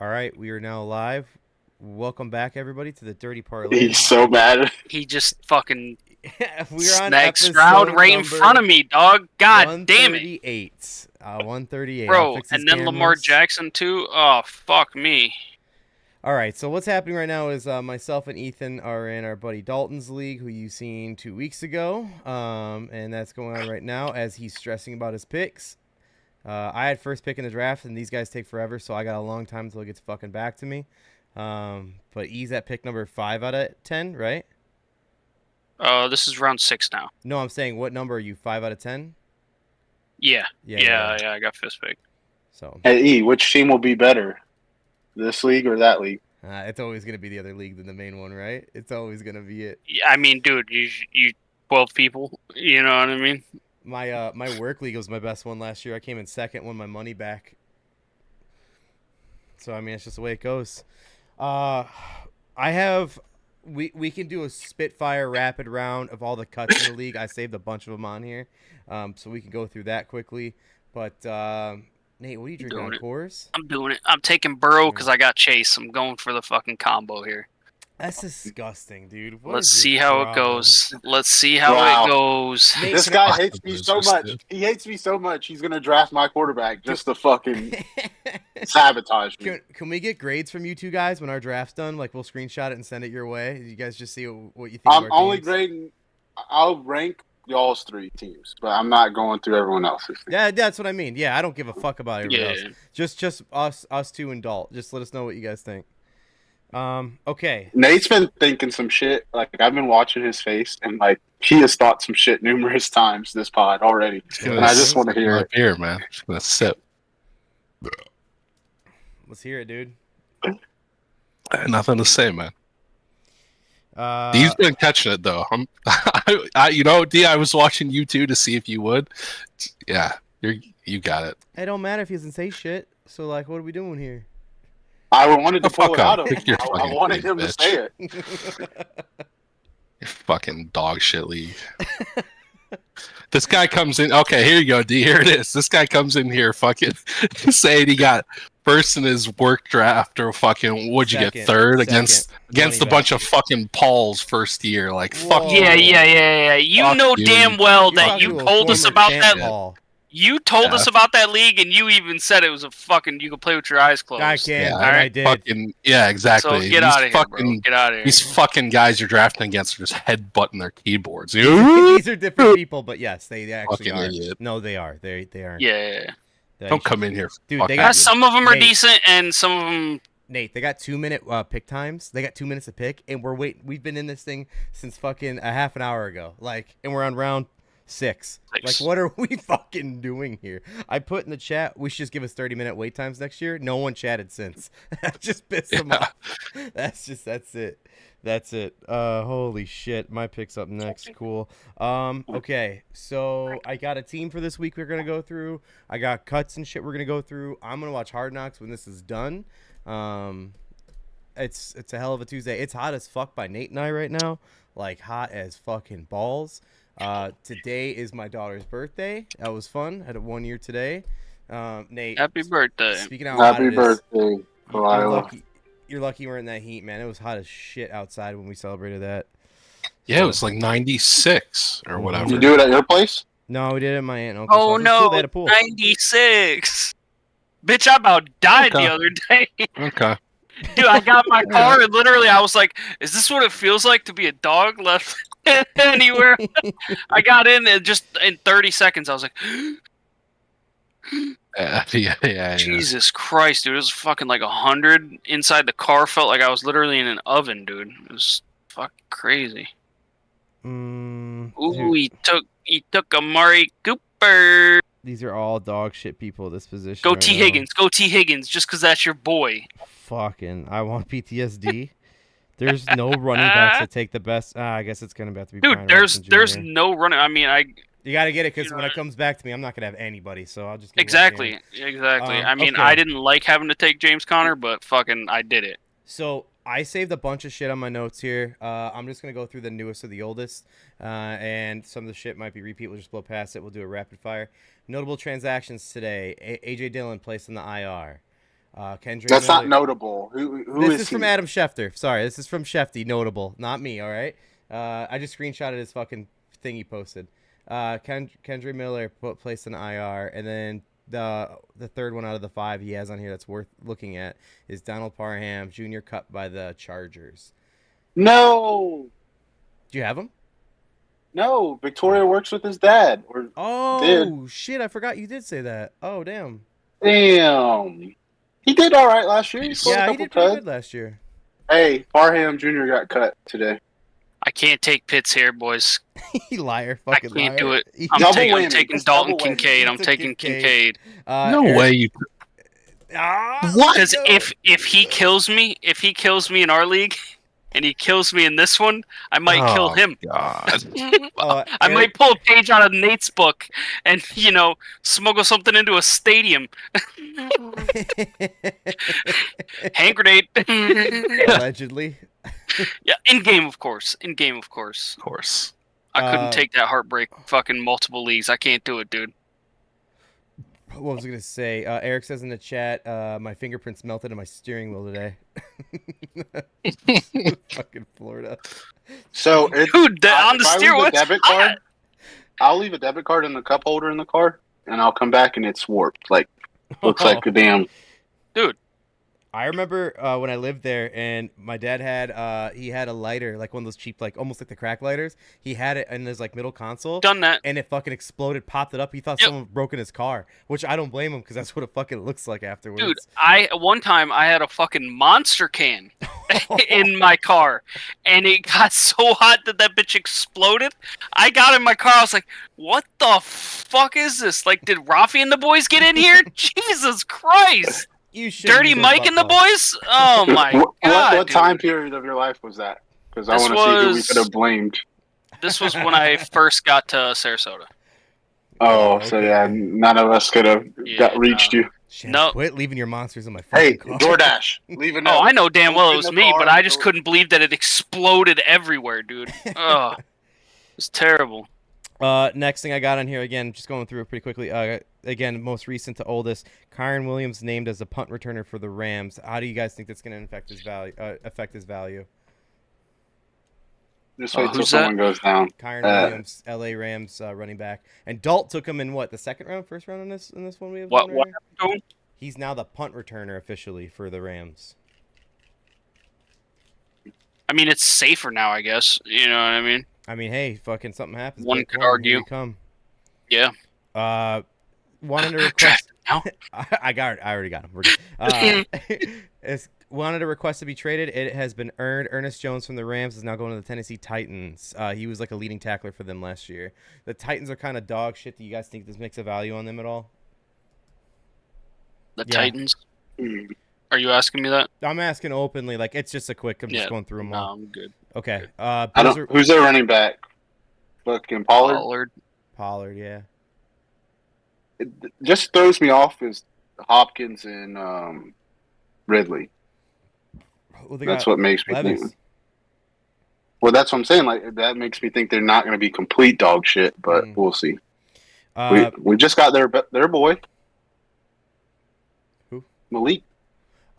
All right, we are now live. Welcome back, everybody, to the Dirty Parlay. He's so mad. He just fucking We're on snagged episode Stroud right in front of me, dog. God damn it. 138. 138. Bro, and then Lamar Jackson, too. Oh, fuck me. All right, so what's happening right now is myself and Ethan are in our buddy Dalton's league, who you seen 2 weeks ago, and that's going on right now as he's stressing about his picks. I had first pick in the draft, and these guys take forever, so I got a long time until it gets fucking back to me. But he's at pick number 5 out of 10, right? This is round 6 now. No, I'm saying what number are you? 5 out of 10? Yeah, I got fifth pick. So. Hey, E, which team will be better, this league or that league? It's always gonna be the other league than the main one, right? It's always gonna be it. Yeah, I mean, dude, you 12 people. You know what I mean? My work league was my best one last year. I came in second, won my money back. So I mean, it's just the way it goes. We can do a Spitfire rapid round of all the cuts in the league. I saved a bunch of them on here, so we can go through that quickly. But Nate, what are you drinking on Coors? I'm doing it. I'm taking Burrow because I got Chase. I'm going for the fucking combo here. That's disgusting, dude. Let's see how it goes. Let's see how it goes. Nate, this guy hates me so much. He hates me so much. He's gonna draft my quarterback just to fucking sabotage me. Can we get grades from you two guys when our draft's done? Like, we'll screenshot it and send it your way. You guys just see what you think. I'm only grading. I'll rank y'all's 3 teams, but I'm not going through everyone else's. Yeah, that's what I mean. Yeah, I don't give a fuck about everybody else. Just us two and Dalt. Just let us know what you guys think. Okay. Nate's been thinking some shit. Like, I've been watching his face, and like he has thought some shit numerous times this pod already. And I just want to hear it. Here, man. Just gonna sip. Let's hear it, dude. Nothing to say, man. He's been catching it though. D, I was watching you too to see if you would. Yeah, you got it. It don't matter if he doesn't say shit. So like, what are we doing here? I wanted to pull it out of him. I wanted him to say it. You fucking dog shit league. This guy comes in. Okay, here you go, D. Here it is. This guy comes in here fucking saying he got first in his work draft or fucking, what'd you get, third against a bunch of fucking Pauls first year. Like, fuck. Yeah. You know damn well that you told us about that. You told us about that league, and you even said it was a fucking. You could play with your eyes closed. I can. Yeah, all right, I did. Fucking, yeah, exactly. So get out of here, bro. Get out of here. These fucking guys you're drafting against are just headbutting their keyboards. These are different people, but yes, they actually are. Idiot. No, they are. They are. Yeah. Don't come in here, dude. Some of them are decent, and some of them. Nate, they got 2-minute pick times. They got 2 minutes to pick, and we're waiting. We've been in this thing since fucking a half an hour ago. Like, and we're on round 6. Like, what are we fucking doing here? I put in the chat, we should just give us 30-minute wait times next year. No one chatted since. That just pissed them off. That's it. Holy shit. My pick's up next. Cool. Okay. So I got a team for this week we're going to go through. I got cuts and shit we're going to go through. I'm going to watch Hard Knocks when this is done. It's a hell of a Tuesday. It's hot as fuck by Nate and I right now. Like, hot as fucking balls. Today is my daughter's birthday. That was fun. Had a 1 year today. Nate, happy birthday. Speaking of how happy birthday, Delilah. You're lucky we're in that heat, man. It was hot as shit outside when we celebrated that. Yeah, it was like 96 or whatever. Did you do it at your place? No, we did it at my aunt and uncle's. Oh no, they had a pool. 96. Bitch, I about died the other day. Okay. Dude, I got my car and literally I was like, is this what it feels like to be a dog left anywhere? I got in and just in 30 seconds I was like, yeah. Jesus Christ, dude. It was fucking like 100 inside the car. Felt like I was literally in an oven, dude. It was fucking crazy. Ooh, he took Amari Cooper. These are all dog shit people at this position. Go T. Higgins. Go T. Higgins just because that's your boy. Fucking, I want PTSD. There's no running backs that take the best. I guess it's going to have to be. Dude, there's no running. I mean, You got to get it because when it comes back to me, I'm not going to have anybody. So I'll just get exactly. I mean, I didn't like having to take James Conner, but fucking, I did it. So I saved a bunch of shit on my notes here. I'm just going to go through the newest of the oldest, and some of the shit might be repeat. We'll just blow past it. We'll do a rapid fire. Notable transactions today. A.J. Dillon placed in the IR. Kendra That's Miller. not notable. Who This is is from he? Adam Schefter. Sorry, this is from Shefty. Notable, not me. All right. I just screenshotted his fucking thing he posted. Kendra Miller placed an IR, and then the third one out of the 5 he has on here that's worth looking at is Donald Parham Jr. cut by the Chargers. No, Do you have him? no. Victoria works with his dad. Or Oh shit! I forgot you did say that. Oh damn. damn, he did all right last year. He scored a Yeah, he couple did pretty tuds. good last year. Hey, Parham Jr. got cut today. I can't take Pitts here, boys. Liar, I fucking can't liar. do it. He- I'm Double taking whammy. It's Dalton double whammy. Kincaid. I'm It's a taking Kincaid. No Eric- way you. What? Because if he kills me in our league, and he kills me in this one, I might kill him. God. I might pull a page out of Nate's book and smuggle something into a stadium. Hand grenade. Allegedly. Yeah, in game, of course. In game, of course. Of course. I couldn't take that heartbreak. Fucking multiple leagues. I can't do it, dude. What was I gonna say? Eric says in the chat, my fingerprints melted in my steering wheel today. Fucking Florida. So it's Dude, on the if I steer, leave a what's debit card? I'll leave a debit card in the cup holder in the car, and I'll come back and it's warped. Like looks like a damn. Dude. I remember when I lived there, and my dad had he had a lighter, like one of those cheap, like almost like the crack lighters. He had it in his like middle console, Done that. and it fucking exploded, popped it up. He thought Yep. someone broke in his car, which I don't blame him because that's what it fucking looks like afterwards. Dude, one time I had a fucking monster can in my car, and it got so hot that bitch exploded. I got in my car, I was like, what the fuck is this? Like, did Rafi and the boys get in here? Jesus Christ. You should Dirty Mike and the boys? Oh my god. What dude. time period of your life was that? Because I This want to see who we was- could have blamed. This was when I first got to Sarasota. Oh, okay. so yeah, none of us could have reached you. Shit, No. quit leaving your monsters in my fucking Hey, car. DoorDash, leave a note. Oh, I know damn well it Open was the me, car but I and just go- couldn't believe that it exploded everywhere, dude. Oh, it was terrible. Next thing I got on here, again, just going through it pretty quickly. Again, most recent to oldest, Kyron Williams named as a punt returner for the Rams. How do you guys think that's going to affect his value? Just wait till who's someone goes down. Kyron Williams, LA Rams running back, and Dalt took him in what, the second round, first round in this one we have. What going right here? happened? He's now the punt returner officially for the Rams. I mean, it's safer now, I guess. You know what I mean? I mean, hey, fucking something happens. One Blake could Corum, here argue. we come. Yeah. Wanted to request. Draft now. I already got him. We're good. Wanted a request to be traded. It has been earned. Ernest Jones from the Rams is now going to the Tennessee Titans. He was like a leading tackler for them last year. The Titans are kind of dog shit. Do you guys think this makes a value on them at all? The Yeah. Titans. Hmm. Are you asking me that? I'm asking openly. Like, it's just a quick. I'm just going through them No, all. I'm good. Okay. I don't. Who's their running back? Fucking Pollard. Pollard, yeah. It just throws me off is Hopkins and Ridley. Well, they That's got what makes me Levis. think. Well, that's what I'm saying. Like that makes me think they're not going to be complete dog shit, but we'll see. We just got their boy. Who? Malik.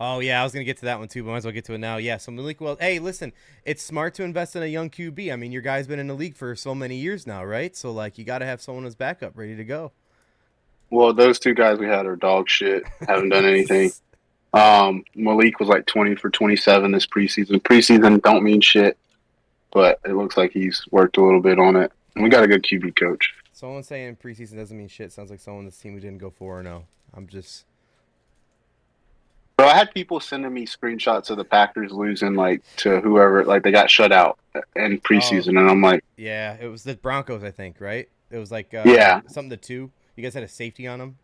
Oh, yeah, I was going to get to that one, too, but might as well get to it now. Yeah, so Malik Wells. Hey, listen, it's smart to invest in a young QB. I mean, your guy's been in the league for so many years now, right? So, like, you got to have someone as backup ready to go. Well, those two guys we had are dog shit. Haven't done anything. Malik was like 20 for 27 this preseason. Preseason don't mean shit, but it looks like he's worked a little bit on it. And we got a good QB coach. Someone saying preseason doesn't mean shit sounds like someone on this team who didn't go 4-0. I'm just... Bro, I had people sending me screenshots of the Packers losing like to whoever, like they got shut out in preseason, and I'm like, yeah, it was the Broncos, I think, right? It was like something to 2. You guys had a safety on them?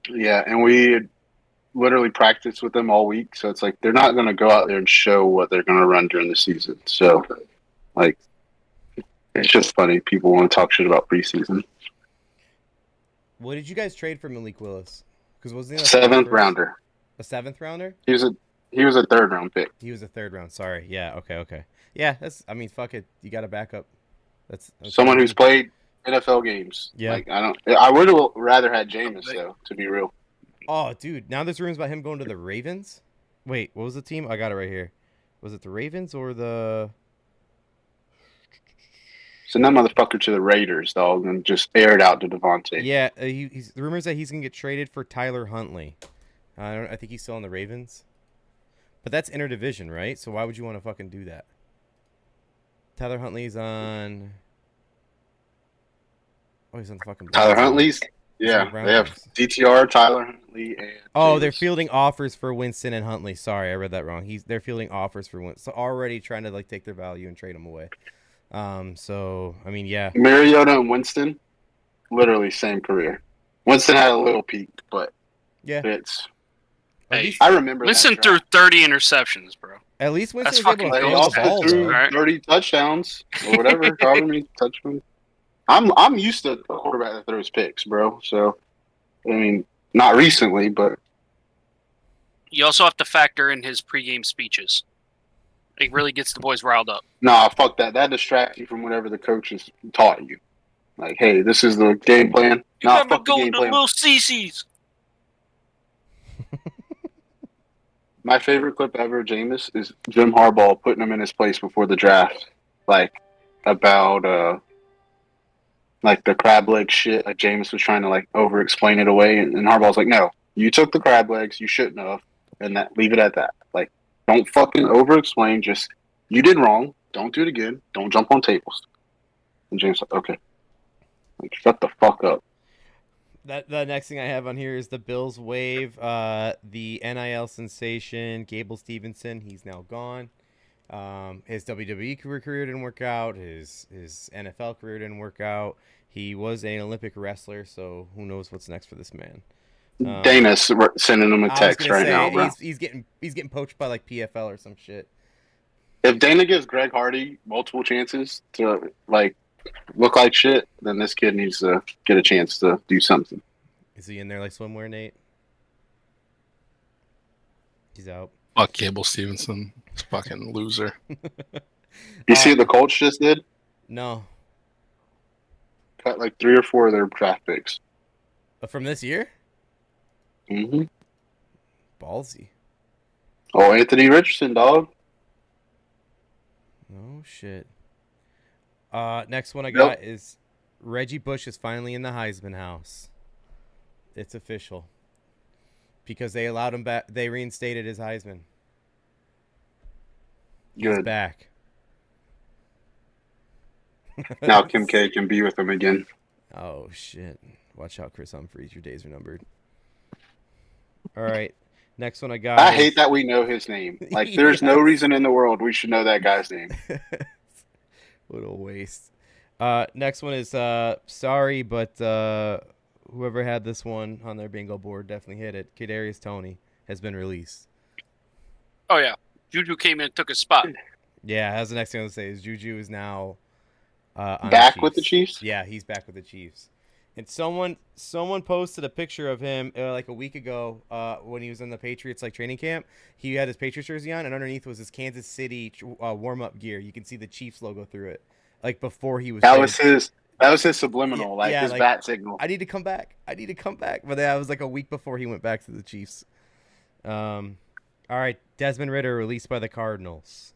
yeah, and we had literally practiced with them all week, so it's like they're not going to go out there and show what they're going to run during the season. So, like, it's just funny. People want to talk shit about preseason. What did you guys trade for Malik Willis? Because wasn't he Seventh rounder. A 7th rounder? He was a third round pick. He was a 3rd round. Sorry. Yeah. Okay. Yeah. I mean, fuck it. You got a backup. That's Someone who's played NFL games. Yeah. Like I would have rather had Jameis though, to be real. Oh, dude, now there's rumors about him going to the Ravens. Wait, what was the team? I got it right here. Was it the Ravens or the? Send that motherfucker to the Raiders, dog, and just air it out to Devontae. Yeah, he's the rumors that he's gonna get traded for Tyler Huntley. I think he's still on the Ravens, but that's interdivision, right? So why would you want to fucking do that? Tyler Huntley's on. Oh, he's on the fucking. Tyler Browns. Huntley's. Yeah, they have DTR, Tyler Huntley, and. Oh, James. they're fielding offers for Winston and Huntley. Sorry, I read that wrong. They're fielding offers for Winston. So already trying to like take their value and trade them away. So I mean, yeah. Mariota and Winston, literally same career. Winston had a little peak, but Yeah. it's. Hey, I remember. Winston that threw draft. 30 interceptions, bro. At least Winston That's was able to fucking He throw the also ball. threw Though. Right. 30 touchdowns or whatever. However many touchdowns. I'm used to a quarterback that throws picks, bro. So, I mean, not recently, but You also have to factor in his pregame speeches. It really gets the boys riled up. nah, fuck that. That distracts you from whatever the coaches taught you. Like, hey, this is the game plan. You Nah, gotta fuck the go game to plan. little CC's. My favorite clip ever, Jameis, is Jim Harbaugh putting him in his place before the draft. Like, about, like the crab leg shit. Like, Jameis was trying to, like, over-explain it away. And Harbaugh's like, no, you took the crab legs. You shouldn't have. And leave it at that. Like, don't fucking over-explain. Just, you did wrong. Don't do it again. Don't jump on tables. And James like, okay. Like, shut the fuck up. The next thing I have on here is the Bills waive the NIL sensation Gable Stevenson. He's now gone. His WWE career didn't work out. His NFL career didn't work out. He was an Olympic wrestler, so who knows what's next for this man. Dana's sending him a text right now, bro. He's getting poached by like PFL or some shit. If Dana gives Greg Hardy multiple chances to like look like shit, then this kid needs to get a chance to do something. Is he in there like swimwear, Nate? He's out. Fuck Gable Stevenson. He's a fucking loser. You see what the Colts just did? No. Cut like 3 or 4 of their draft picks. From this year? Mm-hmm. Ballsy. Oh, Anthony Richardson, dog. Oh shit. Next one I got is Reggie Bush is finally in the Heisman house. It's official. Because they allowed him back. They reinstated his Heisman. He's Good. back. Now Kim K can be with him again. Oh shit. Watch out, Chris Humphries. Your days are numbered. All right. Next one I got. I hate that we know his name. Like, there's no Yes. reason in the world we should know that guy's name. What a waste. Next one is sorry, but whoever had this one on their bingo board definitely hit it. Kadarius Toney has been released. Oh, yeah. Juju came in and took his spot. Yeah, that's the next thing I was going to say is Juju is now on Back the with the Chiefs? Yeah, he's back with the Chiefs. And someone posted a picture of him like a week ago when he was in the Patriots like training camp. He had his Patriots jersey on, and underneath was his Kansas City warm-up gear. You can see the Chiefs logo through it, like before he was. That was his subliminal, his like, bat signal. I need to come back. But that was like a week before he went back to the Chiefs. All right, Desmond Ridder released by the Cardinals,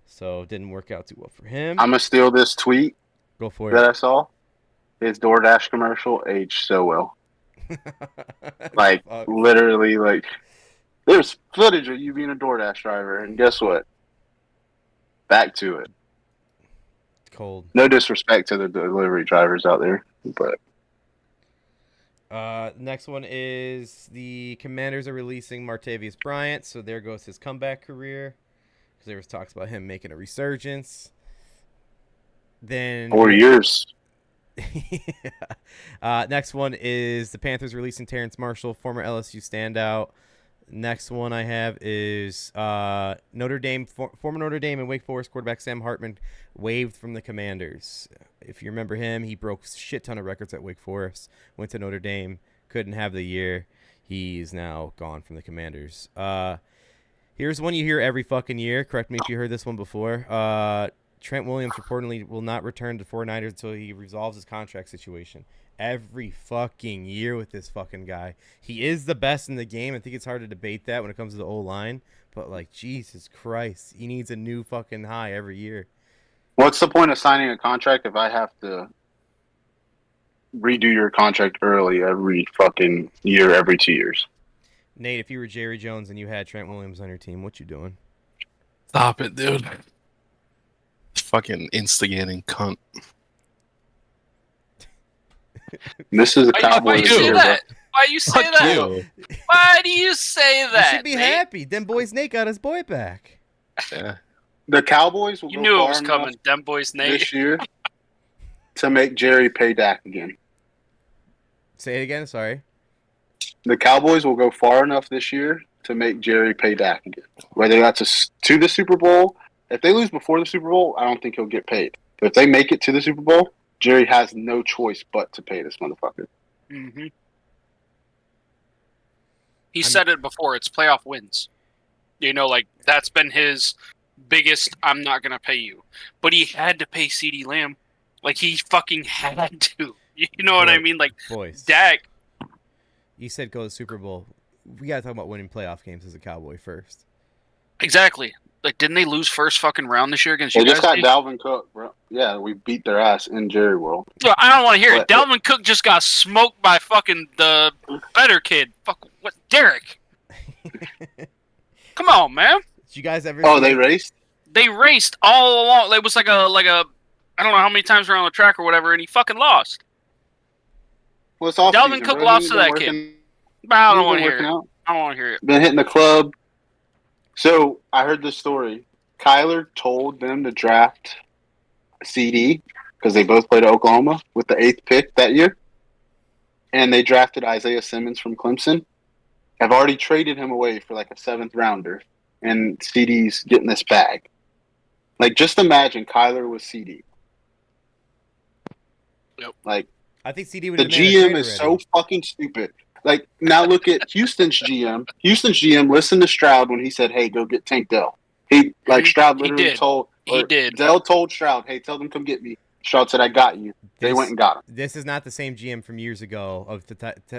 so it didn't work out too well for him. I'm gonna steal this tweet Go for that it. I saw. His DoorDash commercial aged so well. Like, Fuck. literally, like, there's footage of you being a DoorDash driver, and guess what? Back to it. Cold. No disrespect to the delivery drivers out there, but Next one is the Commanders are releasing Martavius Bryant, so there goes his comeback career. Because there was talks about him making a resurgence. Then 4 years. Next one is the Panthers releasing Terrence Marshall, former LSU standout. Next one I have is Notre Dame, former Notre Dame and Wake Forest quarterback Sam Hartman waived from the Commanders. If you remember him, he broke a shit ton of records at Wake Forest, went to Notre Dame, couldn't have the year. He's now gone from the Commanders. Here's one you hear every fucking year. Correct me if you heard this one before. Trent Williams reportedly will not return to 49ers until he resolves his contract situation. Every fucking year with this fucking guy. He is the best in the game. I think it's hard to debate that when it comes to the O-line. But, like, Jesus Christ. He needs a new fucking high every year. What's the point of signing a contract if I have to redo your contract early every fucking year, every 2 years? Nate, if you were Jerry Jones and you had Trent Williams on your team, what you doing? Stop it, dude. Fucking instigating cunt. This is a Why Cowboys you say year, that? Why you say Fuck that? you. Why do you say You that? should be Nate? happy. Them boys Nate got his boy back. Yeah. The Cowboys will You go knew it far was enough coming, them boys, Nate. this year to make Jerry pay Dak again. Say it again. Sorry. The Cowboys will go far enough this year to make Jerry pay Dak again. Whether that's to the Super Bowl. If they lose before the Super Bowl, I don't think he'll get paid. But if they make it to the Super Bowl, Jerry has no choice but to pay this motherfucker. Mm-hmm. He said it before. It's playoff wins. You know, like, that's been his biggest, I'm not going to pay you. But he had to pay CeeDee Lamb. Like, he fucking had to. You know what I mean? Like, Boys. Dak. You said go to the Super Bowl. We got to talk about winning playoff games as a Cowboy first. Exactly. Like, didn't they lose first fucking round this year against They you just guys? got Dalvin Cook, bro. Yeah, we beat their ass in Jerry World. So I don't want to hear it. But- Dalvin Cook just got smoked by fucking the better kid. Fuck, what? Derek. Come on, man. Did you guys ever? Oh, see- they raced? They raced all along. It was like a I don't know how many times around the track or whatever, and he fucking lost. Well, it's off Dalvin season, Cook bro. lost He's to been that working- kid. But I don't he's want to been hear it. working out. I don't want to hear it. Been hitting the club. So I heard this story. Kyler told them to draft CD because they both played at Oklahoma with the 8th pick that year. And they drafted Isaiah Simmons from Clemson. I've already traded him away for like a 7th rounder. And CD's getting this bag. Like, just imagine Kyler with CD. Yep. Like, I think CD would. the GM is so fucking stupid. Like, now look at Houston's GM. Houston's GM listened to Stroud when he said, "Hey, go get Tank Dell." Stroud He literally did. told. He or did. Dell told Stroud, "Hey, tell them come get me." Stroud said, "I got you." They went and got him. This is not the same GM from years ago of the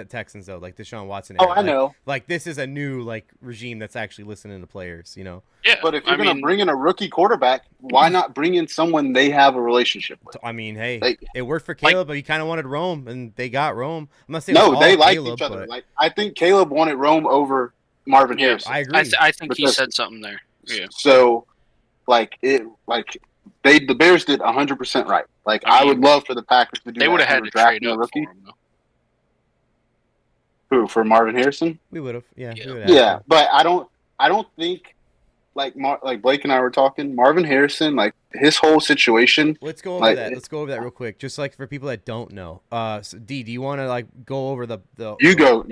Texans though, like Deshaun Watson. Oh, era. I Like- know. Like this is a new regime that's actually listening to players. You know. Yeah, But if you're I going to mean, bring in a rookie quarterback, why not bring in someone they have a relationship with? I mean, hey, Like- it worked for Caleb, but he kind of wanted Rome, and they got Rome. I'm not saying No, it's they all like Caleb, each other. but- Like, I think Caleb wanted Rome over Marvin Yeah, Harrison. I agree. I think he Because- said something there. Yeah. So, the Bears did 100% right. Like, I I mean, would love for the Packers to do They that. would have They had were to trade drafting a up rookie. for him, though. Who, for Marvin Harrison? we would have. Yeah. Yeah. We would've Yeah, had to. but I don't think like Blake and I were talking. Marvin Harrison, like his whole situation. Let's go over Like, that. Let's go over that real quick, just like for people that don't know. So D, do you want to go over the? You go.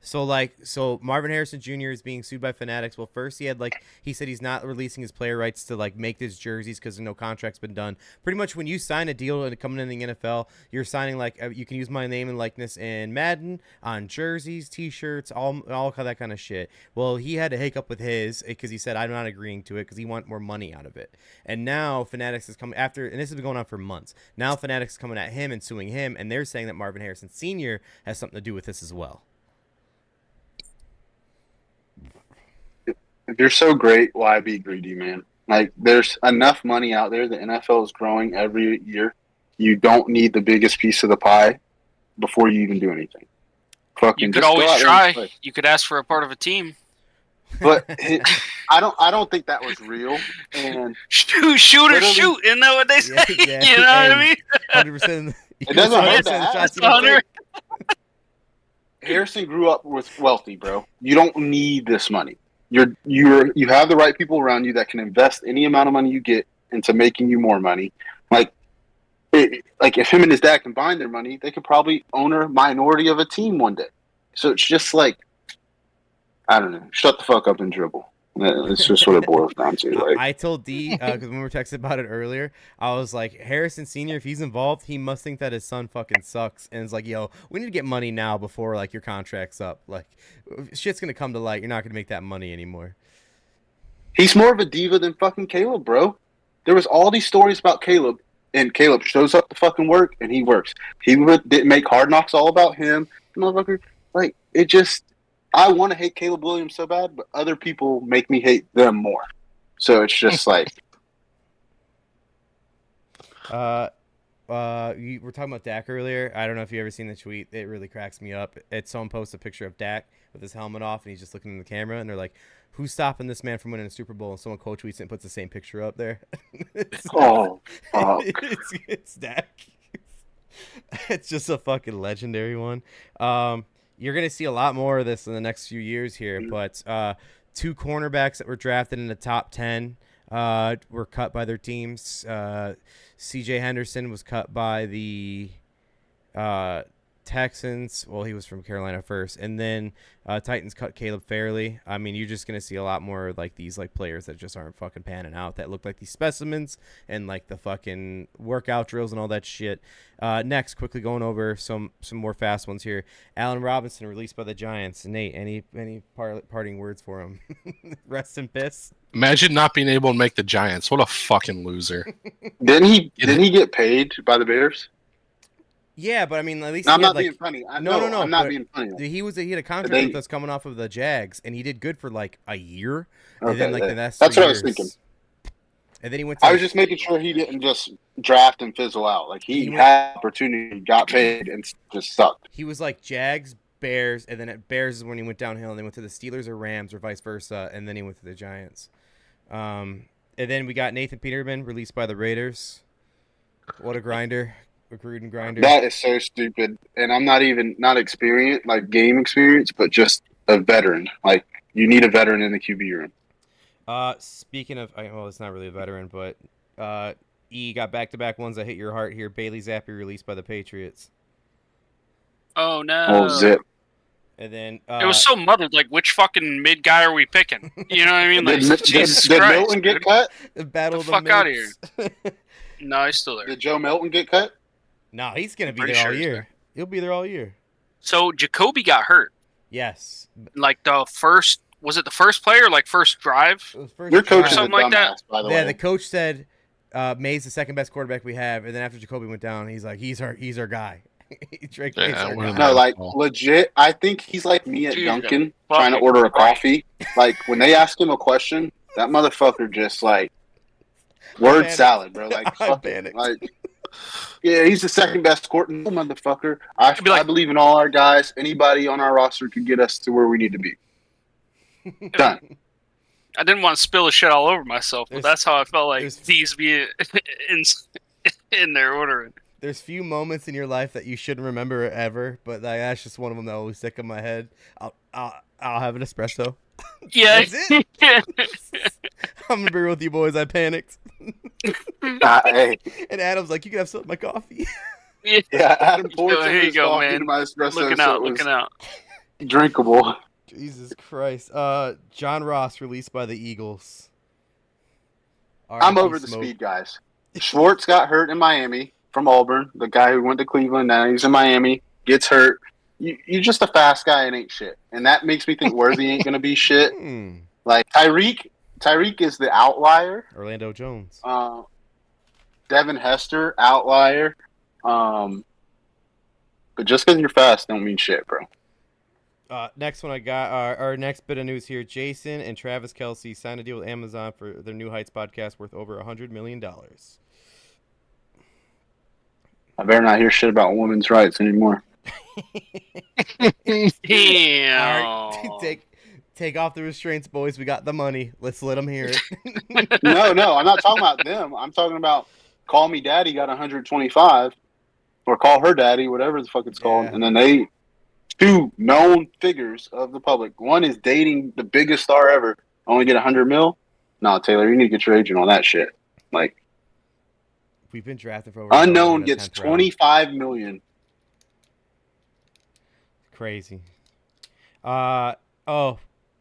So Marvin Harrison Jr. is being sued by Fanatics. Well, first he said he's not releasing his player rights to make his jerseys because no contract's been done. Pretty much when you sign a deal and coming in the NFL, you're signing you can use my name and likeness in Madden, on jerseys, T-shirts, all that kind of shit. Well, he had a hiccup with his because he said I'm not agreeing to it because he want more money out of it. And now Fanatics is coming after, and this has been going on for months. Now Fanatics is coming at him and suing him, and they're saying that Marvin Harrison Sr. has something to do with this as well. If you're so great, why be greedy, man? Like, there's enough money out there. The NFL is growing every year. You don't need the biggest piece of the pie before you even do anything. Fucking You could just go always out there and try. play. You could ask for a part of a team. But I don't think that was real. And Shoot or Literally- shoot. Isn't that what they say? Yeah, You know what I hey. mean? 100%. It doesn't hurt to 100% ask. shots It's you don't 100. take. Harrison grew up with wealthy, bro. You don't need this money. You have the right people around you that can invest any amount of money you get into making you more money. Like if him and his dad combined their money, they could probably own a minority of a team one day. So it's just like, I don't know, shut the fuck up and dribble. It's just what it boils down to. Like, I told D because when we were texting about it earlier, I was like, Harrison Sr. If he's involved, he must think that his son fucking sucks. And it's like, yo, we need to get money now before your contract's up. Like, shit's gonna come to light. You're not gonna make that money anymore. he's more of a diva than fucking Caleb, bro. There was all these stories about Caleb, and Caleb shows up to fucking work, and he works. He didn't make Hard Knocks all about him. Motherfucker, like, it just... I want to hate Caleb Williams so bad, but other people make me hate them more. So it's just like... You were talking about Dak earlier. I don't know if you ever seen the tweet. It really cracks me up. Someone posts a picture of Dak with his helmet off, and he's just looking in the camera, and they're like, "Who's stopping this man from winning a Super Bowl?" And someone quote tweets it and puts the same picture up there. It's Dak. It's just a fucking legendary one. You're gonna see a lot more of this in the next few years here, but 2 cornerbacks that were drafted in the top 10 were cut by their teams. C.J. Henderson was cut by the Texans. Well, he was from Carolina first, and then Titans cut Caleb Fairley. I mean, you're just gonna see a lot more like these like players that just aren't fucking panning out, that look like these specimens and like the fucking workout drills and all that shit. Next, quickly going over some more fast ones here. Allen Robinson released by the Giants. Nate, any parting words for him? Rest in peace. Imagine not being able to make the Giants. What a fucking loser. Didn't he get paid by the Bears? Yeah, but I mean, at least No, I'm he had, not like, being funny. No. I'm not being funny. He had a contract with us coming off of the Jags, and he did good for like a year. And Okay, then like the next that's 3 what I was years- thinking. And then he went to I was just making sure he didn't just draft and fizzle out. Like he had opportunity, got paid, and just sucked. He was like Jags, Bears, and then at Bears is when he went downhill, and then went to the Steelers or Rams or vice versa, and then he went to the Giants. And then we got Nathan Peterman released by the Raiders. What a grinder. A Gruden grinder. That is so stupid. And I'm not experienced, like game experience, but just a veteran. Like you need a veteran in the QB room. Speaking of, well, it's not really a veteran, but E got back-to-back ones that hit your heart here. Bailey Zappi released by the Patriots. Oh no! Oh zip. And then It was so muddled. Like, which fucking mid guy are we picking? You know what I mean? Like, Did Jesus Milton Christ, get dude. cut? the battle Get the of the fuck outta Mids. No, he's still there. Did Joe Milton get cut? No, he's gonna be Pretty there sure all he's year. there. He'll be there all year. So Jacoby got hurt. Yes. Like the first, was it the first play or like first drive? It was first Your coach drive. is a something like that. dumbass, by the Yeah, way. the coach said May's the second best quarterback we have, and then after Jacoby went down, he's like, he's our guy. Drake May's Yeah, our well, guy. No, like legit. I think he's like me at Dude, Dunkin' fuck trying to it. order a coffee. Like when they ask him a question, that motherfucker just like word panicked. salad, bro. Like, I fuck, panicked. like yeah, he's the second best quarterback, motherfucker. I be like- believe in all our guys. Anybody on our roster could get us to where we need to be. Done. I didn't want to spill the shit all over myself, but There's- that's how I felt like there's- these be in their ordering. There's few moments in your life that you shouldn't remember ever, but like, that's just one of them that always stick in my head. I'll have an espresso. Yeah. That's it. I'm gonna be real with you boys. I panicked, Hey, and Adam's like, "You can have some of my coffee." Yeah. yeah, Adam poured some Here of you his go, coffee man. into my espresso, Looking so out, it was looking out. drinkable. Jesus Christ. John Ross released by the Eagles. I'm R.I.P. over the Smoke. speed guys. Schwartz got hurt in Miami from Auburn. The guy who went to Cleveland, now he's in Miami, gets hurt. You're just a fast guy and ain't shit. And that makes me think Worthy ain't going to be shit. Like Tyreek is the outlier. Orlando Jones. Devin Hester, outlier. But just because you're fast don't mean shit, bro. Next one I got, our next bit of news here. Jason and Travis Kelce signed a deal with Amazon for their New Heights podcast worth over $100 million. I better not hear shit about women's rights anymore. Damn. All right, take off the restraints, boys. We got the money. Let's let them hear it. No, I'm not talking about them. I'm talking about Call Me Daddy got 125, or Call Her Daddy, whatever the fuck it's called. Yeah. And then two known figures of the public. One is dating the biggest star ever, only get 100 mil. No, Taylor, you need to get your agent on that shit. Like We've been drafted for over unknown in the gets 10th round. 25 million. Crazy. We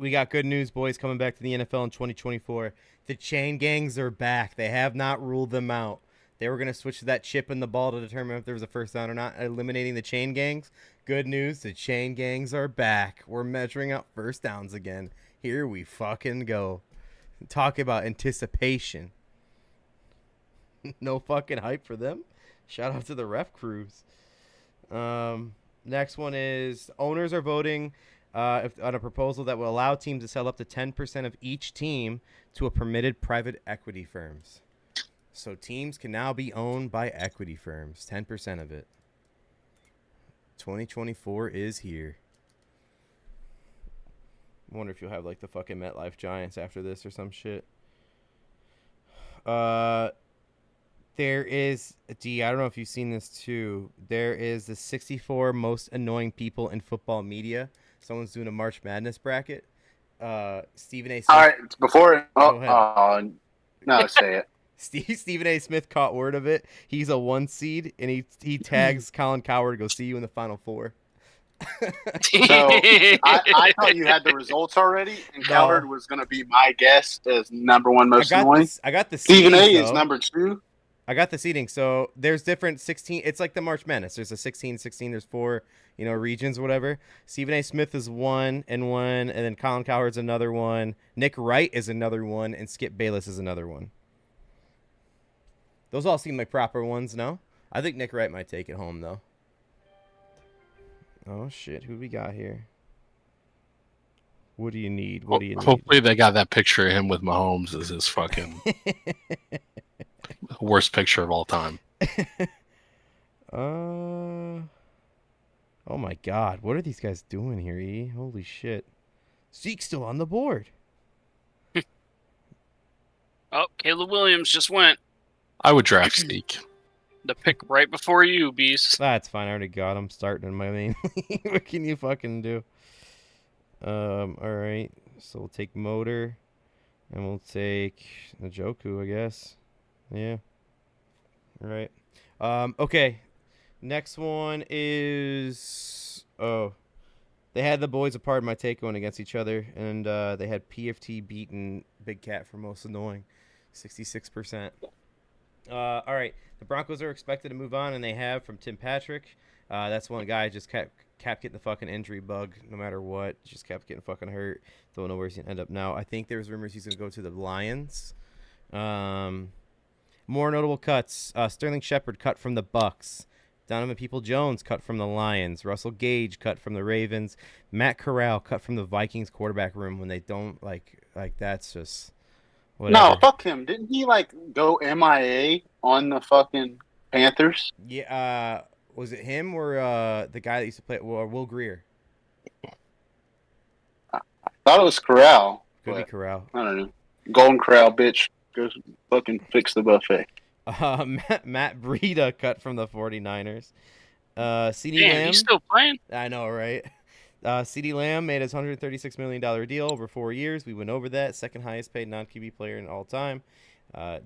got good news, boys, coming back to the NFL in 2024. The chain gangs are back. They have not ruled them out. They were going to switch to that chip in the ball to determine if there was a first down or not, eliminating the chain gangs. Good news, the chain gangs are back. We're measuring out first downs again. Here we fucking go. Talk about anticipation. No fucking hype for them. Shout out to the ref crews. Next one is owners are voting on a proposal that will allow teams to sell up to 10% of each team to a permitted private equity firms. So teams can now be owned by equity firms, 10% of it. 2024 is here. I wonder if you'll have like the fucking MetLife Giants after this or some shit. There is, I don't know if you've seen this too. There is the 64 most annoying people in football media. Someone's doing a March Madness bracket. Stephen A. Smith. All right, before. Go ahead. No, say it. Stephen A. Smith caught word of it. He's a 1 seed, and he tags Colin Cowherd to go see you in the Final Four. So I thought you had the results already, and Cowherd was going to be my guest as number 1 most annoying. I got the Stephen A. seedings, is though. number 2. I got the seating. So there's different 16. It's like the March Madness. There's a 16. There's 4, regions or whatever. Stephen A. Smith is 1 and 1, and then Colin Cowherd's another 1. Nick Wright is another 1, and Skip Bayless is another 1. Those all seem like proper ones, no? I think Nick Wright might take it home, though. Oh, shit. Who we got here? What do you need? What do you need? Hopefully they got that picture of him with Mahomes as his fucking worst picture of all time. Oh my God. What are these guys doing here, E? Holy shit. Zeke's still on the board. Oh, Caleb Williams just went. I would draft Zeke. The pick right before you, Beast. That's fine. I already got him starting in my main league. What can you fucking do? All right. So we'll take Motor, and we'll take Njoku, I guess. Yeah. All right. Okay. Next one is they had the boys apart in my take going against each other, and they had PFT beating Big Cat for most annoying, 66%. All right. The Broncos are expected to move on, and they have from Tim Patrick. That's one guy just kept getting the fucking injury bug no matter what. Just kept getting fucking hurt. Don't know where he's going to end up now. I think there's rumors he's going to go to the Lions. More notable cuts. Sterling Shepard cut from the Bucks. Donovan People-Jones cut from the Lions. Russell Gage cut from the Ravens. Matt Corral cut from the Vikings quarterback room when they don't like that's just whatever. No, fuck him. Didn't he go MIA on the fucking Panthers? Yeah, was it him or the guy that used to play Will Greer? I thought it was Corral. Could be Corral. I don't know. Golden Corral, bitch. Go fucking fix the buffet. Matt Breida cut from the 49ers. CeeDee Damn, Lamb. he's still playing? I know, right? CeeDee Lamb made his $136 million deal over 4 years. We went over that. Second highest paid non-QB player in all time.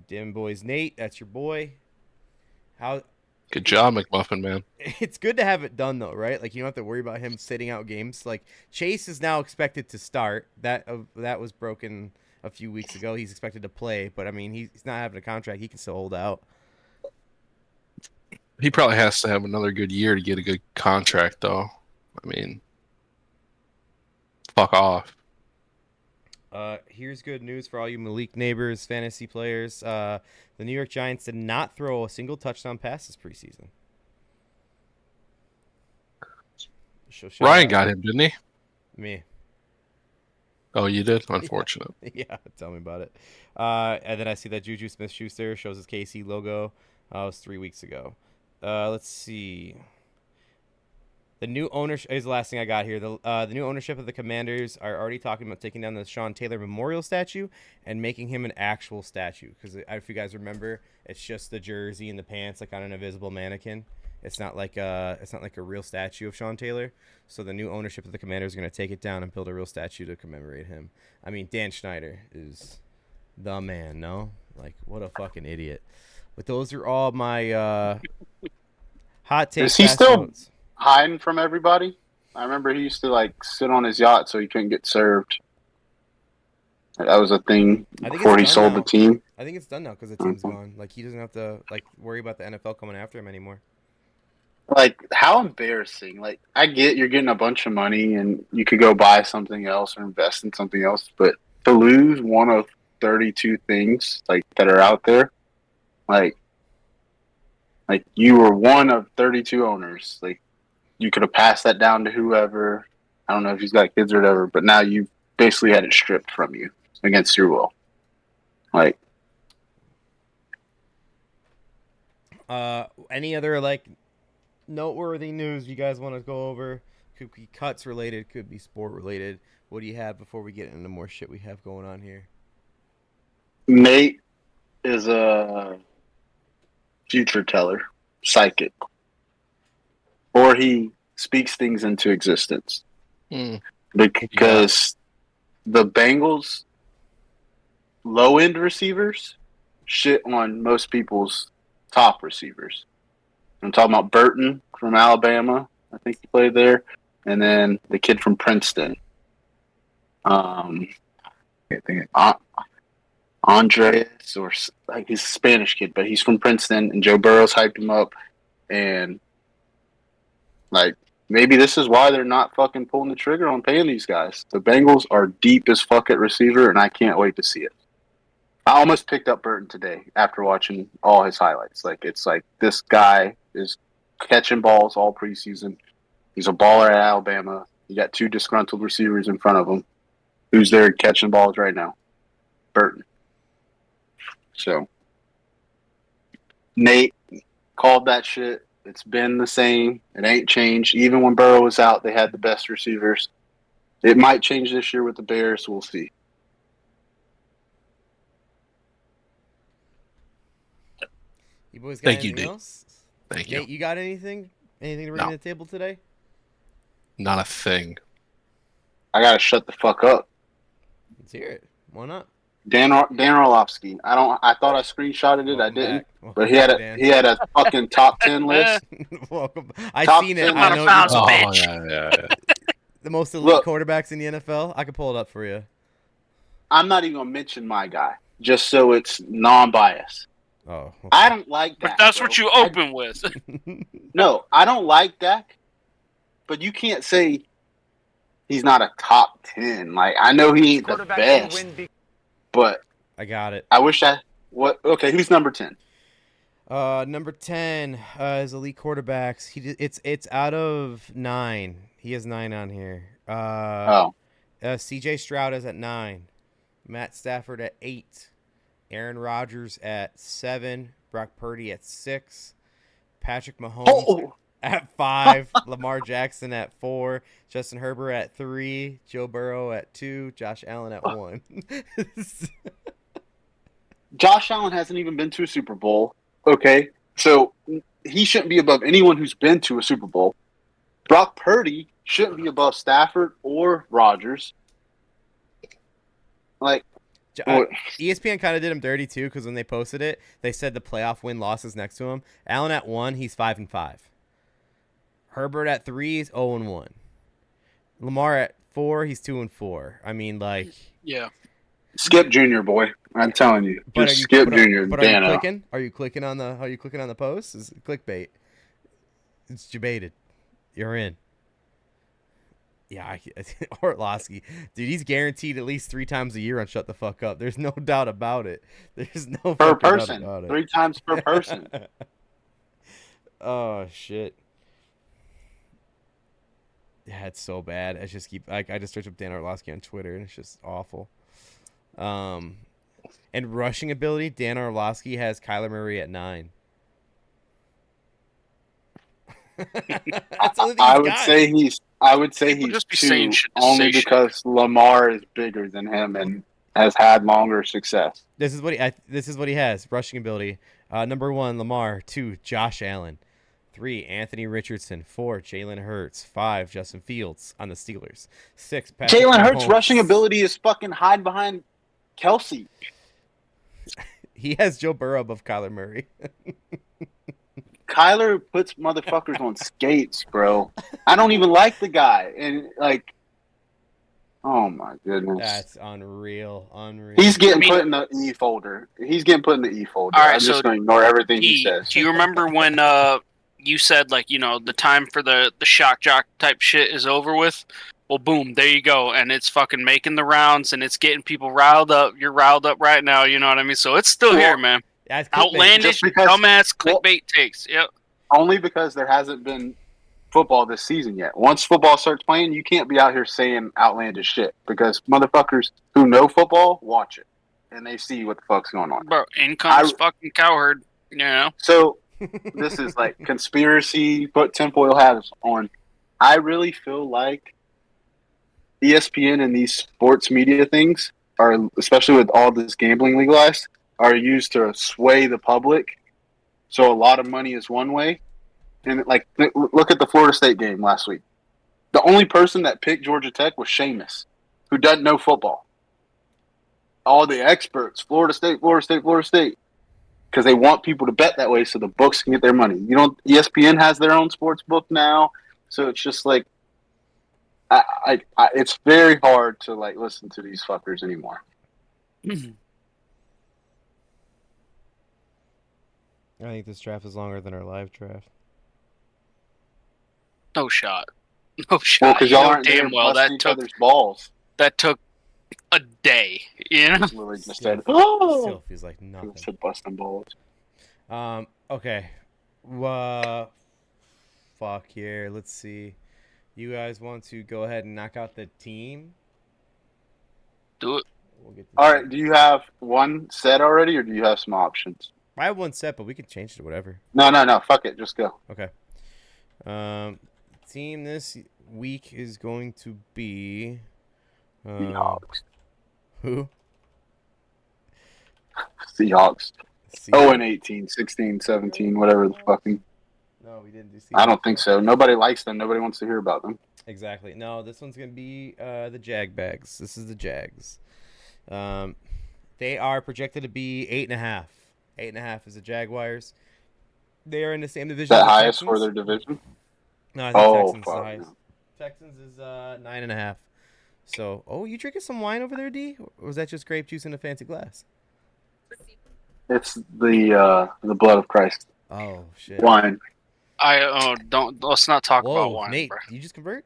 Dim Boys Nate, that's your boy. Good job, McMuffin, man. It's good to have it done, though, right? Like, you don't have to worry about him sitting out games. Like, Chase is now expected to start. That was broken a few weeks ago. He's expected to play, but, I mean, he's not having a contract. He can still hold out. He probably has to have another good year to get a good contract, though. I mean, fuck off. Here's good news for all you Malik Neighbors fantasy players. The New York Giants did not throw a single touchdown pass this preseason. Ryan got him, didn't he? Me. Oh, you did? Unfortunate. Yeah, tell me about it. And then I see that Juju Smith-Schuster shows his KC logo. It was 3 weeks ago. Let's see. The new ownership is the last thing I got here. The new ownership of the Commanders are already talking about taking down the Sean Taylor Memorial statue and making him an actual statue. Because if you guys remember, it's just the jersey and the pants, like on an invisible mannequin. It's not like a real statue of Sean Taylor. So the new ownership of the Commanders are going to take it down and build a real statue to commemorate him. I mean, Dan Schneider is the man, no? Like, what a fucking idiot. But those are all my hot takes. Is he still hiding from everybody? I remember he used to sit on his yacht so he couldn't get served. That was a thing before he sold the team. I think it's done now because the team's gone. Like, he doesn't have to worry about the NFL coming after him anymore. How embarrassing. I get you're getting a bunch of money and you could go buy something else or invest in something else, but to lose one of 32 things that are out there, Like, you were one of 32 owners. Like, you could have passed that down to whoever. I don't know if he's got kids or whatever, but now you've basically had it stripped from you against your will. Like, any other like noteworthy news you guys want to go over? Could be cuts related, could be sport related. What do you have before we get into more shit we have going on here? Nate is a future teller, psychic, or he speaks things into existence. Because the Bengals low-end receivers shit on most people's top receivers. I'm talking about Burton from Alabama. I think he played there. And then the kid from Princeton. I can't think of Andres, or like, he's a Spanish kid, but he's from Princeton, and Joe Burrow's hyped him up. And like, maybe this is why they're not fucking pulling the trigger on paying these guys. The Bengals are deep as fuck at receiver, and I can't wait to see it. I almost picked up Burton today after watching all his highlights. Like, it's like, this guy is catching balls all preseason. He's a baller at Alabama. You got 2 disgruntled receivers in front of him. Who's there catching balls right now? Burton. So, Nate called that shit. It's been the same. It ain't changed. Even when Burrow was out, they had the best receivers. It might change this year with the Bears. We'll see. You boys got Thank you, anything Nate. else? Thank you. Nate, you got anything? Anything to bring to the table today? Not a thing. I gotta shut the fuck up. Let's hear it. Why not? Dan Orlovsky. I thought I screenshotted it. I didn't. But he had a fucking top 10 list. Welcome. I Top seen it. 10 I know bounce, you- bitch. Yeah. the most elite Look. quarterbacks in the NFL. I can pull it up for you. I'm not even gonna mention my guy, just so it's non-biased. Oh, okay. I don't like Dak. But that's bro. what you open with. No, I don't like Dak, but you can't say he's not a top 10. Like, I know he ain't the best, but I got it. I wish I. What? Okay, who's number 10? Number 10 is elite quarterbacks. It's out of 9. He has 9 on here. CJ Stroud is at 9. Matt Stafford at 8. Aaron Rodgers at 7. Brock Purdy at 6. Patrick Mahomes at 5. Lamar Jackson at 4. Justin Herbert at 3. Joe Burrow at 2. Josh Allen at 1. Josh Allen hasn't even been to a Super Bowl. Okay, so he shouldn't be above anyone who's been to a Super Bowl. Brock Purdy shouldn't be above Stafford or Rodgers. Like, ESPN kind of did him dirty too, because when they posted it, they said the playoff win losses next to him. Allen at 1, he's 5-5. Herbert at 3 is 0-1. Lamar at 4, he's 2-4. I mean, like, Yeah. Skip Jr., boy. I'm telling you. but Just Skip Jr. But Dano. are you clicking on the post? Is it clickbait? It's debated. You're in. Yeah, Orlovsky, dude, he's guaranteed at least 3 times a year on Shut the Fuck Up. There's no doubt about it. There's no Per fucking doubt person. about it. 3 times per person. Oh shit. Yeah, it's so bad. I just searched up Dan Orlovsky on Twitter and it's just awful. And rushing ability, Dan Orlovsky has Kyler Murray at 9. That's all these I would guys. say he's just be 2 saying shit to only say shit. because Lamar is bigger than him and has had longer success. This is what he has. Rushing ability. Number 1, Lamar. 2, Josh Allen. 3, Anthony Richardson. 4, Jalen Hurts. 5, Justin Fields on the Steelers. 6, Patrick Jalen Hurts' Mahomes. rushing ability is fucking hide behind Kelsey. He has Joe Burrow above Kyler Murray. Kyler puts motherfuckers on skates, bro. I don't even like the guy. And, like, oh my goodness. That's unreal. He's getting put in the E folder. All right, I'm just going to ignore everything he says. Do you remember when you said, like, you know, the time for the shock jock type shit is over with? Well, boom, there you go. And it's fucking making the rounds and it's getting people riled up. You're riled up right now, you know what I mean? So it's still here, man. That's clickbait. Outlandish, Just because- dumbass clickbait takes. Yep. Only because there hasn't been football this season yet. Once football starts playing, you can't be out here saying outlandish shit because motherfuckers who know football watch it and they see what the fuck's going on. Bro, in comes fucking cowherd. You know. So this is like conspiracy. Put tinfoil hats on. I really feel like ESPN and these sports media things are, especially with all this gambling legalized, are used to sway the public. So a lot of money is one way. And like, look at the Florida State game last week. The only person that picked Georgia Tech was Seamus, who doesn't know football. All the experts, Florida State, because they want people to bet that way so the books can get their money. ESPN has their own sports book now, so it's just like, it's very hard to like listen to these fuckers anymore. I think this draft is longer than our live draft. No shot. No shot. Well, because You y'all know aren't there damn well busting each other's balls. that took a day. You know. Literally just said, Still feels like nothing. said busting balls. Okay. Fuck here. Let's see. You guys want to go ahead and knock out the team? Do it. We'll get All right. Do you have one set already, or do you have some options? I have one set, but we can change it to whatever. No. Fuck it. Just go. Okay. Team this week is going to be Seahawks. who? Seahawks. See- 0-18, 16, 17, whatever the fucking. No, we didn't do. I don't think so. Nobody likes them. Nobody wants to hear about them. Exactly. No, this one's gonna be the Jagbags. This is the Jags. They are projected to be 8.5. 8.5 is the Jaguars. They are in the same division. Is that as the highest Texans. for their division? No, I think Oh, Texans is the fuck. highest. Texans is 9.5. So, you drinking some wine over there, D? Or was that just grape juice in a fancy glass? It's the blood of Christ. Oh shit. Wine. Let's not talk Whoa, about wine, Nate, bro. you just convert?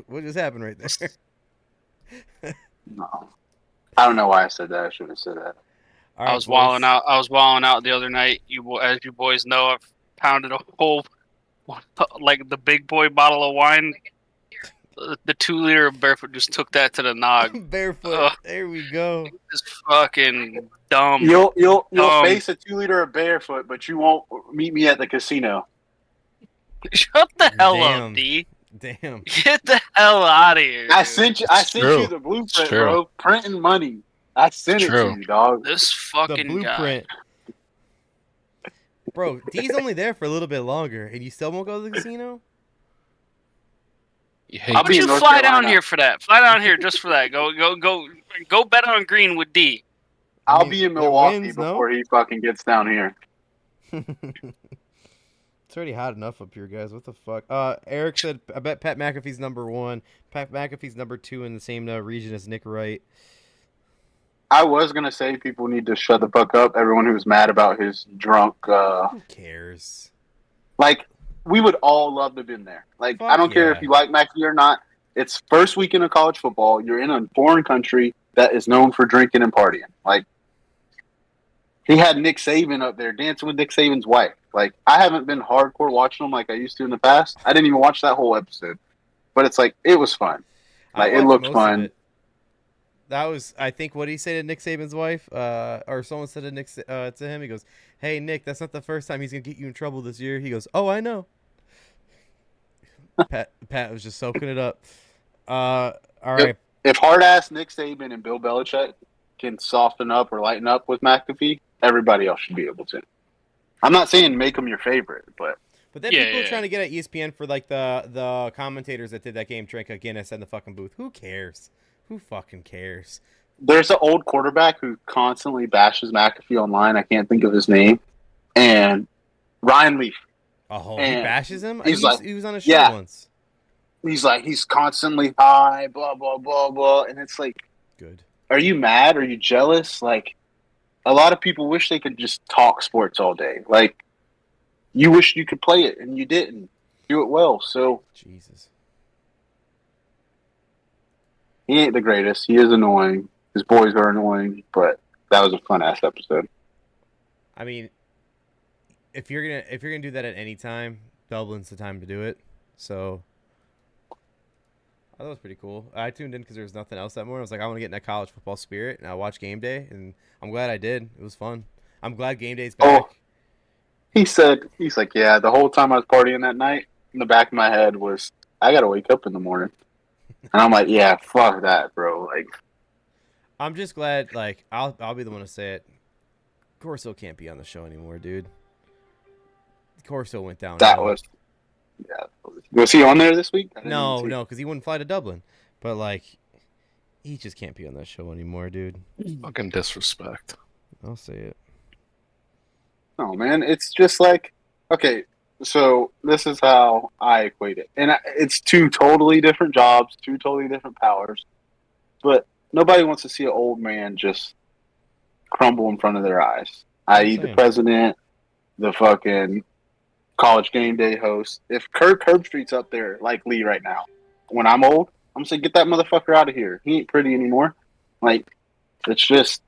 What just happened right there? No. I don't know why I said that. I shouldn't have said that. All I was wilding out. I was wilding out the other night. As you boys know, I've pounded a whole, like the big boy bottle of wine. The 2-liter of Barefoot just took that to the nog. Barefoot. Ugh. There we go. It's fucking dumb. You'll face a 2-liter of Barefoot, but you won't meet me at the casino. Shut the hell Damn. up, D. Damn. Get the hell out of here. I dude. sent you true. the blueprint, It's true. bro. Printing money. I sent it True. to you, dog. This The fucking guy. blueprint. Bro, D's only there for a little bit longer, and you still won't go to the casino? You How hate about be in you North fly down Carolina. here for that? Fly down here just for that. Go bet on green with D. I'll mean, be in that Milwaukee wins, no? before he fucking gets down here. It's already hot enough up here, guys. What the fuck? Eric said, I bet Pat McAfee's number 1. Pat McAfee's number 2 in the same region as Nick Wright. I was gonna say people need to shut the fuck up. Everyone who was mad about his drunk, Who cares? like we would all love to have been there. Like Fuck I don't care yeah. if you like McAfee or not. It's first weekend of college football. You're in a foreign country that is known for drinking and partying. Like he had Nick Saban up there dancing with Nick Saban's wife. Like I haven't been hardcore watching them like I used to in the past. I didn't even watch that whole episode, but it's like it was fun. Like I it watched looked most of fun. it. That was, I think, what did he say to Nick Saban's wife? Or someone said to him, he goes, "Hey Nick, that's not the first time he's gonna get you in trouble this year." He goes, "Oh, I know." Pat was just soaking it up. All right. If hard ass Nick Saban and Bill Belichick can soften up or lighten up with McAfee, everybody else should be able to. I'm not saying make them your favorite, but But then Yeah, people yeah. are trying to get at ESPN for like the commentators that did that game drink a Guinness in the fucking booth. Who cares? Who fucking cares? there's an old quarterback who constantly bashes McAfee online. I can't think of his name. And Ryan Leaf. Oh, he And bashes him? he's like, He was on a show yeah. once. He's like, he's constantly high, blah, blah, blah, blah. And it's like, Good. are you mad? Are you jealous? Like, a lot of people wish they could just talk sports all day. Like, you wish you could play it, and you didn't do it well. So Jesus. he ain't the greatest. He is annoying. His boys are annoying, but that was a fun-ass episode. I mean, if you're gonna do that at any time, Dublin's the time to do it. So I thought it was pretty cool. I tuned in because there was nothing else that morning. I was like, I want to get in that college football spirit, and I watched game day, and I'm glad I did. It was fun. I'm glad game day's back. Oh, he's like, yeah. The whole time I was partying that night, in the back of my head was, I gotta wake up in the morning, and I'm like, yeah, fuck that, bro. Like, I'm just glad. Like, I'll be the one to say it. Corso can't be on the show anymore, dude. Corso went down. that was, yeah. Was he on there this week? No, because he wouldn't fly to Dublin. But like, he just can't be on that show anymore, dude. Fucking disrespect. I'll say it. No, man. It's just like, okay, so this is how I equate it. And it's two totally different jobs, two totally different powers. But nobody wants to see an old man just crumble in front of their eyes, i.e. the president, the fucking college game day host. If Kirk Herbstreit's up there like Lee right now, when I'm old, I'm going to say, get that motherfucker out of here. He ain't pretty anymore. Like, it's just,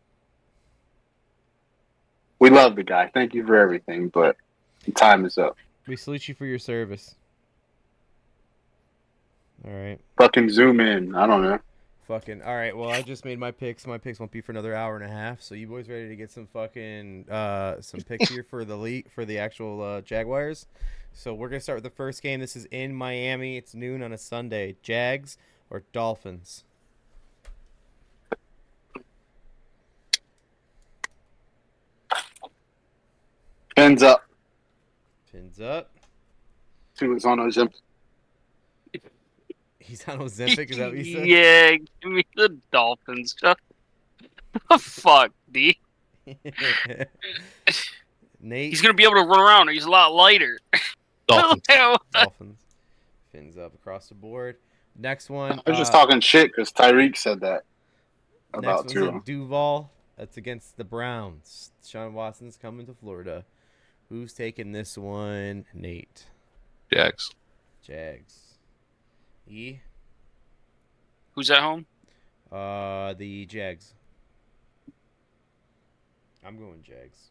we love the guy. Thank you for everything, but the time is up. We salute you for your service. All right. Fucking zoom in. I don't know. Fucking all right. Well, I just made my picks. My picks won't be for another hour and a half. So you boys ready to get some fucking some picks here for the league for the actual Jaguars? So we're gonna start with the first game. This is in Miami. It's noon on a Sunday. Jags or Dolphins? Pins up. Pins up. Two is on Ozempic. He's on Ozempic. Is that what you said? Yeah, give me the Dolphins. Fuck, D. Nate. He's gonna be able to run around. He's a lot lighter. Dolphins. Dolphins. Fins up across the board. Next one. I was just talking shit because Tyreek said that about next one's in Tua. Duval. That's against the Browns. Sean Watson's coming to Florida. Who's taking this one? Nate. Jags. Jags. E. Who's at home? The Jags. I'm going Jags.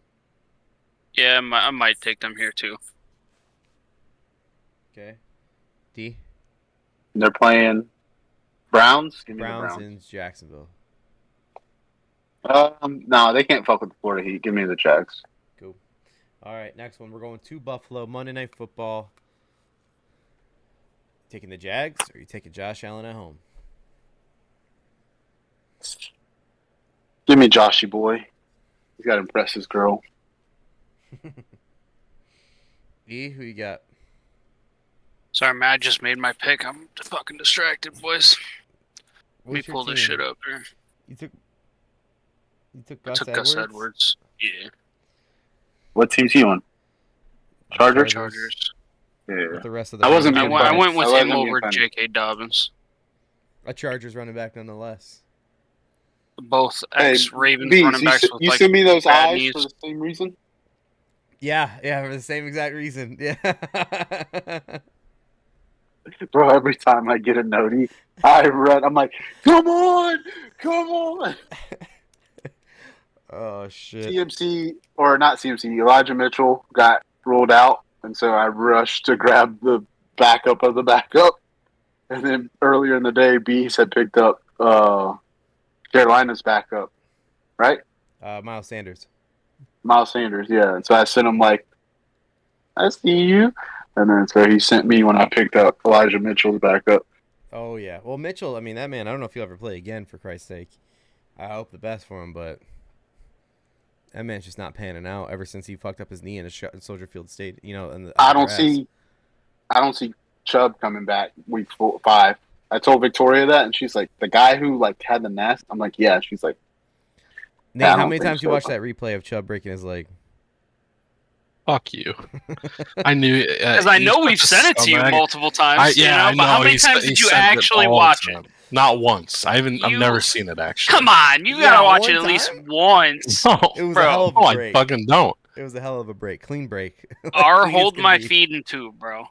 Yeah, I might take them here too. Okay. D. They're playing Browns. Give me Browns the in Jacksonville. No, they can't fuck with the Florida Heat. Give me the Jags. Cool. All right, next one. We're going to Buffalo. Monday Night Football. Taking the Jags, or are you taking Josh Allen at home? Give me Joshy boy. He's got to impress his girl. E, who you got? Sorry, man. I just made my pick. I'm fucking distracted, boys. Let me What's your pull this team? shit up here. You took I Gus took Edwards? Gus Edwards. Yeah. What team's he on? Chargers? Chargers. Yeah. With the rest of the I wasn't I being went, I funny. went with I him wasn't being over funny. J.K. Dobbins. A Chargers running back nonetheless. Both Hey, ex-Ravens Bees, running backs with you like send me those bad eyes knees. for the same reason? Yeah, for the same exact reason. Yeah. Bro, every time I get a noti, I run. I'm like, come on! Oh shit. CMC, or not CMC, Elijah Mitchell got ruled out, and so I rushed to grab the backup of the backup. And then earlier in the day, Bees had picked up Carolina's backup, right? Miles Sanders. Miles Sanders, yeah. And so I sent him like, I see you. And then so he sent me when I picked up Elijah Mitchell's backup. Oh yeah. Well, Mitchell. I mean, that man. I don't know if he'll ever play again. For Christ's sake, I hope the best for him, but that man's just not panning out ever since he fucked up his knee in a Soldier Field State. You know, and I don't see Chubb coming back week 5. I told Victoria that, and she's like, the guy who like had the nest. I'm like, yeah. She's like, Nate, I how don't many think times you so. watched that replay of Chubb breaking his leg? Fuck you. I knew Because I know we've sent it to you multiple times. I but how know. many times did you actually watch it? Not once. I've never seen it actually. Come on, you gotta watch it at least once. No, It was Bro. a hell of no, a I break. fucking don't. It was a hell of a break. Clean break. Or Clean as hold can my be. feeding tube, bro.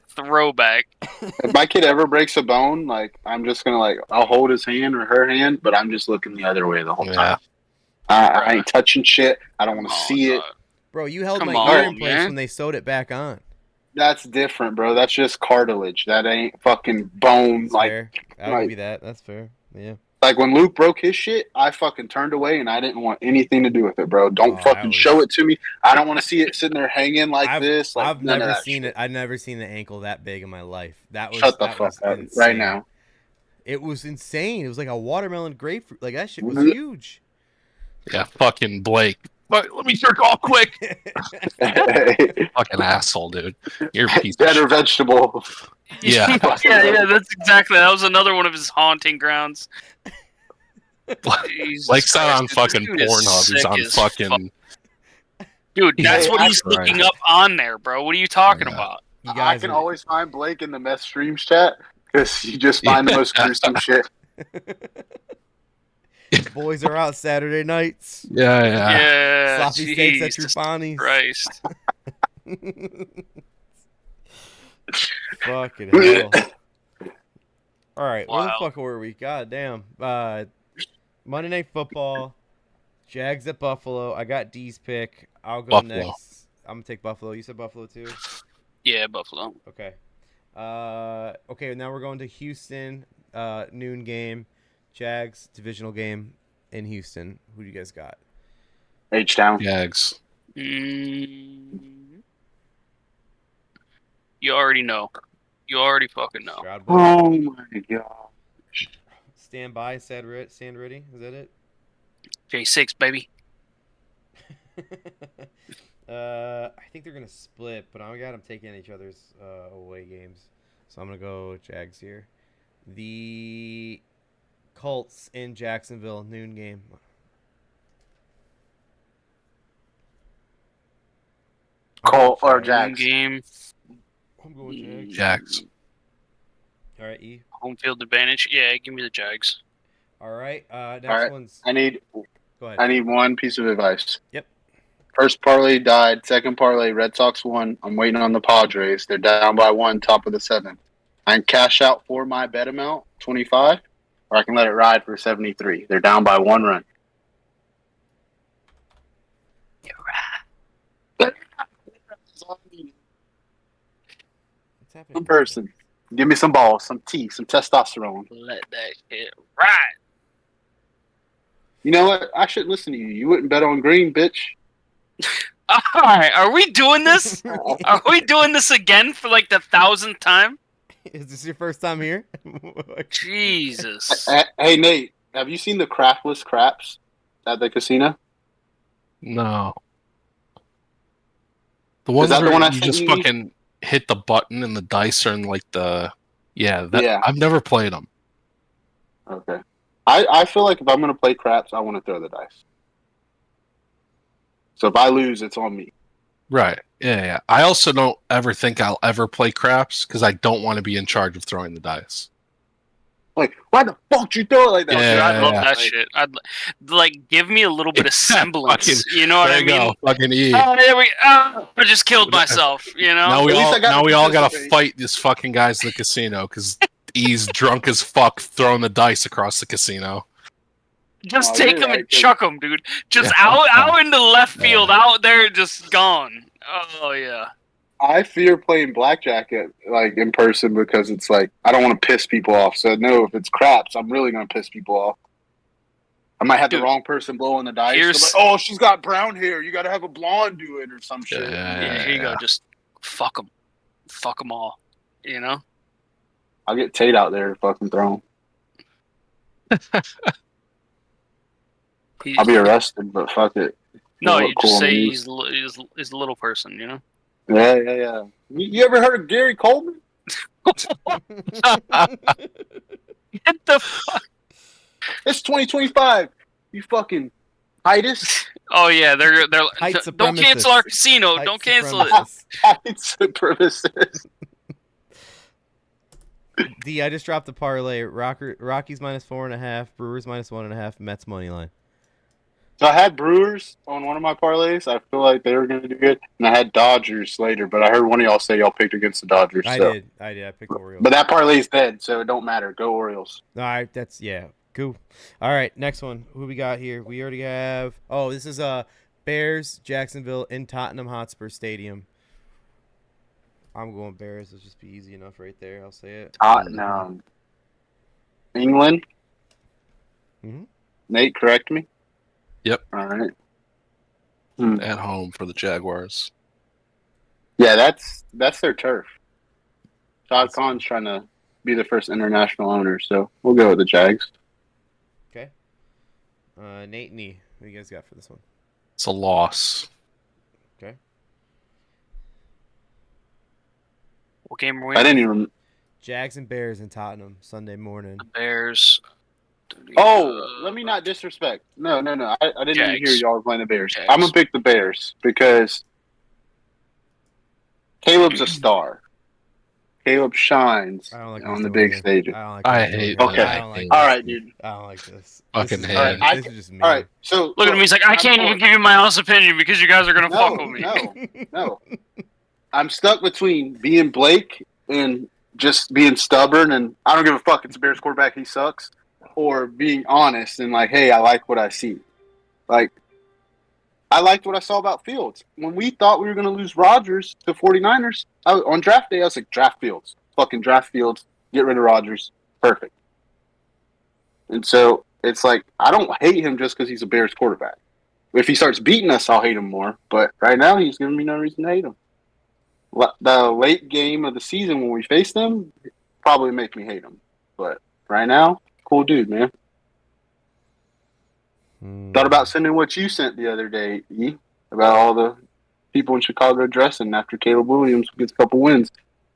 Throwback. if my kid ever breaks a bone, like I'm just gonna like I'll hold his hand or her hand, but I'm just looking the other way the whole time. I ain't touching shit. I don't want to see it. Bro, you held Come my on, ear in place man. when they sewed it back on. That's different, bro. That's just cartilage. That ain't fucking bone. That's Like, fair. I'll give you that. That's fair. Yeah. like when Luke broke his shit, I fucking turned away and I didn't want anything to do with it, bro. Don't fucking show it to me. I don't want to see it sitting there hanging like this. Like, I've none of never that seen shit. it. I've never seen the ankle that big in my life. That was Shut the fuck up right now. It was insane. It was like a watermelon grapefruit. Like that shit was huge. Yeah, fucking Blake. Let me jerk off quick. Fucking asshole, dude. You're a piece Better of vegetable. Yeah. yeah, that's exactly. That was another one of his haunting grounds. Blake's not on fucking Pornhub. He's on fucking. Dude, that's what he's right. looking up on there, bro. What are you talking about? I can always find Blake in the mess streams chat because you just find the most gruesome shit. Boys are out Saturday nights. Yeah. Sloppy steaks at Trufani's. Christ. Fucking hell. All right, Wow. where the fuck were we? God damn. Monday Night Football. Jags at Buffalo. I got D's pick. I'll go Buffalo. next. I'm gonna take Buffalo. You said Buffalo too? Yeah, Buffalo. Okay. Okay, now we're going to Houston. Noon game. Jags divisional game in Houston. Who do you guys got? H-Town. Jags. You already know. You already fucking know. Stroud Bowl. Oh my god. Stand by. Stand ready. Is that it? J6, baby. I think they're gonna split, but I got them taking each other's away games, so I'm gonna go Jags here. The Colts in Jacksonville, noon game. Colt or Jags? Game. I'm going Jags. Jags. All right, E. Home field advantage. Yeah, give me the Jags. All right. Next All right. one's. I need Go ahead. I need one piece of advice. Yep. First parlay died. Second parlay, Red Sox won. I'm waiting on the Padres. They're down by 1, top of the 7th. I can cash out for my bet amount, 25, or I can let it ride for 73. They're down by 1 run. You're right. What's happening? One person. Give me some balls, some tea, some testosterone. Let that shit ride. You know what? I shouldn't listen to you. You wouldn't bet on green, bitch. All right, are we doing this? Are we doing this again for like the 1,000th time? Is this your first time here? Jesus. Hey, Nate, have you seen the craftless craps at the casino? No. The one that the where one I you sent just you? fucking hit the button and the dice are in like the. Yeah, that, Yeah. I've never played them. Okay. I feel like if I'm going to play craps, I want to throw the dice. So if I lose, it's on me. Right. Yeah. I also don't ever think I'll ever play craps because I don't want to be in charge of throwing the dice. Like, why the fuck you throw it like that? Dude, Yeah, I love yeah. that shit. I'd like give me a little bit of semblance. Fucking- You know what there I you mean? go. Fucking E. Oh, there we. Oh, I just killed myself. You know. Now we At least I got to all gotta participate. fight these fucking guys in the casino because E's drunk as fuck throwing the dice across the casino. Just Oh, take you're them right, and dude. chuck them, dude. Just Yeah. out into left field, out there, just gone. Oh yeah. I fear playing blackjack in person because it's like I don't want to piss people off. So no, if it's craps, I'm really gonna piss people off. I might have Dude, the wrong person blowing the dice. here's- They're like, oh, she's got brown hair. You got to have a blonde do it or some shit. Yeah, here you go. Just fuck them all. You know. I'll get Tate out there to fucking throw him. I'll be arrested, but fuck it. No, It'll you look just cool say on the he's a little person. You know. Yeah. You ever heard of Gary Coleman? Get the fuck. It's 2025. You fucking Titus. Oh yeah, they're White don't cancel our casino. White Don't cancel it. supremacists. Titus supremacist. D, I just dropped the parlay. Rockies -4.5, Brewers -1.5, Mets money line. So I had Brewers on one of my parlays. I feel like they were going to do good. And I had Dodgers later, but I heard one of y'all say y'all picked against the Dodgers. I so. did. I picked the Orioles. But that parlay's dead, so it don't matter. Go Orioles. All right, that's yeah. Cool. All right, next one. Who we got here? We already have. Oh, this is Bears, Jacksonville in Tottenham Hotspur Stadium. I'm going Bears. It'll just be easy enough right there. I'll say it. Tottenham. England. Mm-hmm. Nate, correct me. Yep. All right. At home for the Jaguars. Yeah, that's their turf. Todd Khan's trying to be the first international owner, so we'll go with the Jags. Okay. Nate and E, what do you guys got for this one? It's a loss. Okay. What game are we? I didn't even. Jags and Bears in Tottenham Sunday morning. The Bears. Oh, let me not disrespect. No. I didn't even hear Jags. y'all were playing the Bears. Jags. I'm gonna pick the Bears because Caleb's a star. Caleb shines I don't like on this the doing big here. stages. I don't like I this doing hate here. Okay. I don't like All this. right, dude. I don't like this. Fucking this hate is, it. this is just me. All right, so Look at him. He's like, I can't even give you my honest opinion because you guys are gonna fuck with me. No. I'm stuck between being Blake and just being stubborn, and I don't give a fuck. It's a Bears quarterback. He sucks. Or being honest and like, hey, I like what I see. Like, I liked what I saw about Fields. When we thought we were going to lose Rodgers to 49ers, on draft day, I was like, draft Fields. Fucking draft Fields. Get rid of Rodgers. Perfect. And so it's like, I don't hate him just because he's a Bears quarterback. If he starts beating us, I'll hate him more. But right now, he's giving me no reason to hate him. The late game of the season when we face them probably make me hate him. But right now, cool dude, man. Thought about sending what you sent the other day, E, about all the people in Chicago dressing after Caleb Williams gets a couple wins.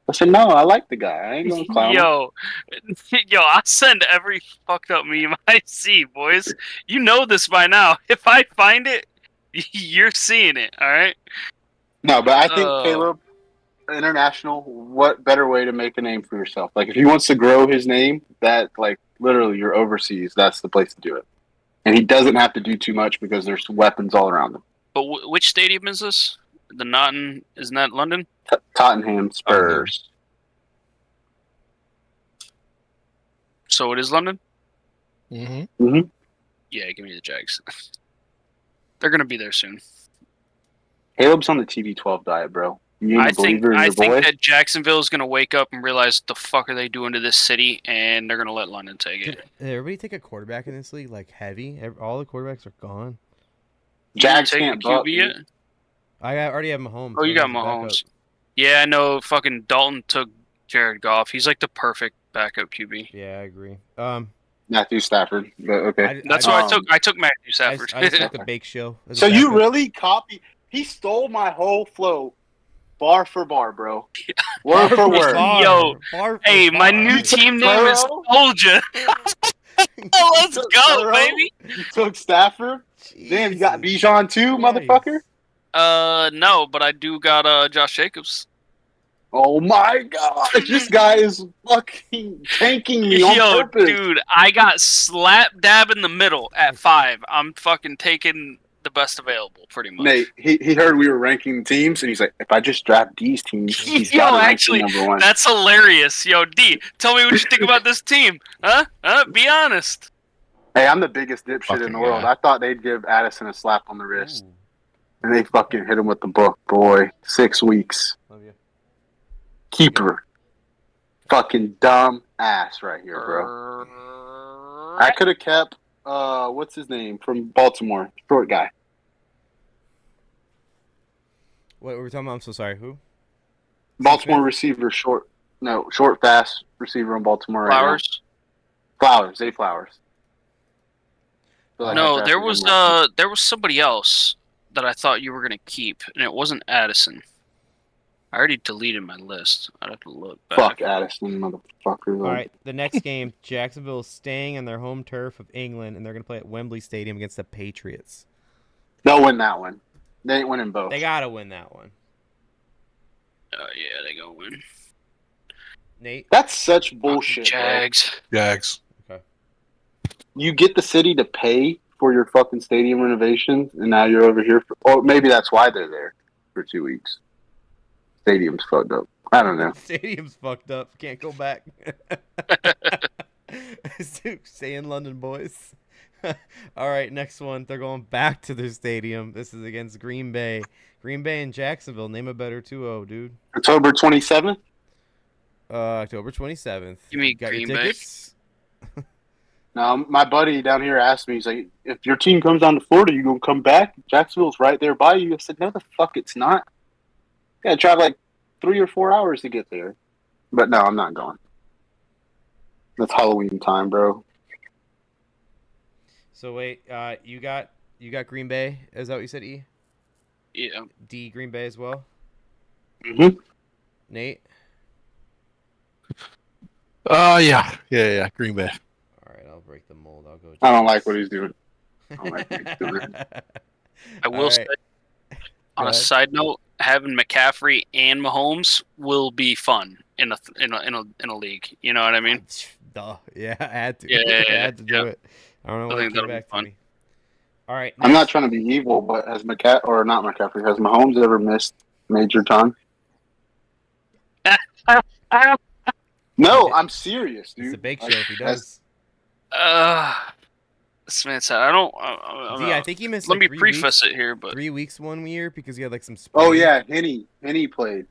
I said, no, I like the guy. I ain't going to clown him. Yo, I send every fucked up meme I see, boys. You know this by now. If I find it, you're seeing it, all right? No, but I think Caleb, international, what better way to make a name for yourself? Like, if he wants to grow his name, that, like, literally you're overseas, that's the place to do it. And he doesn't have to do too much because there's weapons all around him. But which stadium is this? The Nottingham, isn't that London? Tottenham Spurs. So it is London? Mm-hmm. Yeah, give me the Jags. They're going to be there soon. Caleb's on the TV12 diet, bro. You I ain't a think believer in your boy? that Jacksonville is going to wake up and realize the fuck are they doing to this city, and they're going to let London take it. Did everybody take a quarterback in this league? Like heavy? All the quarterbacks are gone. Jags You can't take buck. QB yet? I already have Mahomes. Oh, you so got he's a backup. Mahomes. Yeah, I know. Fucking Dalton took Jared Goff. He's like the perfect backup QB. Yeah, I agree. Matthew Stafford. But okay. That's why I took Matthew Stafford. I just like the Bake Show. as a So you backup. really copy? He stole my whole flow, bar for bar, bro. Word for word. Yo, Bar for Hey, my bar. new team name is Burrow? Soldier. Oh, let's took go, Burrow? baby. You took Stafford. Damn, you got Jesus Bijan too, Christ. motherfucker. No, but I do got Josh Jacobs. Oh my gosh, this guy is fucking tanking me on Yo, purpose. dude, I got slap dab in the middle at 5. I'm fucking taking the best available, pretty much. Nate, he heard we were ranking teams, and he's like, if I just draft these teams, he's Yo, got to rank actually, number one. that's hilarious. Yo, D, tell me what you think about this team. Huh? Be honest. Hey, I'm the biggest dipshit Fucking in the world. guy. I thought they'd give Addison a slap on the wrist, Ooh, and they fucking hit him with the book, boy. 6 weeks. love you. Keeper. Fucking dumb ass right here, bro. I could have kept, what's his name, from Baltimore. Short guy. What were we talking about? I'm so sorry. Who? Baltimore receiver, short, fast receiver on Baltimore right Flowers? now. Flowers, Zay Flowers. Feel like I No, drafted there him was last there was somebody else that I thought you were gonna keep, and it wasn't Addison. I already deleted my list. I'd have to look week. back. Fuck Addison, motherfucker. All right, the next game, Jacksonville is staying on their home turf of England, and they're going to play at Wembley Stadium against the Patriots. They'll win that one. They ain't winning both. They got to win that one. Oh yeah, they gonna win. Nate? That's such bullshit, bro. Jags. Jags. You get the city to pay for your fucking stadium renovations, and now you're over here for, or maybe that's why they're there for 2 weeks. Stadium's fucked up. I don't know. Stadium's fucked up. Can't go back. Stay in London, boys. All right, next one. They're going back to their stadium. This is against Green Bay. Green Bay and Jacksonville. Name a better 2-0, dude. October 27th. October 27th. You mean got Green your Bay? tickets? Now, my buddy down here asked me, he's like, if your team comes down to Florida, you gonna come back? Jacksonville's right there by you. I said, no, the fuck it's not. Yeah, drive like 3 or 4 hours to get there. But no, I'm not going. It's Halloween time, bro. So wait, you got Green Bay? Is that what you said, E? Yeah. D, Green Bay as well? Mm-hmm. Nate? Yeah. Green Bay. All right, I'll break the mold. I'll go. I don't like what he's doing. I don't like what he's doing. I will say, on a side note, having McCaffrey and Mahomes will be fun in a league. You know what I mean? Duh. Yeah, I had to. Yeah, I had to do it. I don't know I why it think came that'll be back to fun. me. All right. I'm not trying to be evil, but has Mahomes ever missed major time? No, I'm serious, dude. It's a big show Like, if he does. This man said, I don't. D, I think he missed. Let like me 3 preface weeks, it here, but 3 weeks one year because he had like some. Oh sprain. yeah, Henny played.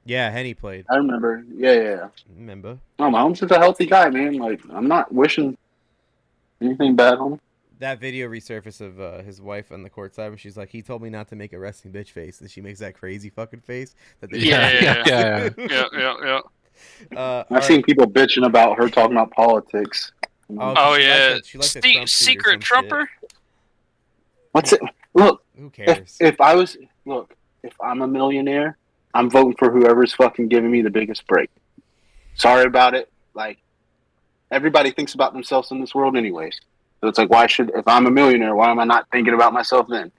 Yeah, Henny played. I remember. Yeah. Remember? No, Mahomes is a healthy guy, man. Like, I'm not wishing anything bad on him. That video resurfaced of his wife on the court side, and she's like, "He told me not to make a resting bitch face," and she makes that crazy fucking face. That they Yeah. I've seen people bitching about her talking about politics. Oh she yeah, liked she liked the Trump tweet or secret some Trumper. What's it? Look, Who cares? if I'm a millionaire, I'm voting for whoever's fucking giving me the biggest break. Sorry about it. Like, everybody thinks about themselves in this world anyways. So it's like, if I'm a millionaire, why am I not thinking about myself then?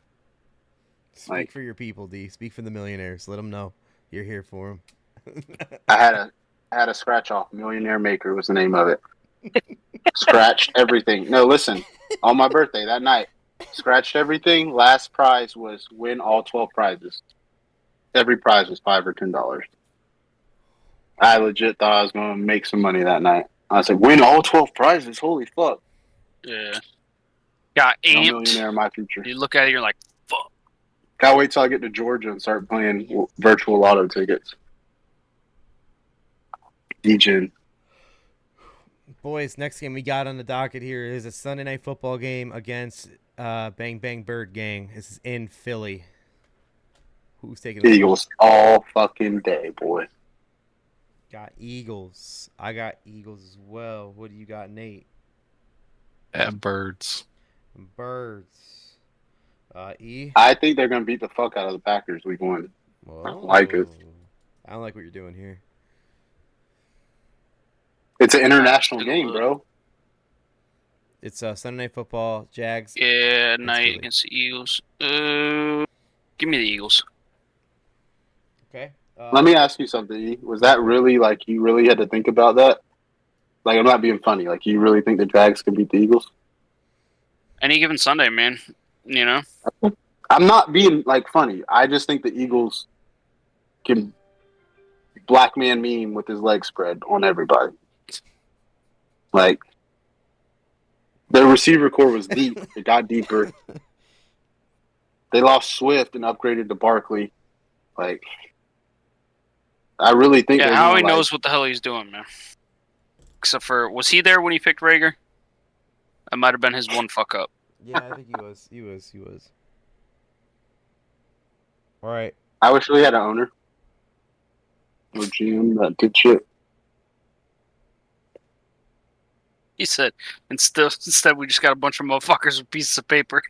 Speak for your people, D. Speak for the millionaires. Let them know you're here for them. I had a scratch off. Millionaire Maker was the name of it. Scratched everything. No, listen. On my birthday that night, scratched everything. Last prize was win all 12 prizes. Every prize was $5 or $10. I legit thought I was going to make some money that night. I was like, win all 12 prizes. Holy fuck. Yeah. Got No amped. millionaire in my future. You look at it, you're like, fuck. Can't wait till I get to Georgia and start playing virtual lotto tickets. DJing. Boys, next game we got on the docket here is a Sunday night football game against Bang Bang Bird Gang. This is in Philly. Who's taking the Eagles all fucking day, boy. Got Eagles. I got Eagles as well. What do you got, Nate? And Birds. Birds. E? I think they're going to beat the fuck out of the Packers week 1. Whoa. I don't like it. I don't like what you're doing here. It's an international game, bro. It's Sunday night football. Jags. Yeah, Philly. night against the Eagles. Give me the Eagles. Okay. Let me ask you something. E. Was that really, like, you really had to think about that? Like, I'm not being funny. Like, you really think the Jags can beat the Eagles? Any given Sunday, man. You know? I'm not being, like, funny. I just think the Eagles can black man meme with his legs spread on everybody. Like, their receiver core was deep. It got deeper. They lost Swift and upgraded to Barkley. Like, I really think Yeah, they're Howie gonna, knows what the hell he's doing, man. Except for, was he there when he picked Rager? That might have been his one fuck up. Yeah, I think he was. He was. All right. I wish we had an owner or GM that did shit. He said, instead we just got a bunch of motherfuckers with pieces of paper.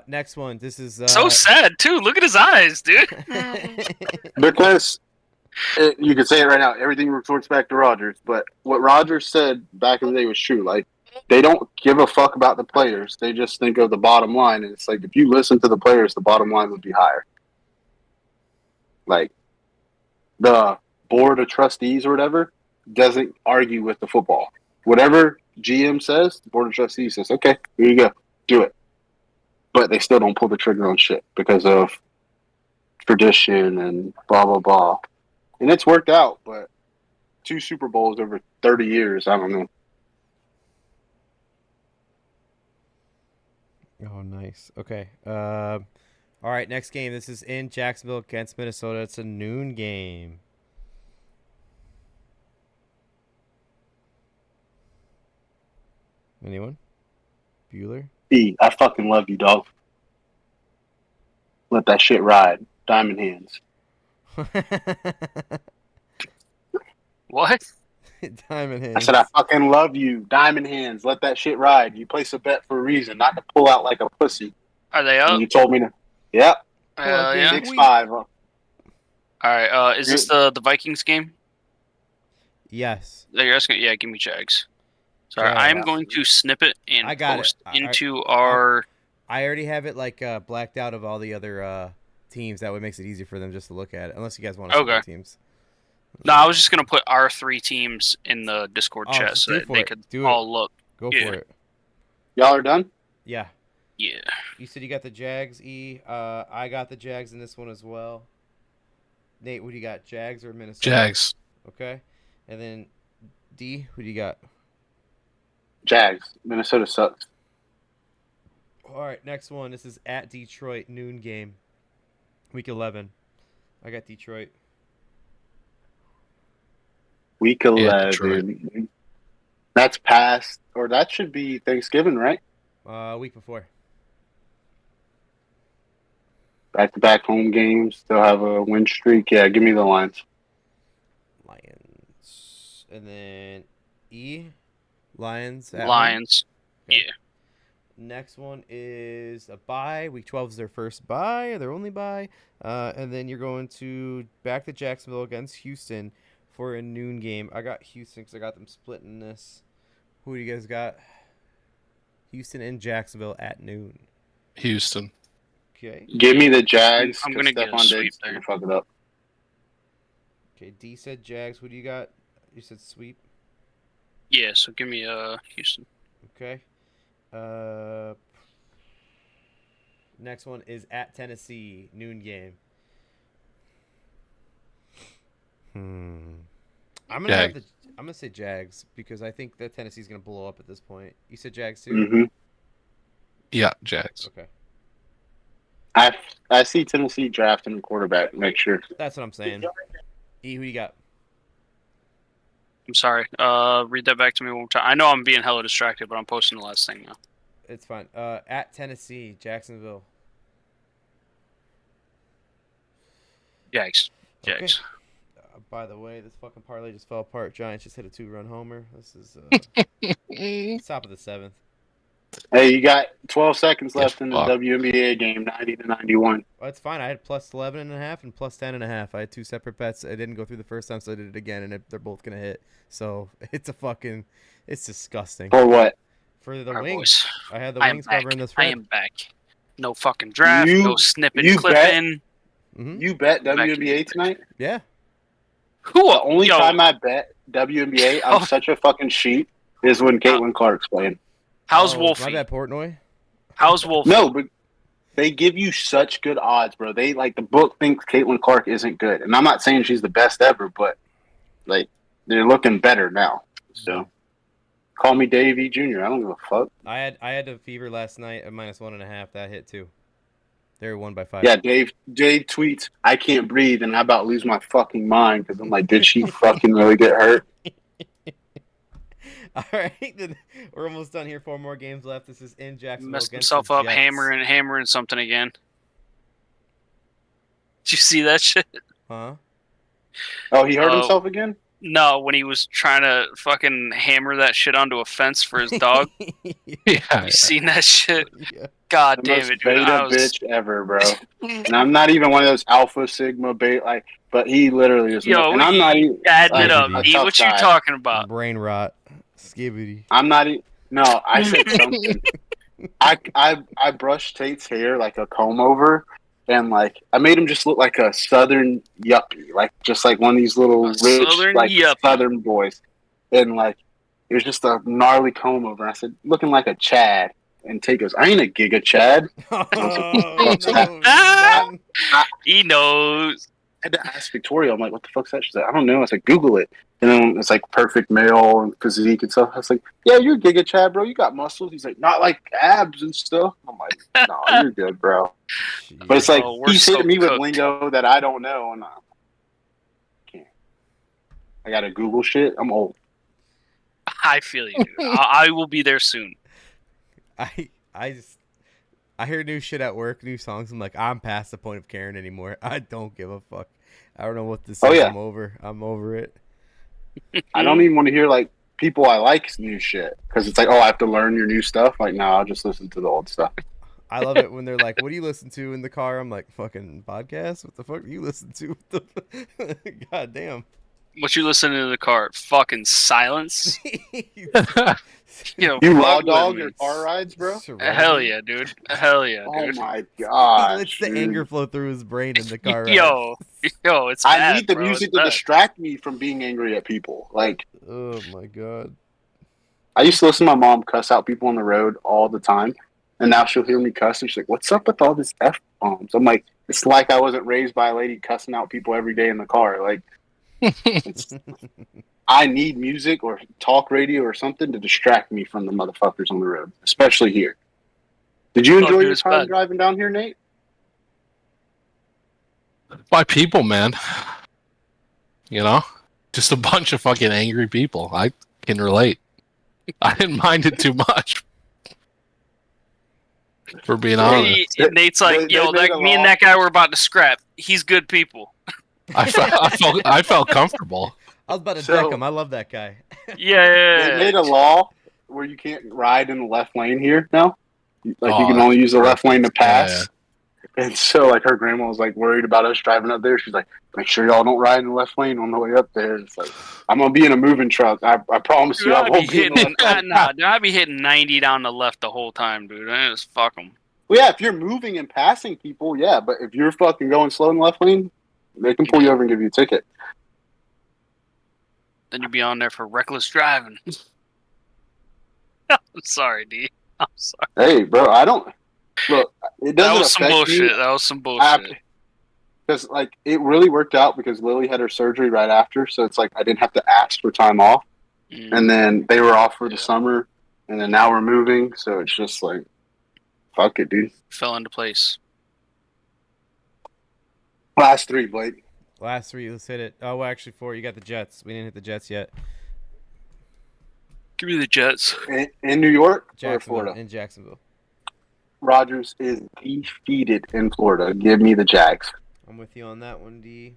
Next one. This is So sad, too. Look at his eyes, dude. Because you could say it right now, everything resorts back to Rodgers. But what Rodgers said back in the day was true. Like, they don't give a fuck about the players. They just think of the bottom line. And it's like, if you listen to the players, the bottom line would be higher. Like, the board of trustees or whatever doesn't argue with the football. Whatever GM says, the board of trustees says, okay, here you go, do it. But they still don't pull the trigger on shit because of tradition and blah, blah, blah. And it's worked out, but 2 Super Bowls over 30 years, I don't know. Oh, nice. Okay. All right, next game. This is in Jacksonville against Minnesota. It's a noon game. Anyone? Bueller? I fucking love you, dog. Let that shit ride. Diamond hands. What? Diamond hands. I said, I fucking love you. Diamond hands. Let that shit ride. You place a bet for a reason, not to pull out like a pussy. Are they up? And you told me to. Yep. Yeah. 6-5. All right. Is this the Vikings game? Yes. That you're asking? Yeah, give me Jags. Sorry, Yeah. I'm going to snip it and I got post it. into our. I already have it like blacked out of all the other teams. That way makes it easy for them just to look at it. Unless you guys want to see the teams. No, I was just gonna put our 3 teams in the Discord chat so that they could all look. Go for it. Y'all are done? Yeah. Yeah. You said you got the Jags, E. I got the Jags in this one as well. Nate, what do you got? Jags or Minnesota? Jags. Okay. And then D, who do you got? Jags. Minnesota sucks. All right, next one. This is at Detroit, noon game. Week 11. I got Detroit. Week 11. That's past, or that should be Thanksgiving, right? Week before. Back-to-back home games. Still have a win streak. Yeah, give me the Lions. Lions. And then E, Lions. Lions. Okay. Yeah. Next one is a bye. Week 12 is their first bye, their only bye. And then you're going to back to Jacksonville against Houston for a noon game. I got Houston because I got them splitting this. Who do you guys got? Houston and Jacksonville at noon. Houston. Okay. Give me the Jags. I'm gonna get a sweep there. Fuck it up. Okay, D said Jags. Who do you got? You said sweep. Yeah. So give me Houston. Okay. Next one is at Tennessee, noon game. I'm gonna say Jags because I think that Tennessee's gonna blow up at this point. You said Jags too. Mm-hmm. Yeah, Jags. Okay. I see Tennessee drafting a quarterback. Make sure. That's what I'm saying. E, who you got? I'm sorry. Read that back to me one more time. I know I'm being hella distracted, but I'm posting the last thing now. It's fine. At Tennessee, Jacksonville. Jags. Okay. By the way, this fucking parlay just fell apart. Giants just hit a 2-run homer. This is top of the 7th. Hey, you got 12 seconds left in the WNBA game, 90-91. Well, it's fine. I had plus 11.5 and plus 10.5. I had 2 separate bets. I didn't go through the first time, so I did it again, and they're both gonna hit. So it's disgusting. For what? For the Our Wings. boys. I had the I am Wings back. covering this. I am back. No fucking draft. No snipping, clipping. Mm-hmm. You bet WNBA tonight? Yeah. Who? The only time I bet WNBA, I'm such a fucking sheep, is when Caitlin Clark's playing. How's Wolfie? My bad, Portnoy. How's Wolfie? No, but they give you such good odds, bro. They the book thinks Caitlin Clark isn't good, and I'm not saying she's the best ever, but they're looking better now. So call me Davey Jr. I don't give a fuck. I had a fever last night at minus 1.5. That hit too. They won by 5. Yeah, Dave tweets, "I can't breathe," and I about to lose my fucking mind because I'm like, did she fucking really get hurt? All right, we're almost done here. 4 more games left. This is in Jacksonville. Messed against himself the up, Jets. hammering something again. Did you see that shit? Huh? Oh, he hurt himself again? No, when he was trying to fucking hammer that shit onto a fence for his dog. Yeah. You seen that shit? Yeah. God The damn most it, dude. beta bitch ever, bro. And I'm not even one of those alpha sigma beta, but he literally is. Yo, and I'm not even adding it up. a E, tough what you guy. talking about? Brain rot. Skibbity. I'm not. No, I said something. I brushed Tate's hair like a comb over, and I made him just look like a southern yuppie, just like one of these little rich southern boys, and it was just a gnarly comb over. I said, looking like a Chad, and Tate goes, "I ain't a giga Chad." Oh, no, He knows. had to ask Victoria. I'm like, what the fuck's that? She's like, I don't know. I was like, Google it. And then it's like perfect male and physique and stuff. I was like, yeah, you're Giga Chad, bro. You got muscles. He's like, not like abs and stuff. I'm like, no, you're good, bro. Jeez. But it's like, we're he's so hitting me with cooked. lingo that I don't know. And I can't. I got to Google shit. I'm old. I feel you, dude. I will be there soon. I hear new shit at work, new songs. I'm like, I'm past the point of caring anymore. I don't give a fuck. I don't know what this is. yeah. I'm over it. I don't even want to hear like people I like's new shit because it's like, oh, I have to learn your new stuff. Like, no, I'll just listen to the old stuff. I love it when they're like, "What do you listen to in the car?" I'm like, "Fucking podcast. What the fuck do you listen to?" God damn. What you listening to in the car? Fucking silence. You raw dog your car rides, bro? Hell yeah, dude. Hell yeah, Oh dude. my He god! lets the anger flow through his brain in the car. Yo, it's I bad, need the bro. music It's to bad. distract me from being angry at people. Like, Oh my god. I used to listen to my mom cuss out people on the road all the time, and now she'll hear me cuss, and she's like, "What's up with all this f bombs?" I'm like, "It's like I wasn't raised by a lady cussing out people every day in the car." Like, I need music or talk radio or something to distract me from the motherfuckers on the road, especially here. Did you enjoy dude, your it's time bad. driving down here, Nate? By people, man. You know? Just a bunch of fucking angry people. I can relate. I didn't mind it too much. For being honest. Nate's like, They yo, made a me and law. that guy were about to scrap. He's good people. I felt comfortable. I was about to So- deck him. I love that guy. Yeah. They made a law where you can't ride in the left lane here now. Like, you can Oh, only use the left lane to pass. yeah. And so, like, her grandma was, like, worried about us driving up there. She's like, make sure y'all don't ride in the left lane on the way up there. It's like, I'm going to be in a moving truck. I promise you, I I'd won't be be in the hitting, left lane. nah, dude, I'd be hitting 90 down the left the whole time, dude. I just fuck them. Well, yeah, if you're moving and passing people, yeah. But if you're fucking going slow in the left lane, they can pull you over and give you a ticket. Then you'd be on there for reckless driving. I'm sorry, D. I'm sorry. Hey, bro, I don't... Look, it doesn't That was some affect bullshit. me. That was some bullshit. Because, like, it really worked out because Lily had her surgery right after. So it's like I didn't have to ask for time off. And then they were off for the summer. And then now we're moving. So it's just like, fuck it, dude. Fell into place. Last three, Blake. Last three, let's hit it. Oh, well, actually, four. You got the Jets. We didn't hit the Jets yet. Give me the Jets. In New York or Jacksonville. Florida? In Jacksonville. Rodgers is defeated in Florida. Give me the Jags. I'm with you on that one, D.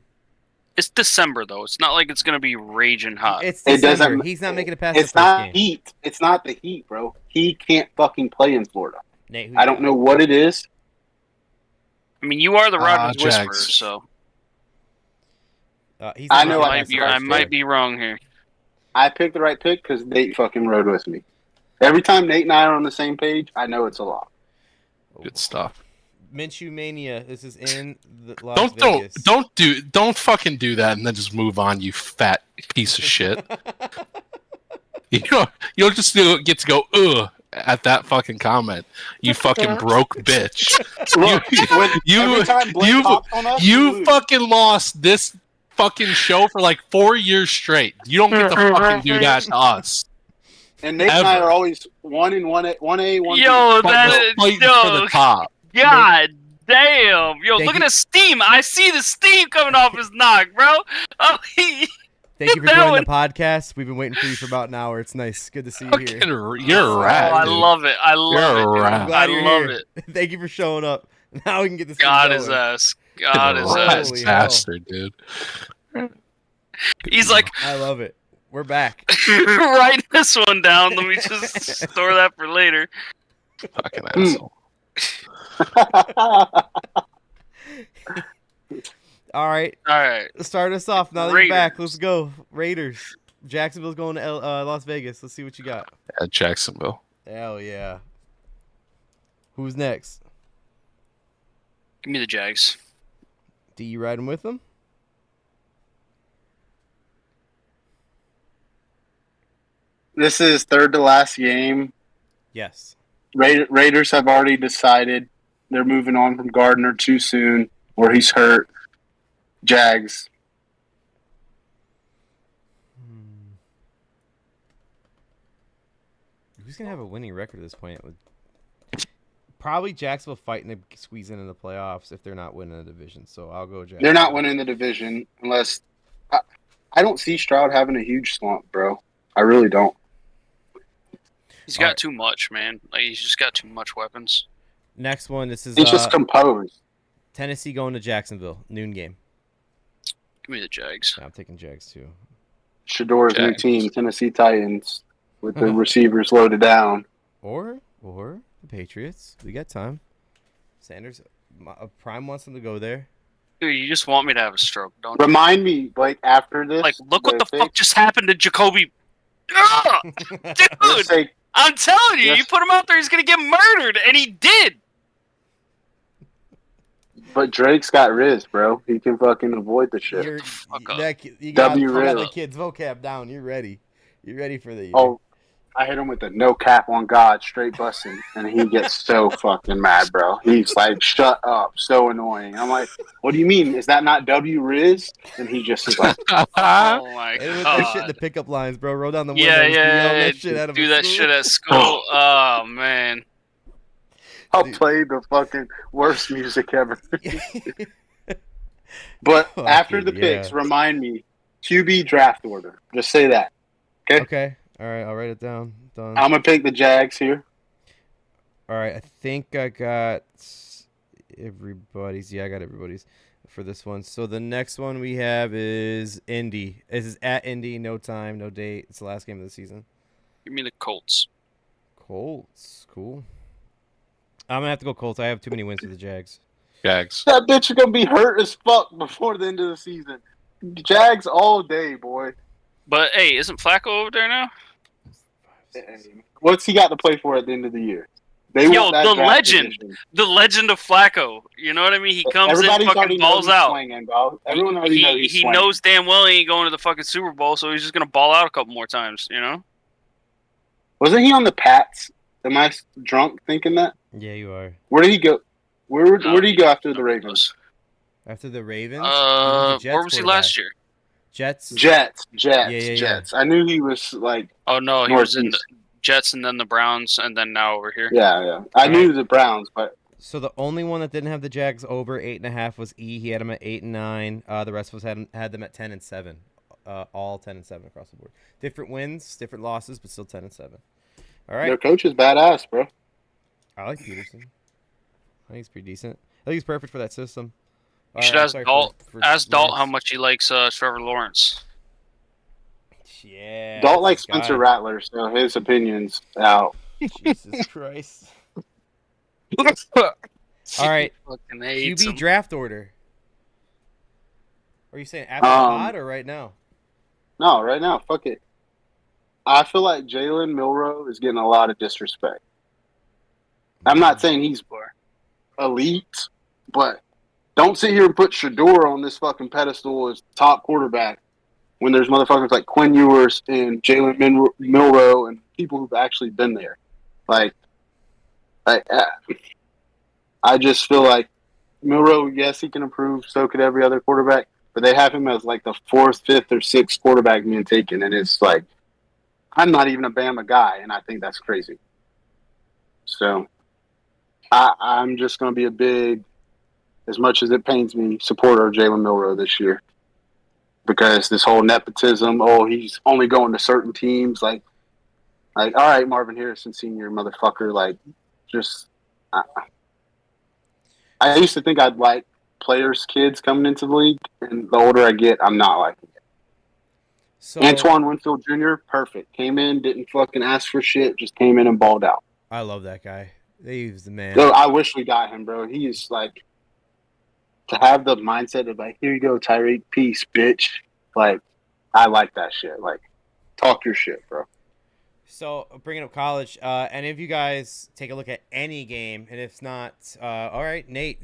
It's December, though. It's not like it's going to be raging hot. It's It December. doesn't- He's not making it past It's the first not game. heat. It's not the heat, bro. He can't fucking play in Florida. Nate, I don't know what it is. I mean, you are the Rodgers Jags. whisperer, so He's I not know making it I past the might first I might game. be wrong here. I picked the right pick because Nate fucking rode with me. Every time Nate and I are on the same page, I know it's a lot. Good stuff. Minshew Mania. This is in the Las Vegas. Don't fucking do that and then just move on, you fat piece of shit. You'll just get to go ugh at that fucking comment. You fucking broke bitch. Look, every time Blake you- hops on us, we You lose. fucking lost this fucking show for like 4 years straight. You don't get to fucking do that to us. And Nate and I ever. are always 1 and 1A, 1A, 1B. Yo, Fighting for the yo, top. God damn. Yo, Thank look you. at the steam. I see the steam coming off his knock, bro. Oh, Thank you for That joining one- the podcast. We've been waiting for you for about an hour. It's nice. Good to see you here. Fucking, you're a rat. I dude. love it. I love You're it. a dude. rat. I Glad you're love here. it. Thank you for showing up. Now we can get this. God thing his going. ass. God his Rat ass. Holy hell. bastard, dude. He's like, I love it. We're back. write this one down. Let me just store that for later. Fucking asshole. All right. All right. Start us off. Now that you're Raiders. back, let's go. Raiders. Jacksonville's going to Las Vegas. Let's see what you got. At Jacksonville. Hell yeah. Who's next? Give me the Jags. D, you riding with them? This is third to last game. Yes. Raiders have already decided they're moving on from Gardner too soon, or he's hurt. Jags. Who's gonna have a winning record at this point? Probably Jacksonville fighting to squeeze into the playoffs if they're not winning the division. So I'll go Jacksonville. They're not winning the division unless I don't see Stroud having a huge slump, bro. I really don't. He's got too much, man. Like, he's just got too much weapons. Next one. This is He's just composed. Tennessee going to Jacksonville. Noon game. Give me the Jags. Yeah, I'm taking Jags too. Shador's new team, Tennessee Titans, with the receivers loaded down. Or the Patriots. We got time. Sanders, Prime wants them to go there. Dude, you just want me to have a stroke, don't you? Remind me, like, after this. Like, look what the fuck just happened to Jacoby. Ugh! Dude, I'm telling you, you put him out there, he's going to get murdered, and he did. But Drake's got Riz, bro. He can fucking avoid the shit. You got the kid's vocab down. You're ready. You're ready for the year. Oh, I hit him with a no cap on God, straight busting, and he gets so fucking mad, bro. He's like, shut up, so annoying. I'm like, what do you mean? Is that not W Riz? And he just is like, oh my god. That shit in the pickup lines, bro. Roll down the windows. Yeah. Shit do that shit at school. Oh, man. I'll play the fucking worst music ever. But after the picks, remind me, QB draft order. Just say that. Okay? Okay. All right, I'll write it down. Done. I'm going to pick the Jags here. All right, I think I got everybody's. Yeah, I got everybody's for this one. So the next one we have is Indy. This is at Indy, no time, no date. It's the last game of the season. Give me the Colts. Colts, cool. I'm going to have to go Colts. I have too many wins for the Jags. Jags. That bitch is going to be hurt as fuck before the end of the season. Jags all day, boy. But, hey, isn't Flacco over there now? What's he got to play for at the end of the year? Yo, the legend. The legend of Flacco. You know what I mean? He comes in, fucking balls out. Everyone already knows he's he knows damn well he ain't going to the fucking Super Bowl, so he's just going to ball out a couple more times, you know? Wasn't he on the Pats? Am I drunk thinking that? Yeah, you are. Where did he go? Where did he go after the Ravens? After the Ravens? Where was he last year? Jets. Jets. I knew he was like. Oh no, he was in the Jets and then the Browns and then now over here. Yeah. I knew the Browns, but. So the only one that didn't have the Jags over 8.5 was E. He had them at 8 and 9. The rest of us had them at 10 and 7. All 10 and 7 across the board. Different wins, different losses, but still 10 and 7. All right. Their coach is badass, bro. I like Peterson. I think he's pretty decent. I think he's perfect for that system. You should ask Dalt how much he likes Trevor Lawrence. Yeah. Dalt likes Spencer Rattler, so his opinion's out. Jesus Christ. All right. QB draft order. Are you saying after the pod or right now? No, right now. Fuck it. I feel like Jalen Milroe is getting a lot of disrespect. I'm not saying he's elite, but don't sit here and put Shador on this fucking pedestal as top quarterback when there's motherfuckers like Quinn Ewers and Jalen Milroe and people who've actually been there. I just feel like Milroe, yes, he can improve. So could every other quarterback, but they have him as like the 4th, 5th, or 6th quarterback being taken, and it's like I'm not even a Bama guy, and I think that's crazy. So I'm just going to be a big, as much as it pains me, supporter of Jalen Milroe this year. Because this whole nepotism, he's only going to certain teams. Like all right, Marvin Harrison Sr., motherfucker. Like, just, I used to think I'd like players' kids coming into the league, and the older I get, I'm not liking it. So, Antoine Winfield Jr., perfect. Came in, didn't fucking ask for shit, just came in and balled out. I love that guy. He was the man. So I wish we got him, bro. He is like, to have the mindset of like, here you go, Tyreek, peace, bitch. Like, I like that shit. Like, talk your shit, bro. So, bringing up college, any of you guys take a look at any game, and if not, all right, Nate,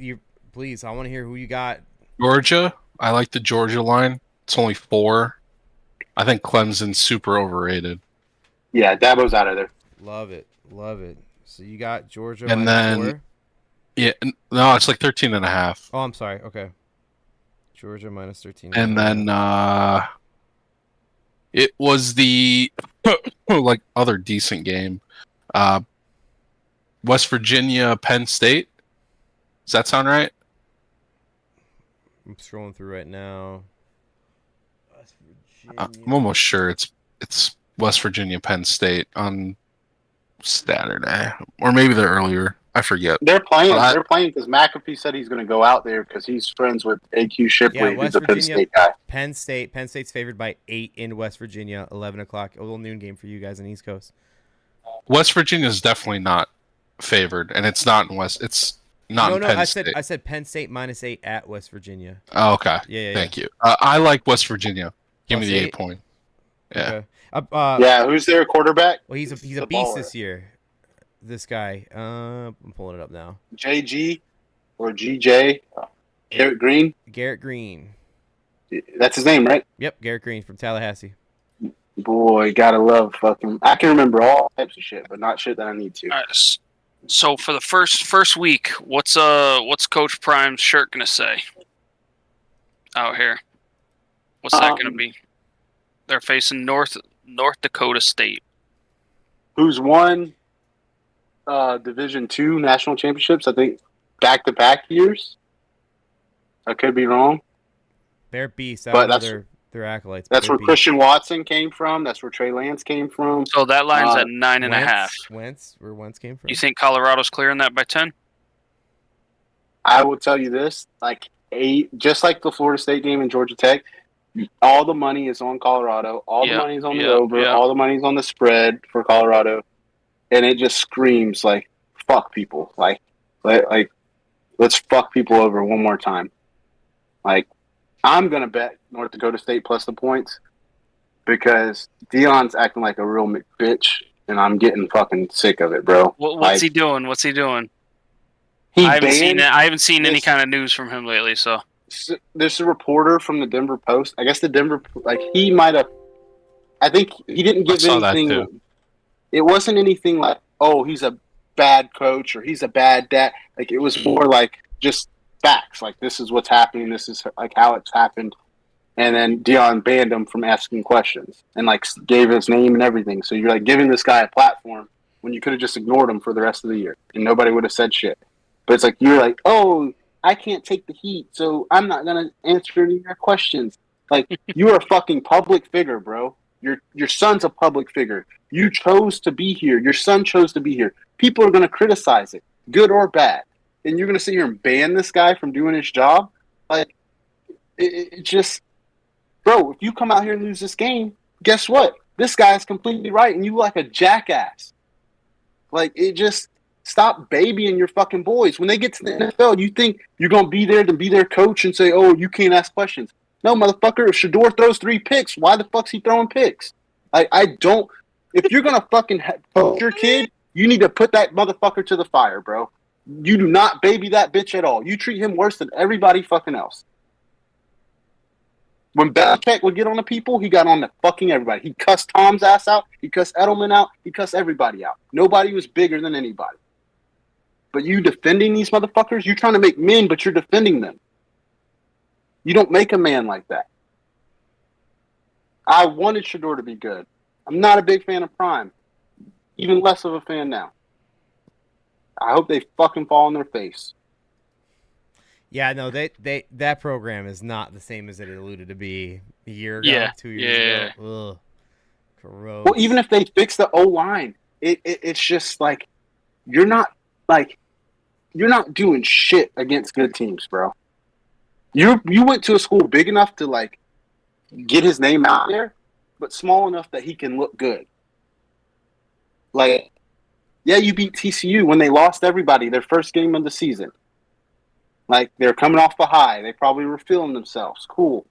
please, I want to hear who you got. Georgia. I like the Georgia line. It's only 4. I think Clemson's super overrated. Yeah, Dabo's out of there. Love it. So you got Georgia. And then, 4? Yeah, no, it's like 13.5. Oh, I'm sorry. Okay. Georgia minus 13. And then it was the like other decent game. West Virginia, Penn State. Does that sound right? I'm scrolling through right now. West I'm Virginia. almost sure it's West Virginia, Penn State on Saturday, or maybe they're earlier. I forget. They're playing. But They're playing because McAfee said he's going to go out there because he's friends with AQ Shipley, Yeah, who's West the Penn Virginia, State guy. Penn State. Penn State's favored by 8 in West Virginia. 11 o'clock. A little noon game for you guys on the East Coast. West Virginia is definitely not favored, and it's not in West. It's not No, in no. Penn I State. said Penn State minus 8 at West Virginia. Oh, okay. Yeah. Thank you. I like West Virginia. Give me Plus the 8? 8 point. Yeah. Okay. Yeah, who's their quarterback? Well, he's a The beast baller. this year. This guy. I'm pulling it up now. JG or GJ? Garrett Green? Garrett Green. That's his name, right? Yep, Garrett Green from Tallahassee. Boy, gotta love fucking. I can remember all types of shit, but not shit that I need to. All right, so for the first week, what's Coach Prime's shirt gonna say out here? What's that gonna be? They're facing North Dakota State. Who's won Division II national championships? I think back-to-back years. I could be wrong. They're beasts. I But don't know their accolades. That's where Christian Watson came from. That's where Trey Lance came from. So that line's at 9.5. Where Wentz came from. You think Colorado's clearing that by 10? I will tell you this: like just like the Florida State game and Georgia Tech, all the money is on Colorado. All the money is on the over. Yeah. All the money is on the spread for Colorado, and it just screams like "fuck people." Like let's fuck people over one more time. Like I'm gonna bet North Dakota State plus the points because Deion's acting like a real bitch, and I'm getting fucking sick of it, bro. What's he doing? What's he doing? He I haven't seen any this- kind of news from him lately. So There's a reporter from the Denver Post. I guess the Denver, he might have. I think he didn't give saw that anything. too. It wasn't anything like, "Oh, he's a bad coach" or "he's a bad dad." Like it was more like just facts. Like this is what's happening. This is like how it's happened. And then Deion banned him from asking questions and like gave his name and everything. So you're like giving this guy a platform when you could have just ignored him for the rest of the year and nobody would have said shit. But it's like you're like, "Oh, I can't take the heat, so I'm not gonna answer any of your questions." Like you're a fucking public figure, bro. Your son's a public figure. You chose to be here. Your son chose to be here. People are gonna criticize it, good or bad, and you're gonna sit here and ban this guy from doing his job. Like it just, bro. If you come out here and lose this game, guess what? This guy's completely right, and you like a jackass. Like it just. Stop babying your fucking boys. When they get to the NFL, you think you're going to be there to be their coach and say, "Oh, you can't ask questions." No, motherfucker. If Shador throws 3 picks, why the fuck's he throwing picks? I don't. If you're going to fucking coach your kid, you need to put that motherfucker to the fire, bro. You do not baby that bitch at all. You treat him worse than everybody fucking else. When Belichick would get on the people, he got on the fucking everybody. He cussed Tom's ass out. He cussed Edelman out. He cussed everybody out. Nobody was bigger than anybody. But you defending these motherfuckers, you're trying to make men, but you're defending them. You don't make a man like that. I wanted Shador to be good. I'm not a big fan of Prime. Even less of a fan now. I hope they fucking fall on their face. Yeah, no, that program is not the same as it alluded to be a year ago, 2 years ago. Ugh. Gross. Well, even if they fix the O-line, it's just like you're not doing shit against good teams, bro. You went to a school big enough to like get his name out there, but small enough that he can look good. Like, yeah, you beat TCU when they lost everybody their first game of the season. Like, they're coming off the high. They probably were feeling themselves. Cool.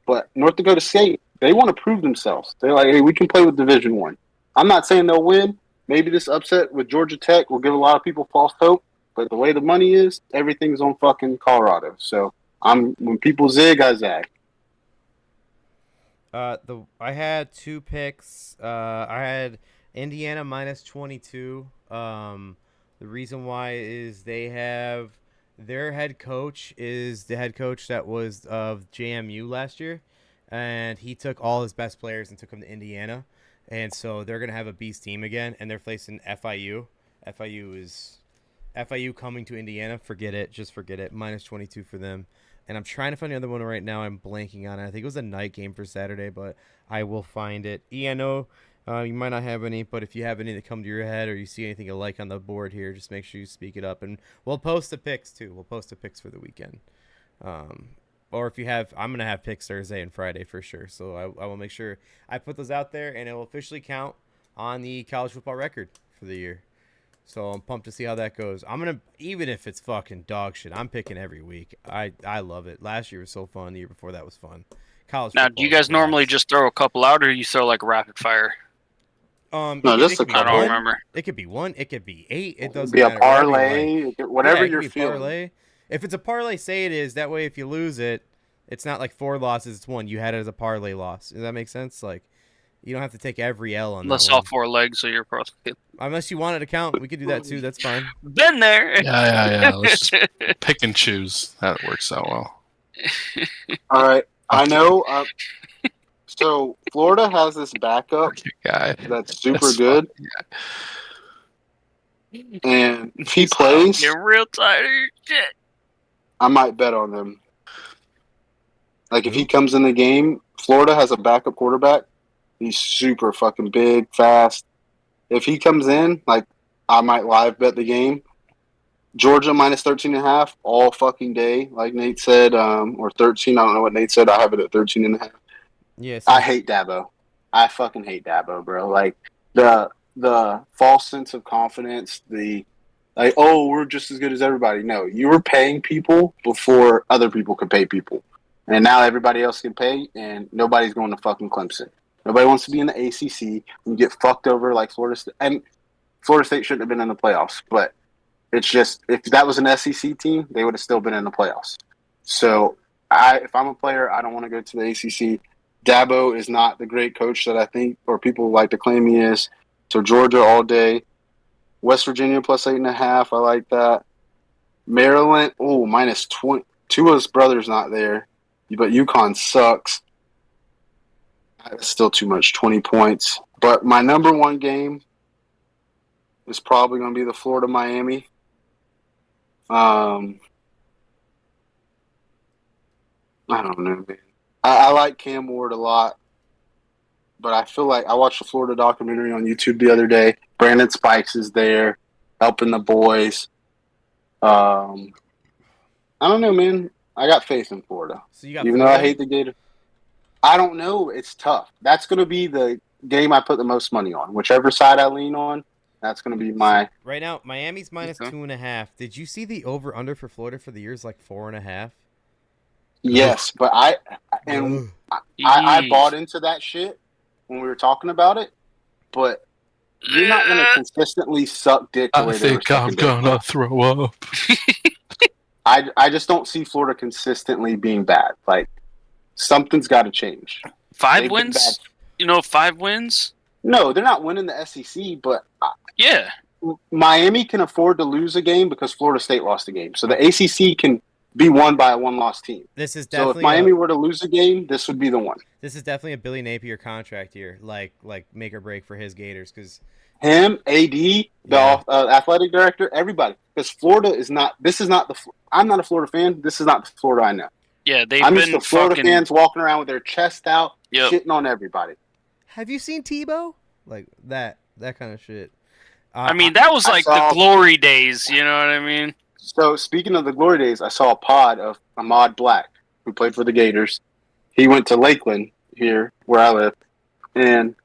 But North Dakota State, they want to prove themselves. They're like, "Hey, we can play with Division I." I'm not saying they'll win. Maybe this upset with Georgia Tech will give a lot of people false hope. But the way the money is, everything's on fucking Colorado. So when people zig, I zag. I had 2 picks. I had Indiana minus 22. The reason why is they have Their head coach is the head coach that was of JMU last year, and he took all his best players and took them to Indiana, and so they're gonna have a beast team again, and they're facing FIU. FIU coming to Indiana. Forget it, just forget it. -22 for them. And I'm trying to find the other one right now. I'm blanking on it. I think it was a night game for Saturday, but I will find it. I know you might not have any, but if you have any that come to your head or you see anything you like on the board here, just make sure you speak it up. And we'll post the picks, too. We'll post the picks for the weekend. Or if you have, I'm going to have picks Thursday and Friday for sure. So I will make sure I put those out there, and it will officially count on the college football record for the year. So I'm pumped to see how that goes. I'm going to, even if it's fucking dog shit, I'm picking every week. I love it. Last year was so fun. The year before that was fun. College Now, football do you guys is normally nuts. just throw a couple out, or you throw like rapid fire? No, it just could a be I don't one. remember. It could be 1. It could be 8. It doesn't Be a matter. Whatever you parlay, like. whatever Yeah, it you're could be a feeling. parlay. If it's a parlay, say it is. That way, if you lose it, it's not like 4 losses. It's 1. You had it as a parlay loss. Does that make sense? Like, you don't have to take every L on Unless that all one. 4 legs are your pro. Unless you want it to count, we could do that too. That's fine. Been there. Yeah. Let's just pick and choose. That works out well. All right. I know. So Florida has this backup Okay, guy. that's super That's good, and if he plays, Get real tired of your shit. I might bet on them. Like if he Who? comes in the game, Florida has a backup quarterback. He's super fucking big, fast. If he comes in, like I might live bet the game. Georgia -13.5 all fucking day, like Nate said, or 13. I don't know what Nate said. I have it at 13.5. Yes. I hate Dabo. I fucking hate Dabo, bro. Like the false sense of confidence, oh, we're just as good as everybody. No, you were paying people before other people could pay people. And now everybody else can pay, and nobody's going to fucking Clemson. Nobody wants to be in the ACC and get fucked over like Florida State. And Florida State shouldn't have been in the playoffs, but it's just if that was an SEC team, they would have still been in the playoffs. So if I'm a player, I don't want to go to the ACC. Dabo is not the great coach that I think or people like to claim he is. So Georgia all day. West Virginia +8.5. I like that. Maryland, -20. Tua's brother's not there, but UConn sucks. That's still too much, 20 points. But my number one game is probably going to be the Florida-Miami. I don't know, man. I like Cam Ward a lot, but I feel like I watched a Florida documentary on YouTube the other day. Brandon Spikes is there helping the boys. I don't know, man. I got faith in Florida. So you got Even though Florida? I hate the Gators. I don't know. It's tough. That's going to be the game I put the most money on. Whichever side I lean on, that's going to be my... Right now, Miami's -2.5. Did you see the over/under for Florida for the year is like 4.5? Yes, but I Yeesh. bought into that shit when we were talking about it, but you're not going to consistently suck dick the I way they were think I'm sucking dick. gonna throw up. I just don't see Florida consistently being bad. Like, something's got to change. 5 They've been wins? You know, 5 wins? No, they're not winning the SEC, but Yeah. Miami can afford to lose a game because Florida State lost a game. So the ACC can be won by a one-loss team. This is So if definitely Miami were to lose a game, this would be the one. this is definitely a Billy Napier contract year, like make or break for his Gators, because Him, AD, the Yeah. athletic director, everybody. Because Florida is not – this is not the – I'm not a Florida fan. This is not the Florida I know. Yeah, they've I'm used been to Florida fucking... fans walking around with their chest out, Yep. shitting on everybody. have you seen Tebow? Like that kind of shit. I mean, that was I like saw- the glory days, you know what I mean? So speaking of the glory days, I saw a pod of Ahmad Black, who played for the Gators. He went to Lakeland here, where I live, and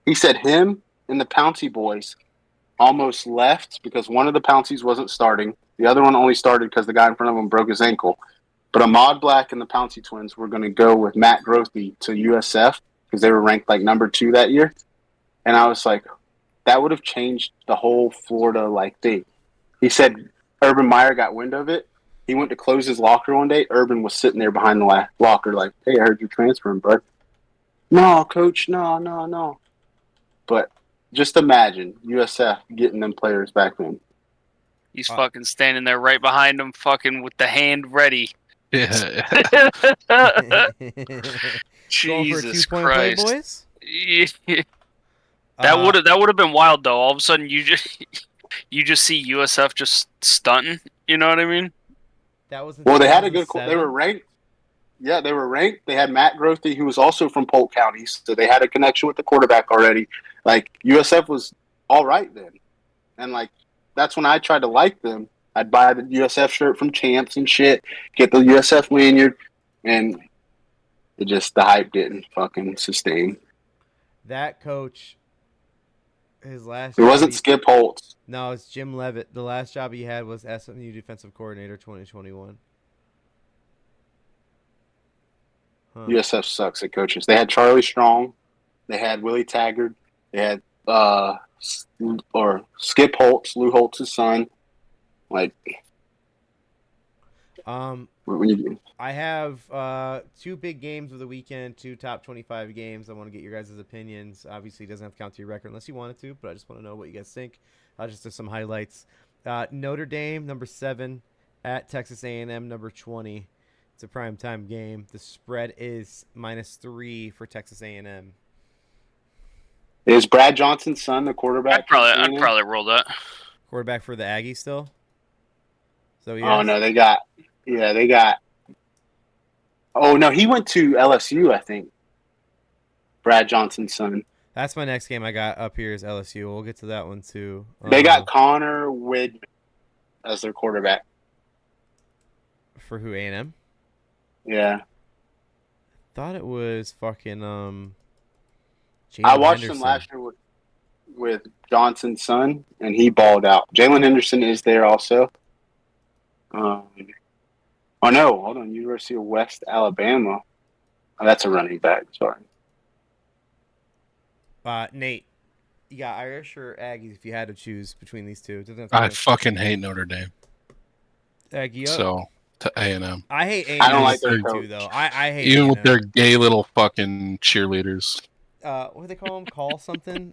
he said him and the Pouncey boys almost left because one of the Pounceys wasn't starting. The other one only started because the guy in front of him broke his ankle. But Ahmad Black and the Pouncey twins were going to go with Matt Grothy to USF because they were ranked like number 2 that year. And I was like, that would have changed the whole Florida thing. He said Urban Meyer got wind of it. He went to close his locker one day. Urban was sitting there behind the locker like, hey, I heard you're transferring, bud. No, coach, no. But just imagine USF getting them players back then. He's fucking standing there right behind him, fucking with the hand ready. Yeah. Jesus Going for a 2-point play, Christ. boys. Yeah. That would have been wild though. All of a sudden, you just see USF just stunting. You know what I mean? That was Well, they had a good. 2007. They were ranked. Yeah, they were ranked. They had Matt Grothy, who was also from Polk County, so they had a connection with the quarterback already. Like USF was all right then, and like that's when I tried to like them. I'd buy the USF shirt from Champs and shit, get the USF lanyard, and the hype didn't fucking sustain. That coach, his last. It wasn't Skip Holtz. No, it's Jim Levitt. The last job he had was SMU defensive coordinator, 2021. Huh. USF sucks at coaches. They had Charlie Strong, they had Willie Taggart, they had Skip Holtz, Lou Holtz's son. Like, I have 2 big games of the weekend, 2 top 25 games. I want to get your guys' opinions. Obviously, it doesn't have to count to your record unless you wanted to, but I just want to know what you guys think. Just do some highlights. Notre Dame, number 7, at Texas A&M, number 20. It's a primetime game. The spread is -3 for Texas A&M. Is Brad Johnson's son the quarterback? I'd probably roll that. Quarterback for the Aggies still? So Oh, no, they got. Oh, no, he went to LSU, I think. Brad Johnson's son. That's my next game I got up here is LSU. We'll get to that one, too. They got Connor Widman as their quarterback. For who, A&M? Yeah. Thought it was fucking I watched him last year with Johnson's son, and he balled out. Jalen Henderson is there also. Oh no, hold on. University of West Alabama. Oh, that's a running back. Sorry. Nate, you got Irish or Aggies if you had to choose between these two? I fucking hate Notre Dame. Aggie up. So to A&M. I hate A&M. I don't like their too, though. I hate even A&M. with their gay little fucking cheerleaders. What do they call them? Call something?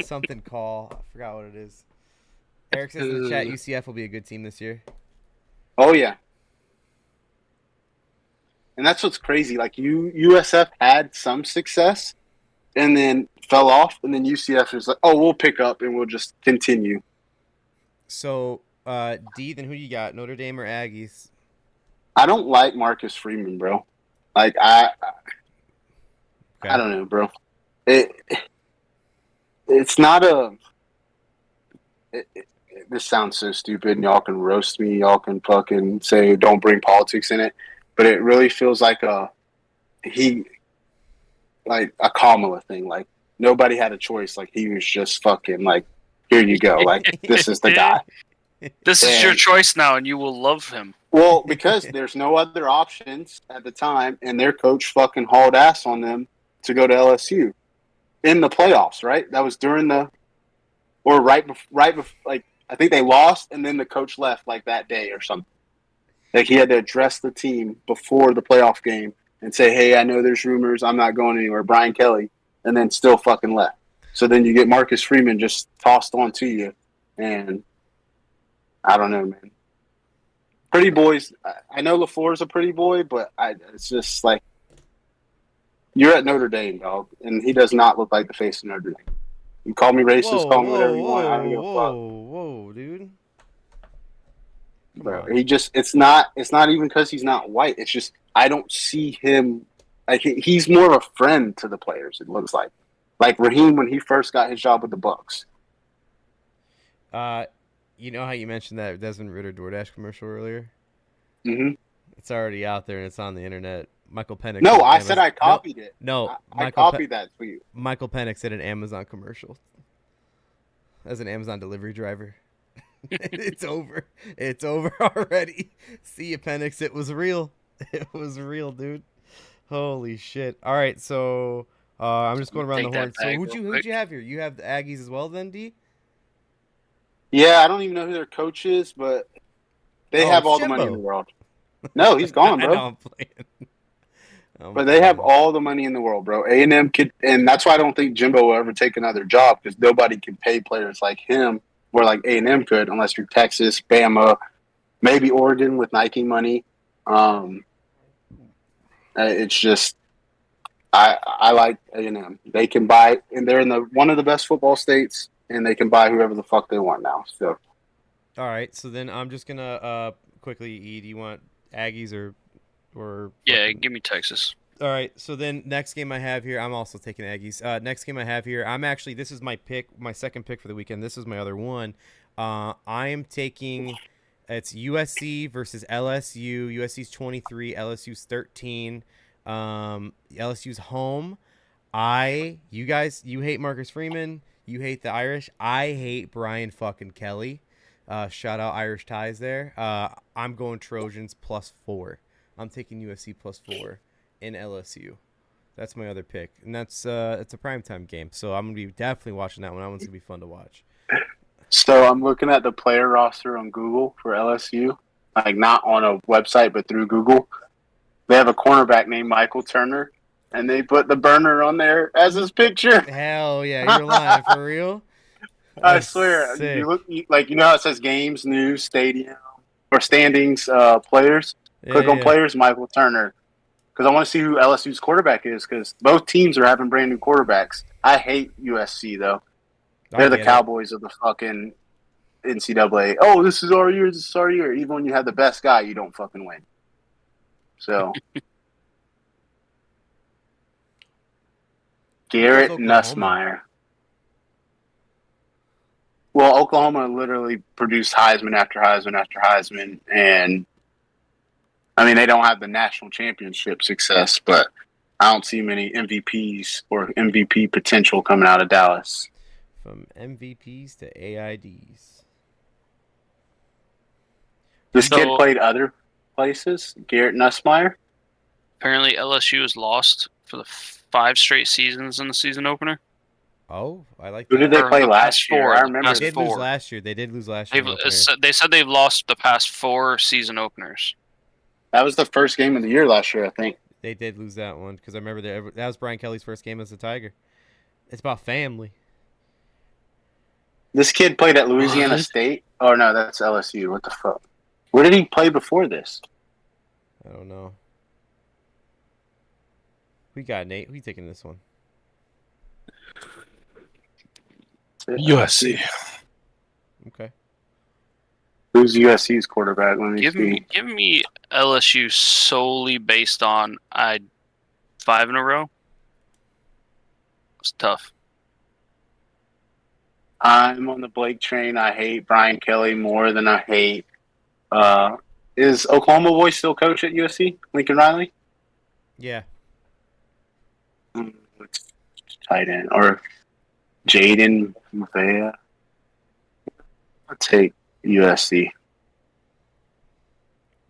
Something call. I forgot what it is. Eric says in the chat, UCF will be a good team this year. Oh yeah. And that's what's crazy. Like USF had some success, and then fell off, and then UCF is like, "Oh, we'll pick up and we'll just continue." So, D, then who you got? Notre Dame or Aggies? I don't like Marcus Freeman, bro. Like I don't know, bro. It's not a. This sounds so stupid, and y'all can roast me. Y'all can fucking say don't bring politics in it, but it really feels like a Kamala thing. Like nobody had a choice. Like he was just fucking like, here you go. Like this is the guy. This is your choice now, and you will love him. Well, because there's no other options at the time, and their coach fucking hauled ass on them to go to LSU in the playoffs. Right? That was during right before, like I think they lost, and then the coach left like that day or something. Like he had to address the team before the playoff game and say, "Hey, I know there's rumors. I'm not going anywhere." Brian Kelly, and then still fucking left. So then you get Marcus Freeman just tossed onto you, and I don't know, man. Pretty boys. I know LaFleur's a pretty boy, but it's just like you're at Notre Dame, dog, and he does not look like the face of Notre Dame. You call me racist, call me whatever you want. I don't give a fuck. Whoa, dude. Bro, it's not even because he's not white. It's just I don't see him like he's more of a friend to the players. It looks like Raheem when he first got his job with the Bucks. You know how you mentioned that Desmond Ritter DoorDash commercial earlier? Mm-hmm. It's already out there and it's on the internet. Michael Penix. No, I said I copied it. No, I copied that tweet. Michael Penix did an Amazon commercial as an Amazon delivery driver. It's over. It's over already. See you, Penix. It was real. It was real, dude. Holy shit. All right, so I'm just going around the horn. So who'd you have here? You have the Aggies as well then, D? Yeah, I don't even know who their coach is, but they have all Jimbo. the money in the world. No, he's gone, bro. I know, I'm playing. But they have all the money in the world, bro. A&M could, and that's why I don't think Jimbo will ever take another job because nobody can pay players like him where like A&M could, unless you're Texas, Bama, maybe Oregon with Nike money. It's just I like A&M. They can buy, and they're in one of the best football states, and they can buy whoever the fuck they want now. So, all right. So then I'm just gonna quickly. Do you want Aggies or? Yeah, give me Texas. All right. So then next game I have here, I'm also taking Aggies. Next game I have here, this is my pick, my second pick for the weekend. This is my other one. I am taking. It's USC versus LSU. USC's 23, LSU's 13. LSU's home. You guys, you hate Marcus Freeman. You hate the Irish. I hate Brian fucking Kelly. Shout out Irish ties there. I'm going Trojans +4. I'm taking USC +4 in LSU. That's my other pick, and it's a primetime game, so I'm gonna be definitely watching that one. That one's gonna be fun to watch. So I'm looking at the player roster on Google for LSU, like not on a website, but through Google. They have a cornerback named Michael Turner, and they put the burner on there as his picture. Hell yeah, you're lying for real? I swear. Sick. You look like, you know how it says games, news, stadium, or standings, players. Click on players, Michael Turner, because I want to see who LSU's quarterback is. Because both teams are having brand new quarterbacks. I hate USC though. They're the Cowboys of the fucking NCAA. Oh, this is our year. This is our year. Even when you have the best guy, you don't fucking win. So, Garrett Nussmeier. Well, Oklahoma literally produced Heisman after Heisman after Heisman, and I mean they don't have the national championship success, but I don't see many MVPs or MVP potential coming out of Dallas. From MVPs to AIDs. This kid played other places. Garrett Nussmeier. Apparently, LSU has lost for the 5 straight seasons in the season opener. Oh, I like that. Who did they play last year? I remember they did lose last year. They did lose last year. They said they've lost the past 4 season openers. That was the first game of the year last year, I think. They did lose that one because I remember that was Brian Kelly's first game as a Tiger. It's about family. This kid played at Louisiana State. Oh, no, that's LSU. What the fuck? Where did he play before this? I don't know. We got Nate. We taking this one? USC. Okay. Who's USC's quarterback? Let me see. Give me LSU solely based on 5 in a row. It's tough. I'm on the Blake train. I hate Brian Kelly more than I hate. Is Oklahoma boy still coach at USC? Lincoln Riley? Yeah. It's tight end. Or Jaden Mavea. I'll take USC.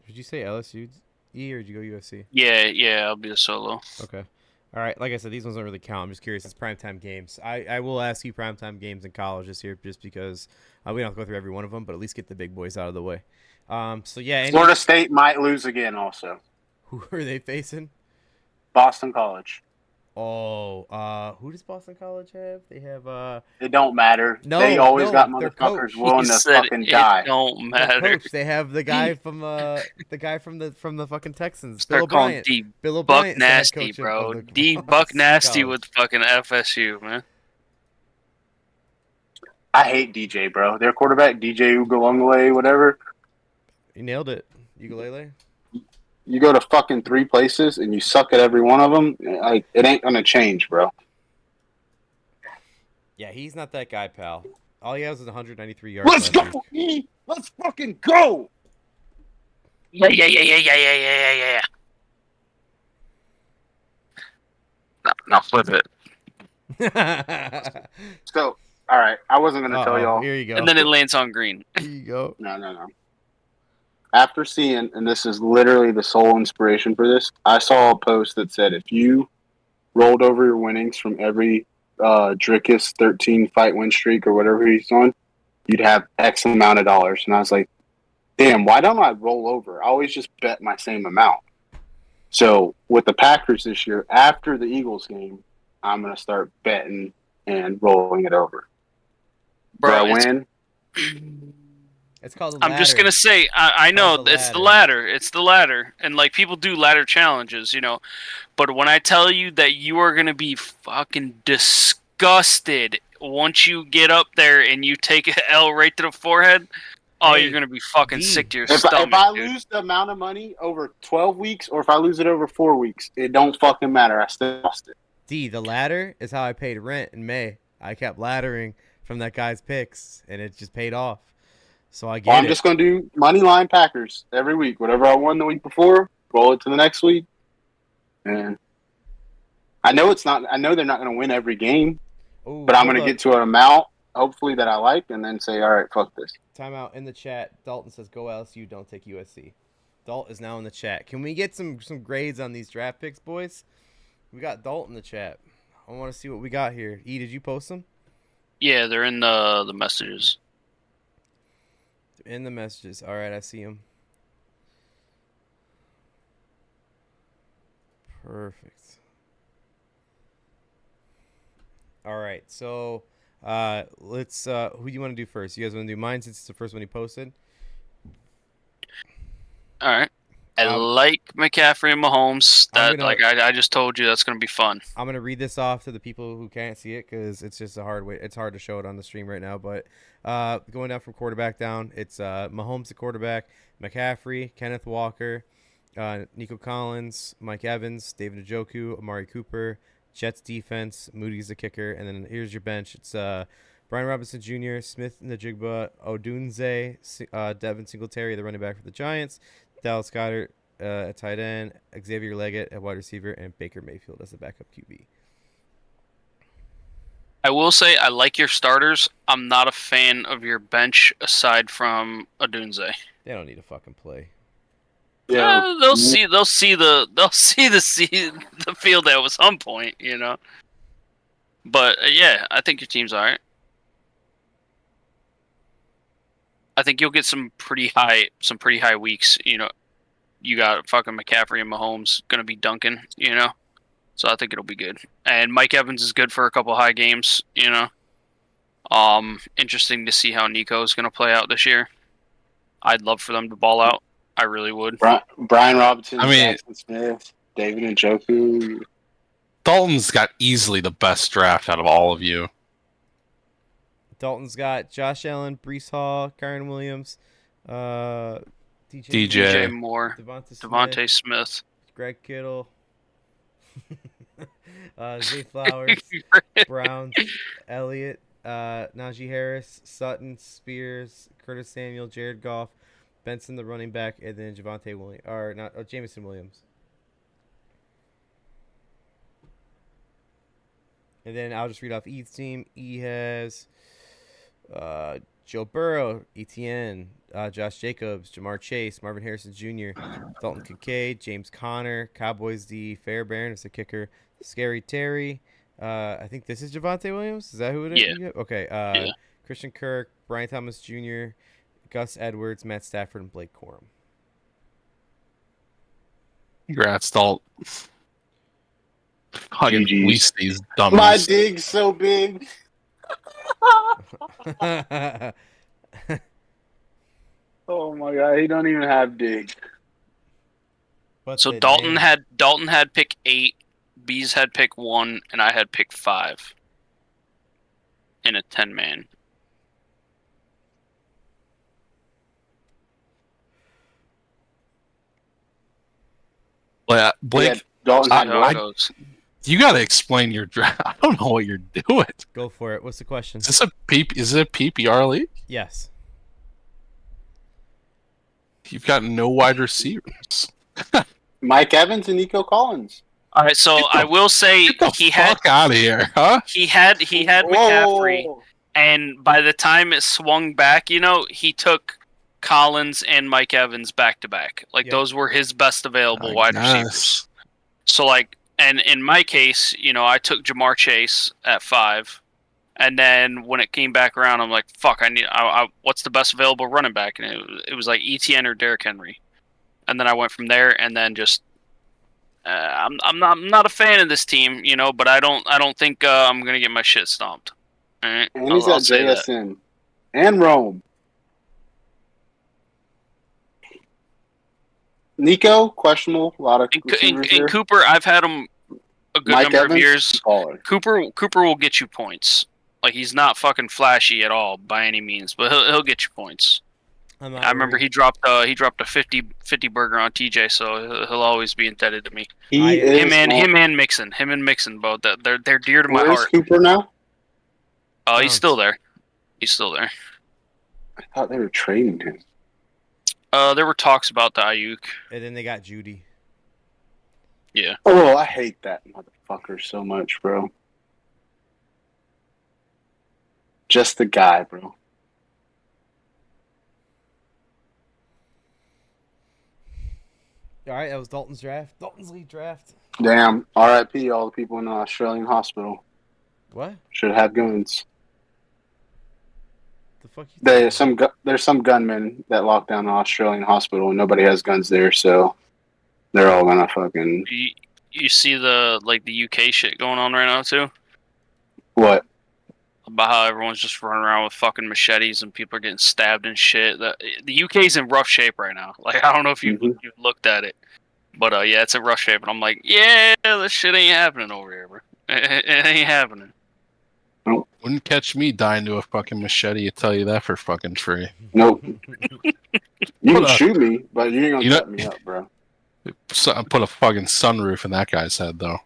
Did you say LSU E or did you go USC? Yeah, I'll be a solo. Okay. All right, like I said, these ones don't really count. I'm just curious. It's primetime games. I will ask you primetime games in college this year just because we don't have to go through every one of them, but at least get the big boys out of the way. So, yeah. Florida State might lose again also. Who are they facing? Boston College. Oh, who does Boston College have? They have It don't matter. No, they always got their motherfuckers coach. willing to fucking die. It don't matter. Their coach, they have the guy from the fucking Texans. Start calling D Buck Nasty, bro. D Buck Nasty with fucking FSU, man. I hate DJ, bro. Their quarterback, DJ Ugalungale, whatever. You nailed it. Ukulele. You go to fucking 3 places and you suck at every one of them. Like, it ain't gonna change, bro. Yeah, he's not that guy, pal. All he has is 193 yards. Let's go, E! Let's fucking go! Yeah. Now flip it. So, all right, I wasn't gonna tell y'all. Here you go. And then it lands on green. Here you go. No. After seeing, and this is literally the sole inspiration for this, I saw a post that said if you rolled over your winnings from every Drickus 13 fight win streak or whatever he's on, you'd have X amount of dollars. And I was like, damn, why don't I roll over? I always just bet my same amount. So with the Packers this year, after the Eagles game, I'm going to start betting and rolling it over. Bro, I win? It's called the I'm ladder. just gonna say, I know called the it's the ladder. It's the ladder, and like people do ladder challenges, you know. But when I tell you that you are gonna be fucking disgusted once you get up there and you take an L right to the forehead, oh, Hey, you're gonna be fucking D, sick to your If stomach, I dude. lose the amount of money over 12 weeks or if I lose it over 4 weeks, it don't fucking matter. I still lost it. D, the ladder is how I paid rent in May. I kept laddering from that guy's picks, and it just paid off. So I get Well, I'm it. just going to do money line Packers every week. Whatever I won the week before, roll it to the next week. And I know I know they're not going to win every game, Ooh, but I'm hold going to up. get to an amount, hopefully, that I like, and then say, all right, fuck this. Timeout in the chat. Dalton says, "Go LSU, don't take USC." Dalt is now in the chat. Can we get some grades on these draft picks, boys? We got Dalt in the chat. I want to see what we got here. E, did you post them? Yeah, they're in the messages. They're in the messages. All right, I see them. Perfect. All right, so let's. Who do you want to do first? You guys want to do mine since it's the first one he posted? All right. I like McCaffrey and Mahomes. I just told you that's gonna be fun. I'm gonna read this off to the people who can't see it because it's just a hard way. It's hard to show it on the stream right now. But going down from quarterback down, it's Mahomes the quarterback, McCaffrey, Kenneth Walker, Nico Collins, Mike Evans, David Njoku, Amari Cooper, Jets defense, Moody's the kicker, and then here's your bench. It's Brian Robinson Jr., Smith Najigba, Odunze, Devin Singletary, the running back for the Giants, Dallas Goedert at tight end, Xavier Leggett at wide receiver, and Baker Mayfield as the backup QB. I will say I like your starters. I'm not a fan of your bench aside from Odunze. They don't need to fucking play. Yeah, They'll see the field at some point, you know. But yeah, I think your team's all right. I think you'll get some pretty high weeks. You know, you got fucking McCaffrey and Mahomes gonna be dunking. You know, so I think it'll be good. And Mike Evans is good for a couple high games. You know, interesting to see how Nico is gonna play out this year. I'd love for them to ball out. I really would. Brian Robinson, I mean, Jackson Smith, David Njoku. Dalton's got easily the best draft out of all of you. Dalton's got Josh Allen, Breece Hall, Kyron Williams, DJ Moore, Devontae Smith, Greg Kittle, Zay Flowers, Browns, Elliott, Najee Harris, Sutton, Spears, Curtis Samuel, Jared Goff, Benson the running back, and then Jameson Williams. And then I'll just read off E's team. E has Joe Burrow, ETN, Josh Jacobs, Jamar Chase, Marvin Harrison Jr., Dalton Kincaid, James Conner, Cowboys D, Fairbairn is the kicker, Scary Terry. I think this is Javonte Williams. Is that who it is? Yeah. Okay. Yeah. Christian Kirk, Brian Thomas Jr., Gus Edwards, Matt Stafford, and Blake Corum. Congrats, Dalt. Fucking GGs. least these dummies. My dig's so big. Oh my god, he don't even have dig. So Dalton had pick 8, Bees had pick 1, and I had pick 5 in a 10-man. Yeah, Blake, Dalton had How it goes. you got to explain your draft. I don't know what you're doing. Go for it. What's the question? Is this a PPR league? Yes. You've got no wide receivers. Mike Evans and Nico Collins. All right, so I will say Get the fuck out of here, huh? he had McCaffrey, Whoa. and by the time it swung back, you know, he took Collins and Mike Evans back to back. Like Yeah. those were his best available I wide guess. receivers. So like, and in my case, you know, I took Jamar Chase at 5, and then when it came back around, I'm like, fuck, what's the best available running back? And it was like ETN or Derrick Henry, and then I went from there, and then just. I'm not a fan of this team, you know, but I don't think I'm gonna get my shit stomped. All right? And he's I'll at say that. JSN. and Rome. Nico, questionable. A lot of receivers in here. Cooper, I've had him a good Mike number Evans, of years. baller. Cooper will get you points. Like, he's not fucking flashy at all by any means, but he'll get you points. I remember he dropped a 50 burger on TJ, so he'll always be indebted to me. Him and Mixon both. They're dear to my Where's heart. Cooper now? Oh, he's still there. He's still there. I thought they were trading him. There were talks about the Ayuk. And then they got Judy. Yeah. Oh, I hate that motherfucker so much, bro. Just the guy, bro. All right, that was Dalton's draft. Dalton's league draft. Damn. R.I.P. all the people in the Australian hospital. What? Should have guns. The fuck you There's some gunmen that locked down an Australian hospital and nobody has guns there, so they're all gonna fucking. You see the UK shit going on right now too? What? About how everyone's just running around with fucking machetes and people are getting stabbed and shit. The UK's in rough shape right now. Like, I don't know if you've looked at it, but yeah, it's in rough shape. And I'm like, yeah, this shit ain't happening over here, bro. It ain't happening. Nope. Wouldn't catch me dying to a fucking machete. I tell you that for fucking free. Nope. You can shoot me, but you ain't gonna cut me up, bro. Put a fucking sunroof in that guy's head, though.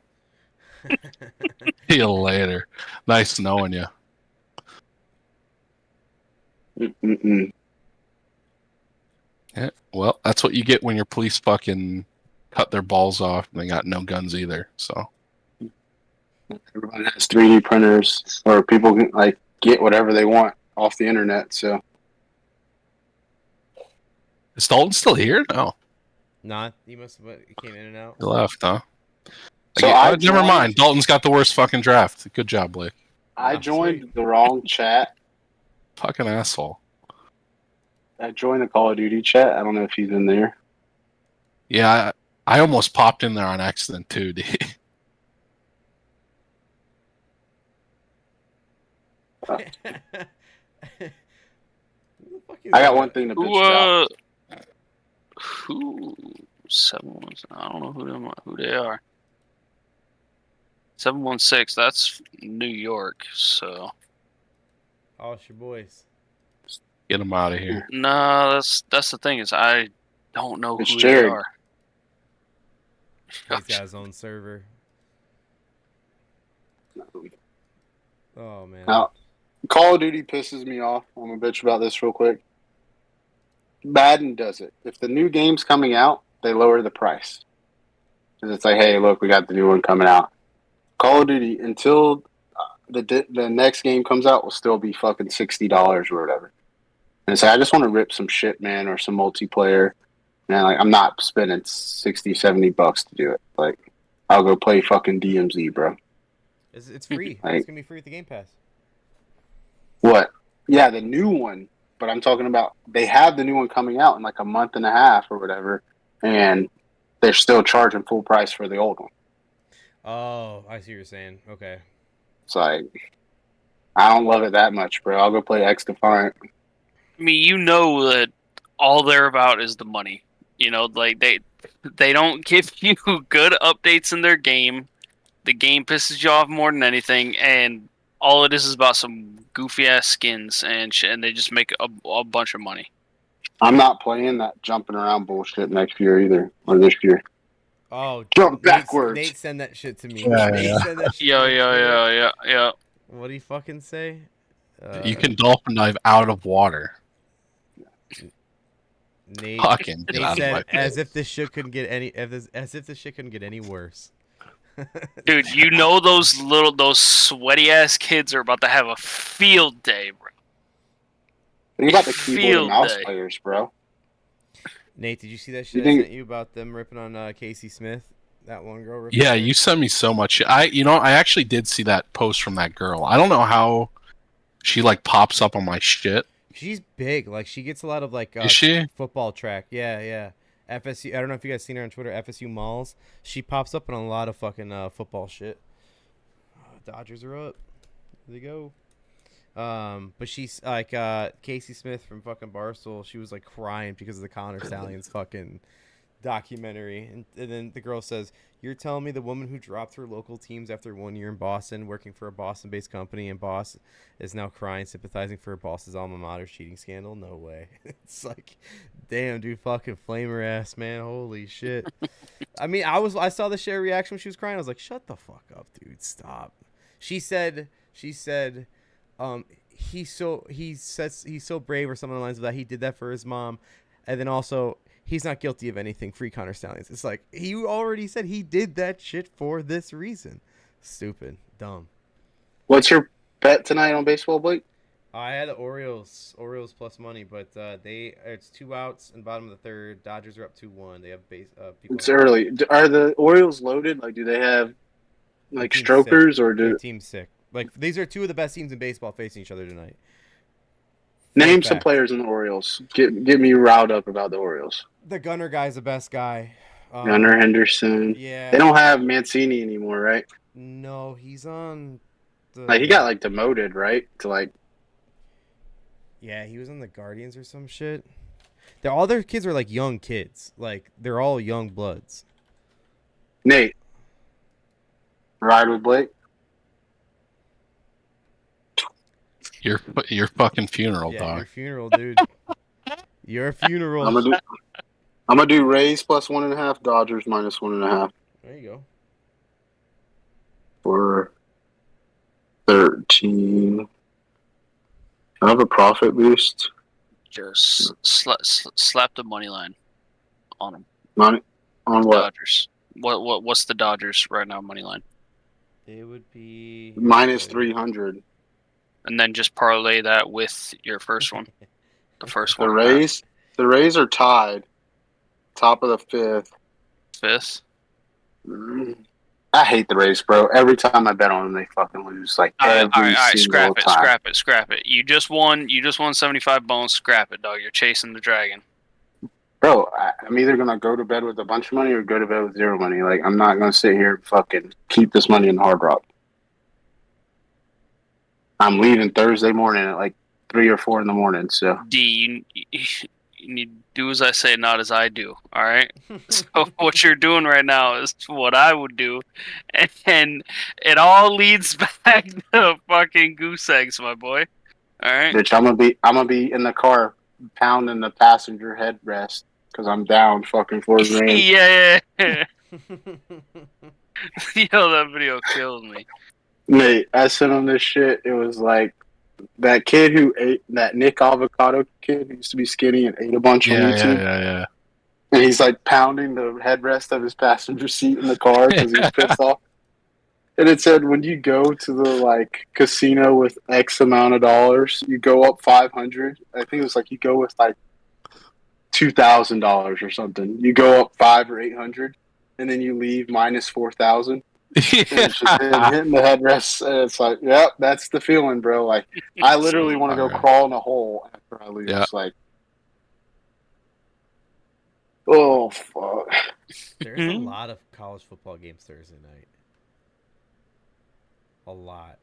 See you later. Nice knowing you. Mm-mm. Yeah, well, that's what you get when your police fucking cut their balls off and they got no guns either. So Everybody has 3D printers, or people can get whatever they want off the internet. So is Dalton still here? No, Nah, he must have came in and out. he left, huh? So never mind. Dalton's got the worst fucking draft. Good job, Blake. I joined the wrong chat. Fucking asshole. I joined the Call of Duty chat. I don't know if he's in there. Yeah, I almost popped in there on accident too, dude. I got one thing to bitch about. Who 716? I don't know who they are. 716. That's New York. So. Oh, it's your boys. Get them out of here. No, that's the thing is I don't know It's who Jared. they are. He's got his own server. Oh man. Now, Call of Duty pisses me off. I'm gonna bitch about this real quick. Madden does it. If the new game's coming out, they lower the price. Because it's like, hey, look, we got the new one coming out. Call of Duty, until the next game comes out, will still be fucking $60 or whatever. And it's like, I just want to rip some shit, man, or some multiplayer. Man, I'm not spending $60, $70 to do it. Like, I'll go play fucking DMZ, bro. It's free. Like, it's gonna be free with the Game Pass. What? Yeah, the new one. But I'm talking about, they have the new one coming out in like a month and a half or whatever, and they're still charging full price for the old one. Oh, I see what you're saying. Okay. It's like, I don't love it that much, bro. I'll go play X Defiant. I mean, you know that all they're about is the money. You know, like they don't give you good updates in their game. The game pisses you off more than anything, and all it is about some goofy ass skins and shit, and they just make a bunch of money. I'm not playing that jumping around bullshit next year either, or this year. Oh, Jump backwards. Nate send that shit to me. Yeah, Nate yeah. send that shit Yeah. What do you fucking say? You can dolphin dive out of water. Nate, Fucking get Nate out of my said, as if this shit couldn't get any worse. Dude, you know those sweaty ass kids are about to have a field day, bro. Think about the keyboard and Field mouse day. players, bro. Nate, did you see that shit I sent you about them ripping on Casey Smith? That one girl ripping Yeah, on her? you sent me so much. I actually did see that post from that girl. I don't know how she pops up on my shit. She's big. Like, she gets a lot of Is she? football track. Yeah. FSU. I don't know if you guys seen her on Twitter. FSU Malls. She pops up on a lot of fucking football shit. Dodgers are up. There they go. But she's like Casey Smith from fucking Barstool. She was like crying because of the Connor Stallions fucking documentary, and then the girl says, "You're telling me the woman who dropped her local teams after 1 year in Boston, working for a Boston-based company, and boss is now crying, sympathizing for her boss's alma mater cheating scandal? No way." It's like, damn, dude, fucking flamer ass, man. Holy shit. I mean, I saw the share reaction when she was crying. I was like, shut the fuck up, dude. Stop. She said, he's so brave or something along the lines of that. He did that for his mom, and then also he's not guilty of anything. Free Connor Stallions. It's like he already said he did that shit for this reason. Stupid, dumb. What's your bet tonight on baseball, Blake? I had the Orioles plus money, but it's 2 outs in bottom of the third. Dodgers are up 2-1. They have people. It's early. Are the Orioles loaded? Like, do they have like strokers or do their team's sick? Like, these are 2 of the best teams in baseball facing each other tonight. Name some players in the Orioles. Get me riled up about the Orioles. The Gunner guy's the best guy. Gunnar Henderson. Yeah. They don't have Mancini anymore, right? No, he's on. Like, he got like demoted, right? To like. Yeah, he was on the Guardians or some shit. All their kids are like young kids. Like, they're all young bloods. Nate. Ride with Blake. Your fucking funeral, Yeah, dog. your funeral, dude. Your funeral. I'm gonna do Rays plus 1.5, Dodgers minus 1.5 There you go. for 13. I have a profit boost. Just slap the money line on them. On what? Dodgers. What's the Dodgers right now money line? It would be Minus 300. And then just parlay that with your first one. The first The one. Rays are tied. Top of the 5th. 5th. I hate the Rays, bro. Every time I bet on them, they fucking lose. Like every all right, single time. scrap it. You just won 75 bones. Scrap it, dog. You're chasing the dragon. Bro, I'm either gonna go to bed with a bunch of money or go to bed with 0 money. Like, I'm not gonna sit here and fucking keep this money in Hard Rock. I'm leaving Thursday morning at like 3 or 4 in the morning. So D, you need to do as I say, not as I do. All right. So what you're doing right now is what I would do, and it all leads back to fucking goose eggs, my boy. All right. bitch, I'm gonna be in the car pounding the passenger headrest because I'm down fucking $4,000. Yeah. Yo, that video killed me. Mate, I sent him this shit. It was like that kid who ate that Nick Avocado kid who used to be skinny and ate a bunch on YouTube. Yeah. And he's like pounding the headrest of his passenger seat in the car because he's pissed off. And it said, when you go to the like casino with X amount of dollars, you go up 500. I think it was like you go with like $2,000 or something. You go up 500 or 800, and then you leave minus 4,000. It's just hitting the headrest, and it's like, yep, that's the feeling, bro. Like, I literally want to go crawl in a hole after I lose. Yeah. Like, oh fuck. There's a lot of college football games Thursday night. A lot.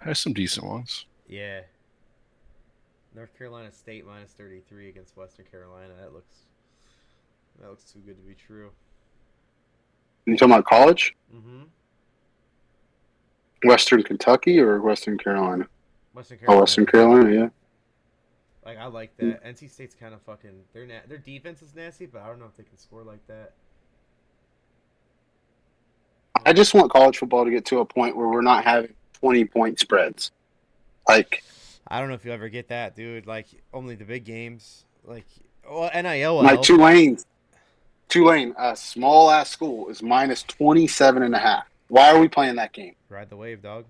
There's some decent ones. Yeah. North Carolina State minus 33 against Western Carolina. That looks too good to be true. You talking about college? Mm-hmm. Western Kentucky or Western Carolina? Western Carolina. Oh, Western Carolina, yeah. Like, I like that. NC State's kind of fucking. Their defense is nasty, but I don't know if they can score like that. I just want college football to get to a point where we're not having 20-point spreads. Like, I don't know if you'll ever get that, dude. Like, only the big games. Like, well, NIL will like help. Tulane, a small ass school, is minus 27.5. Why are we playing that game? Ride the wave, dog.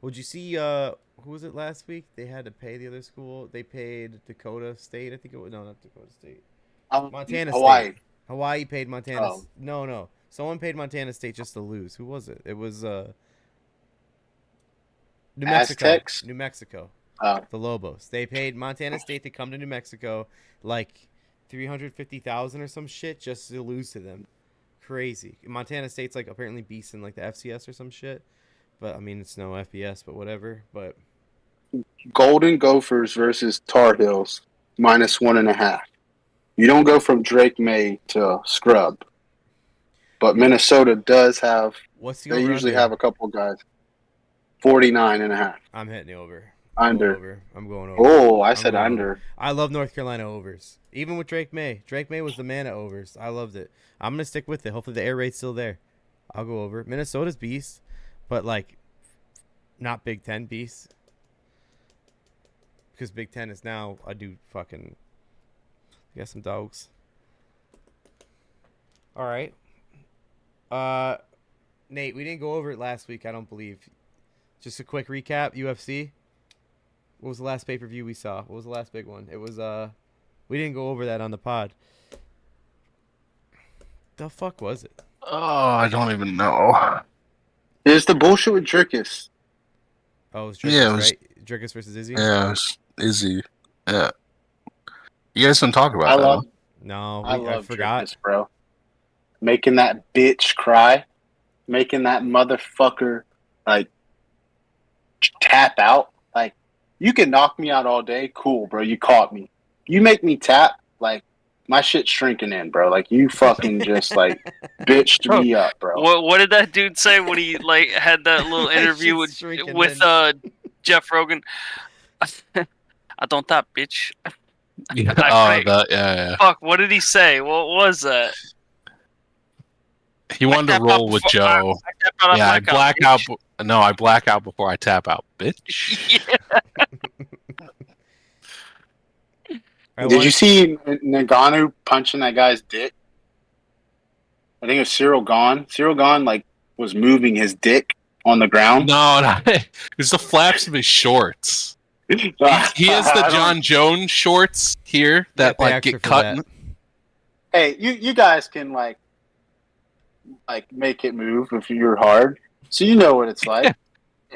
Would you see? Who was it last week? They had to pay the other school. They paid Dakota State. I think it was not Dakota State. Montana Hawaii. State. Hawaii paid Montana. Oh. No. Someone paid Montana State just to lose. Who was it? It was New Mexico. Aztecs? New Mexico. Oh. The Lobos. They paid Montana State to come to New Mexico, like $350,000 or some shit, just to lose to them. Crazy. Montana State's like apparently beasting like the FCS or some shit. but I mean it's no FBS, but whatever. But Golden Gophers versus Tar Heels -1.5. You don't go from Drake May to scrub, but Minnesota does have. what's the They over usually under? have a couple guys. 49.5. I'm hitting the over. Under. I'm going over. Oh, I I'm said going under. over. I love North Carolina overs. Even with Drake May. Drake May was the man at overs. I loved it. I'm going to stick with it. Hopefully the air rate's still there. I'll go over. Minnesota's beast, but like not Big Ten beast. Because Big Ten is now I do fucking got some dogs. All right. Nate, we didn't go over it last week, I don't believe. Just a quick recap, UFC. What was the last pay-per-view we saw? What was the last big one? It was we didn't go over that on the pod. The fuck was it? Oh, I don't even know. It's the bullshit with Drickus. Oh, it was Drickus, Yeah, it was- right? Drickus versus Izzy? Yeah, it's Izzy. Yeah. You guys don't talk about I that. love, No, I I love forgot. Drickus, bro. Making that bitch cry, making that motherfucker like tap out. Like, you can knock me out all day, cool, bro. You caught me. You make me tap, like my shit's shrinking in, bro. Like you fucking just like bitched me up, bro. What did that dude say when he like had that little interview Shit's with shrinking Jeff Rogan? I don't tap, bitch. Yeah. I- Yeah. Fuck, what did he say? What was that? He wanted to roll with Joe. Yeah, I black out. No, I black out before I tap out, bitch. Did you see Nagano punching that guy's dick? I think it was Cyril Gahn. Cyril Gahn like was moving his dick on the ground. No, it's the flaps of his shorts. He has the John Jones shorts here that like get cut. Hey, you guys can like make it move if you're hard, so you know what it's like.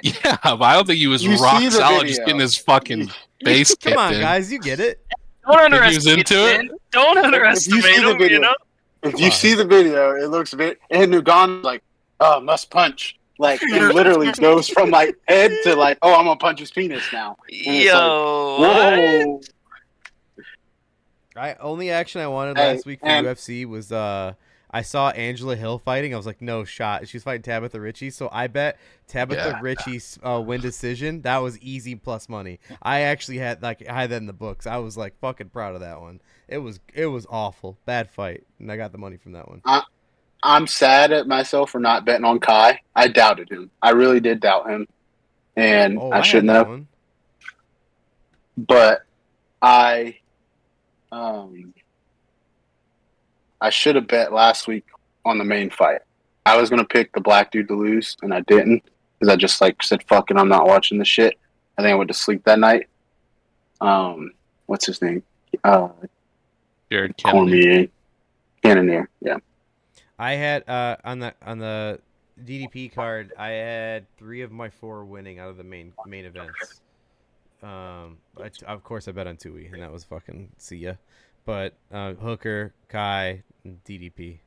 Yeah, but I don't think he was You rock see the solid video. just getting his fucking face kicked Come on, in. guys, you get it. Don't Think he was underestimate into it? man. Don't underestimate see the him, video- you know? If you see the video, it looks and Nagano like, oh, must punch. Like it literally goes from like head to like, oh, I'm gonna punch his penis now. it's Yo, Whoa. Only action I wanted Hey, last week for and- UFC was I saw Angela Hill fighting. I was like, no shot. She's fighting Tabitha Ritchie, so I bet Tabitha Ritchie's win decision. That was easy plus money. I actually had that in the books. I was like fucking proud of that one. It was awful, bad fight, and I got the money from that one. I'm sad at myself for not betting on Kai. I doubted him. I really did doubt him, and I had shouldn't that have. one. But I should have bet last week on the main fight. I was gonna pick the black dude to lose, and I didn't because I just said fuck it, I'm not watching the shit. I think I went to sleep that night. What's his name? Jared Kennedy. Cormier, Cannonier. Yeah. I had on the DDP card. I had 3 of my 4 winning out of the main events. Of course, I bet on Tui, and that was fucking see ya. But Hooker, Kai, and DDP.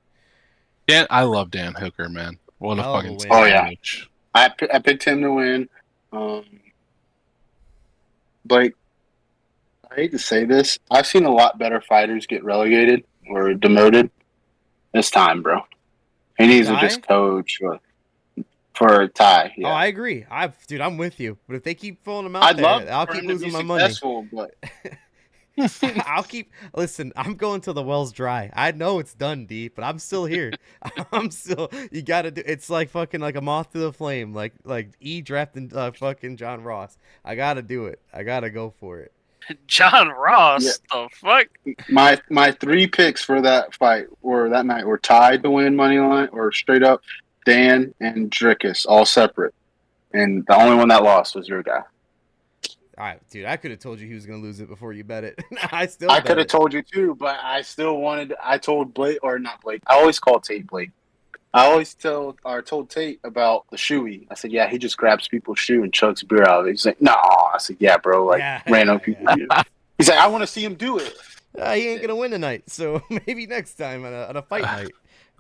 Yeah, I love Dan Hooker, man. What a Hell of a fucking win. Oh, yeah. savage. I picked him to win. Blake, I hate to say this. I've seen a lot better fighters get relegated or demoted. It's time, bro. He needs to just coach for Ty. Yeah. Oh, I agree. Dude, I'm with you. But if they keep pulling them out I'll keep losing my money. But Listen, I'm going till the well's dry. I know it's done, D, but I'm still here. You gotta do. It's like fucking like a moth to the flame, like E drafting fucking John Ross. I gotta do it. I gotta go for it. John Ross, the fuck? my 3 picks for that fight or that night were tied to win money line or straight up Dan and Drickus, all separate. And the only one that lost was your guy. All right, dude. I could have told you he was gonna lose it before you bet it. I could have told you too, but I still wanted. I told Blake or not Blake. I always call Tate Blake. I always told Tate about the shoey. I said, yeah, he just grabs people's shoe and chugs beer out of it. He's like, no. I said, yeah, bro. Like random people. He's like, I want to see him do it. He ain't gonna win tonight, so maybe next time on a fight night.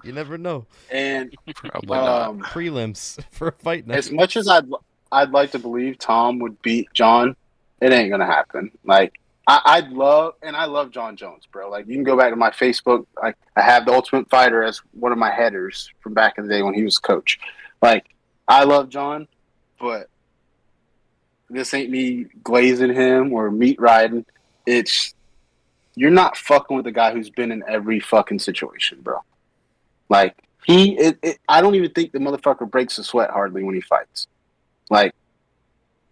You never know. And Probably not. Prelims for a fight night. as much as I'd like to believe Tom would beat John, it ain't gonna happen. Like I love John Jones, bro. Like you can go back to my Facebook. Like I have the Ultimate Fighter as one of my headers from back in the day when he was coach. Like I love John, but this ain't me glazing him or meat riding. It's you're not fucking with the guy who's been in every fucking situation, bro. Like I don't even think the motherfucker breaks a sweat hardly when he fights. Like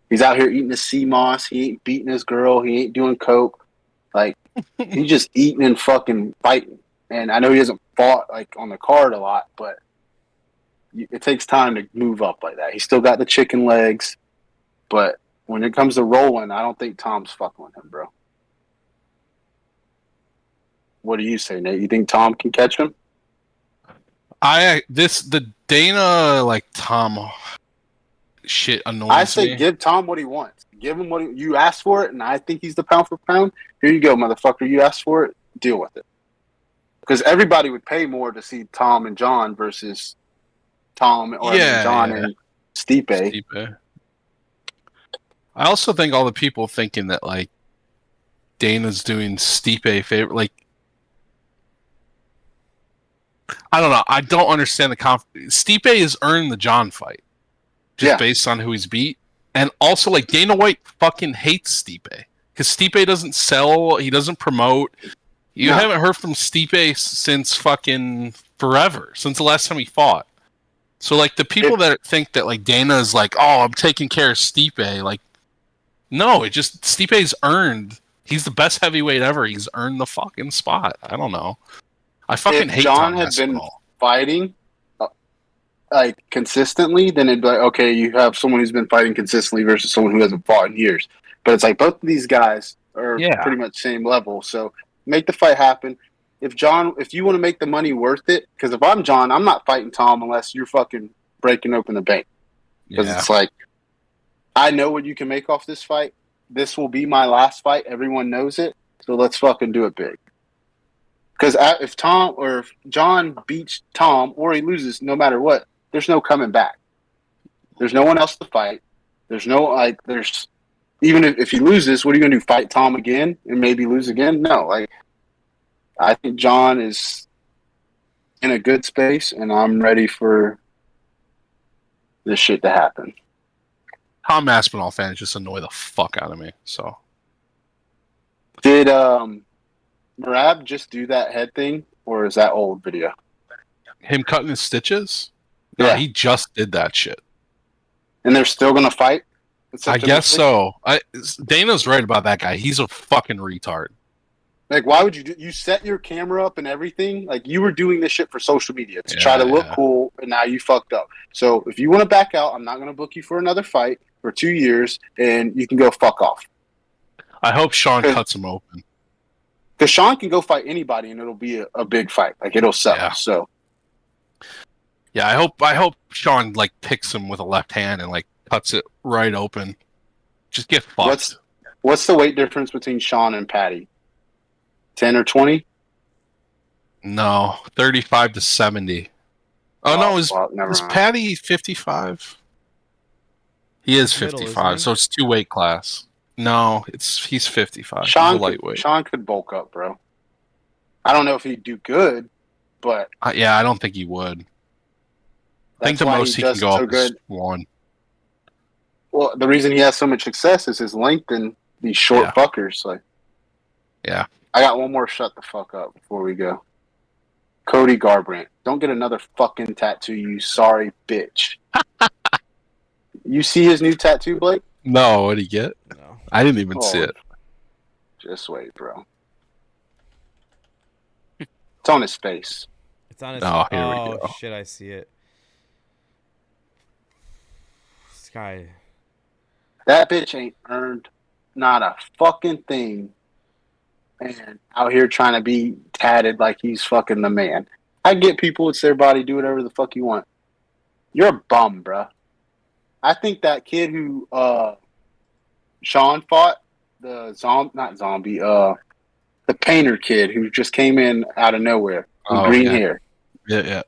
he's out here eating the sea moss. He ain't beating his girl. He ain't doing coke. Like he's just eating and fucking fighting. And I know he hasn't fought like on the card a lot, but it takes time to move up like that. He's still got the chicken legs, but when it comes to rolling, I don't think Tom's fucking with him, bro. What do you say, Nate? You think Tom can catch him? The Dana like Tom shit annoys me. I say give Tom what he wants. Give him what you asked for it, and I think he's the pound for pound. Here you go, motherfucker. You asked for it. Deal with it. Because everybody would pay more to see Tom and John versus Tom or John and Stipe. I also think all the people thinking that like Dana's doing Stipe favor, like I don't know. I don't understand the Stipe has earned the John fight just based on who he's beat, and also like Dana White fucking hates Stipe because Stipe doesn't sell, he doesn't promote. You haven't heard from Stipe since fucking forever, since the last time he fought. So like the people that think that like Dana is like, oh, I'm taking care of Stipe, like. No, it just Stipe's earned. He's the best heavyweight ever. He's earned the fucking spot. I don't know. I fucking hate John Tom had been Aspinall. fighting like consistently. Then it'd be like, okay, you have someone who's been fighting consistently versus someone who hasn't fought in years. But it's like both of these guys are pretty much same level. So make the fight happen. If you want to make the money worth it, because if I'm John, I'm not fighting Tom unless you're fucking breaking open the bank. Because it's like. I know what you can make off this fight. This will be my last fight. Everyone knows it. So let's fucking do it big. Because if John beats Tom or he loses, no matter what, there's no coming back. There's no one else to fight. There's no, even if he loses, what are you going to do? Fight Tom again and maybe lose again? No. I think John is in a good space and I'm ready for this shit to happen. Tom Aspinall fans just annoy the fuck out of me. So, did Merab just do that head thing, or is that old video? Him cutting his stitches? No, he just did that shit. And they're still gonna fight? I guess so. Dana's right about that guy. He's a fucking retard. Like, why would you set your camera up and everything? Like, you were doing this shit for social media to try to look cool, and now you fucked up. So, if you want to back out, I'm not going to book you for another fight for 2 years, and you can go fuck off. I hope Sean cuts him open. Because Sean can go fight anybody, and it'll be a big fight. Like, it'll sell. Yeah. So, yeah, I hope Sean, like, picks him with a left hand and, like, cuts it right open. Just get fucked. What's the weight difference between Sean and Patty? 10 or 20? No, 35 to 70. Oh, no, is Patty 55? He is 55, so it's 2 weight class. No, he's 55. He's a lightweight. Sean could bulk up, bro. I don't know if he'd do good, but... yeah, I don't think he would. I think the most he can go up is 1. Well, the reason he has so much success is his length and these short fuckers. Like, yeah. I got one more shut the fuck up before we go. Cody Garbrandt. Don't get another fucking tattoo, you sorry bitch. You see his new tattoo, Blake? No, what did he get? No. I didn't even see it. Just wait, bro. It's on his face. It's on his face. Here we go. Shit, I see it. Sky. That bitch ain't earned not a fucking thing. And out here trying to be tatted like he's fucking the man. I get people, it's their body, do whatever the fuck you want. You're a bum, bruh. I think that kid who Sean fought, the painter kid who just came in out of nowhere with green hair. Yeah.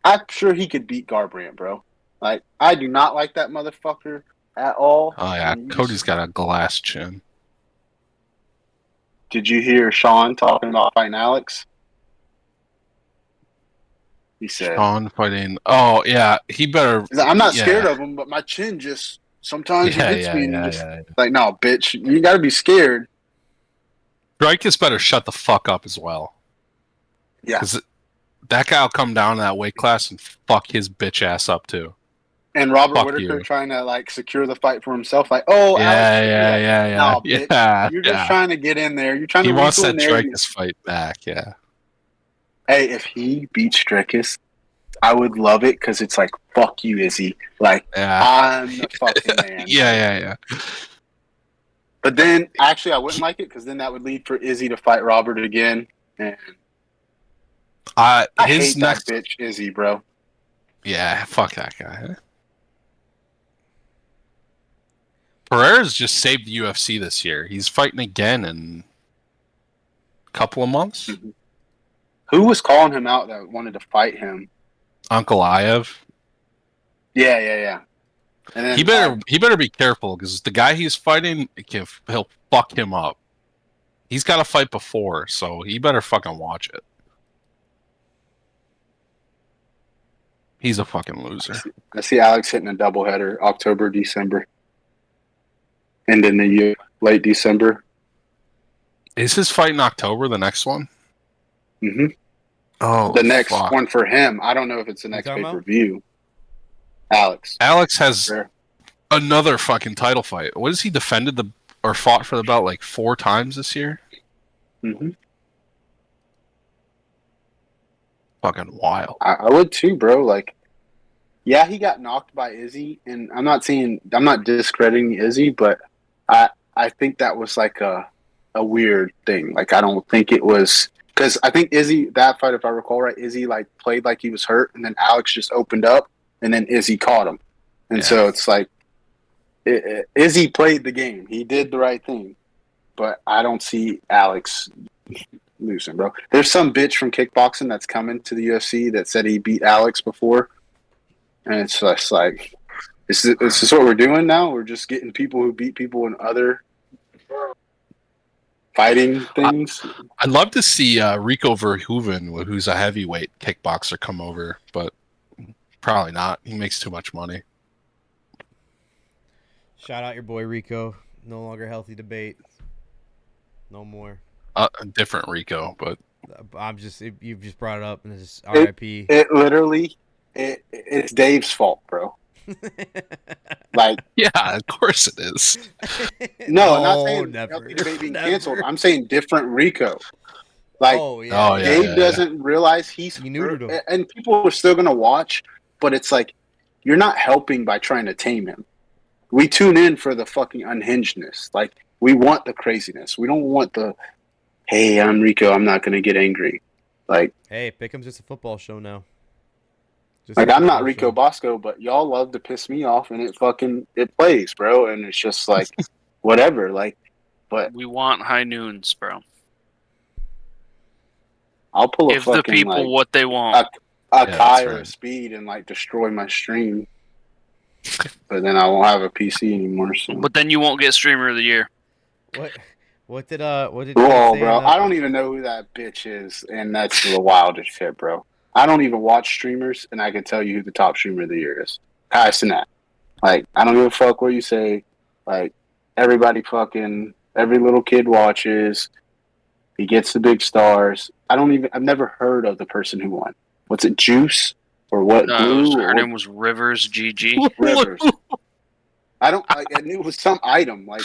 I'm sure he could beat Garbrandt, bro. Like, I do not like that motherfucker at all. Oh yeah, Cody's got a glass chin. Did you hear Sean talking about fighting Alex? He said, Sean fighting. Oh yeah, he better. I'm not scared of him, but my chin just sometimes hits me. Yeah. Like, no, bitch, you got to be scared. Dreykus better shut the fuck up as well. Yeah. Because that guy will come down to that weight class and fuck his bitch ass up too. And Robert Fuck Whittaker you. trying to like secure the fight for himself. Like, oh, Alex, Yeah. No, bitch, you're just trying to get in there. You're trying He to. wants that Dreykus fight back. Yeah. Hey, if he beats Dreykus, I would love it because it's like, fuck you, Izzy. Like, I'm the fucking man. Yeah. But then, actually, I wouldn't like it because then that would lead for Izzy to fight Robert again. And I hate that bitch, Izzy, bro. Yeah, fuck that guy. Pereira's just saved the UFC this year. He's fighting again in a couple of months. Mm-hmm. Who was calling him out that wanted to fight him? Uncle Iev. Yeah. And then, he better be careful because the guy he's fighting, he'll fuck him up. He's got to fight before, so he better fucking watch it. He's a fucking loser. I see Alex hitting a doubleheader October, December. And in the year, late December. Is his fight in October, the next one? Mm-hmm. Oh, the next one for him. I don't know if it's the next pay-per-view. Alex has another fucking title fight. What has he defended or fought for the belt like 4 times this year? Mm-hmm. Fucking wild. I would too, bro. Like, yeah, he got knocked by Izzy, and I'm not discrediting Izzy, but I think that was like a weird thing. Like, I don't think it was because I think Izzy, that fight, if I recall right, Izzy like played like he was hurt, and then Alex just opened up, and then Izzy caught him, and so it's like Izzy played the game. He did the right thing, but I don't see Alex losing, bro. There's some bitch from kickboxing that's coming to the UFC that said he beat Alex before, and it's just like, is this what we're doing now? We're just getting people who beat people in other fighting things. I'd love to see Rico Verhoeven, who's a heavyweight kickboxer, come over, but probably not. He makes too much money. Shout out your boy Rico. No longer healthy debate. No more. A different Rico, but you've just brought it up, and it's just R.I.P. It literally, it's Dave's fault, bro. Like, yeah, of course it is. No, I'm not saying healthy debate being canceled. I'm saying different Rico. Like, Dave doesn't realize he's hurt, and people are still gonna watch, but it's like you're not helping by trying to tame him. We tune in for the fucking unhingedness. Like, we want the craziness. We don't want the, hey, I'm Rico, I'm not gonna get angry. Like, hey, Pick'em's just a football show now. Like, I'm not Rico Bosco, but y'all love to piss me off, and it plays, bro. And it's just like, whatever. Like, but we want high noons, bro. I'll pull give the people like, what they want. A Kai or a Speed and like destroy my stream, but then I won't have a PC anymore. So. But then you won't get Streamer of the Year. What did Whoa, bro? I don't even know who that bitch is, and that's the wildest shit, bro. I don't even watch streamers, and I can tell you who the top streamer of the year is. Kai Cenat. Like, I don't give a fuck what you say. Like, every little kid watches. He gets the big stars. I've never heard of the person who won. What's it, Juice? Or what? Her name was Rivers GG. Rivers. I knew it was some item. Like,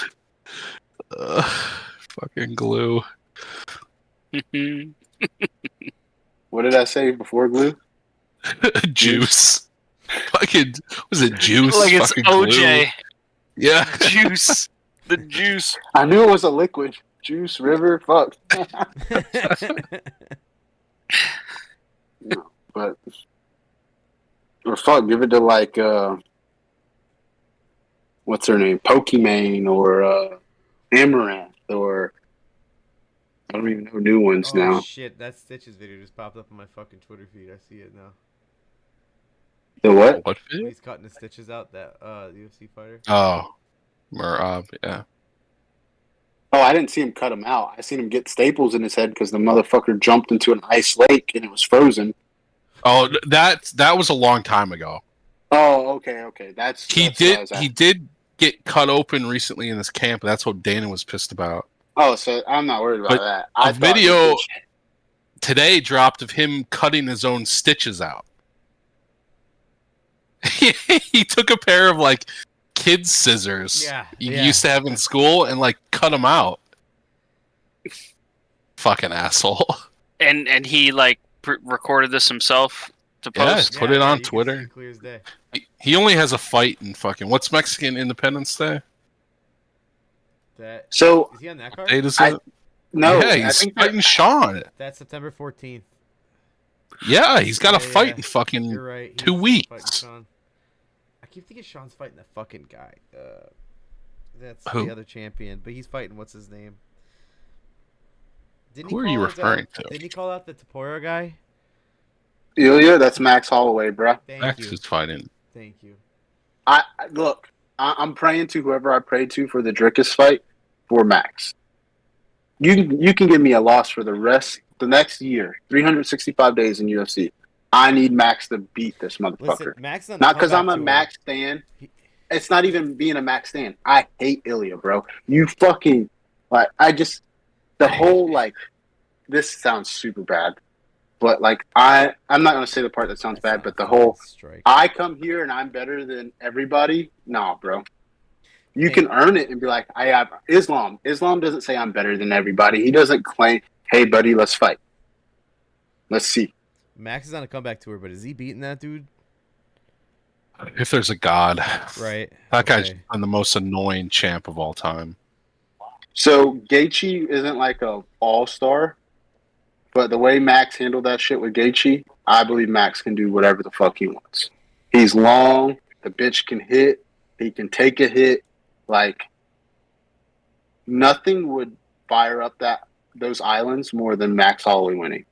fucking glue. What did I say before glue? Juice. Fucking, was it Juice? Like it's OJ. Glue? Yeah. Juice. The juice. I knew it was a liquid. Juice, river, fuck. No, but, or fuck, give it to like, what's her name? Pokimane or Amaranth or I don't even know new ones Oh now. shit, that Stitches video just popped up on my fucking Twitter feed. I see it now. The what? What When video? he's cutting the stitches out, that UFC fighter. Oh, Murab, yeah. Oh, I didn't see him cut him out. I seen him get staples in his head because the motherfucker jumped into an ice lake and it was frozen. Oh, that was a long time ago. Oh, okay. That's what I was at. He did get cut open recently in this camp. That's what Dana was pissed about. Oh, so I'm not worried about But that. a video today dropped of him cutting his own stitches out. He took a pair of like kids' scissors you used to have in school and like cut them out. Fucking asshole. And he like recorded this himself to post. Yeah, put it on Twitter. Clear as day. He only has a fight in fucking what's Mexican Independence Day? So is he on that card? Date is it? No, Yeah, he's fighting Sean. That's September 14th. Yeah, he's got a fight in fucking You're right. 2 weeks. I keep thinking Sean's fighting that fucking guy. That's Who? the other champion, but he's fighting what's his name? Who are you referring to? Didn't he call out the Tapora guy? Ilya, that's Max Holloway, bro. Max is fighting. Thank you. I'm praying to whoever I prayed to for the Drickus fight for Max. You can give me a loss for the next year, 365 days in UFC. I need Max to beat this motherfucker. Listen, Max not because I'm a Max fan. It's not even being a Max fan. I hate Ilya, bro. You fucking like. The whole like. This sounds super bad, but like I'm not gonna say the part that sounds bad, but the whole I come here and I'm better than everybody. Nah, bro. You can earn it and be like, I have Islam. Islam doesn't say I'm better than everybody. He doesn't claim, hey, buddy, let's fight. Let's see. Max is on a comeback tour, but is he beating that dude? If there's a god. Right. That guy's the most annoying champ of all time. So Gaethje isn't like a all-star, but the way Max handled that shit with Gaethje, I believe Max can do whatever the fuck he wants. He's long. The bitch can hit. He can take a hit. Like, nothing would fire up those islands more than Max Holloway winning.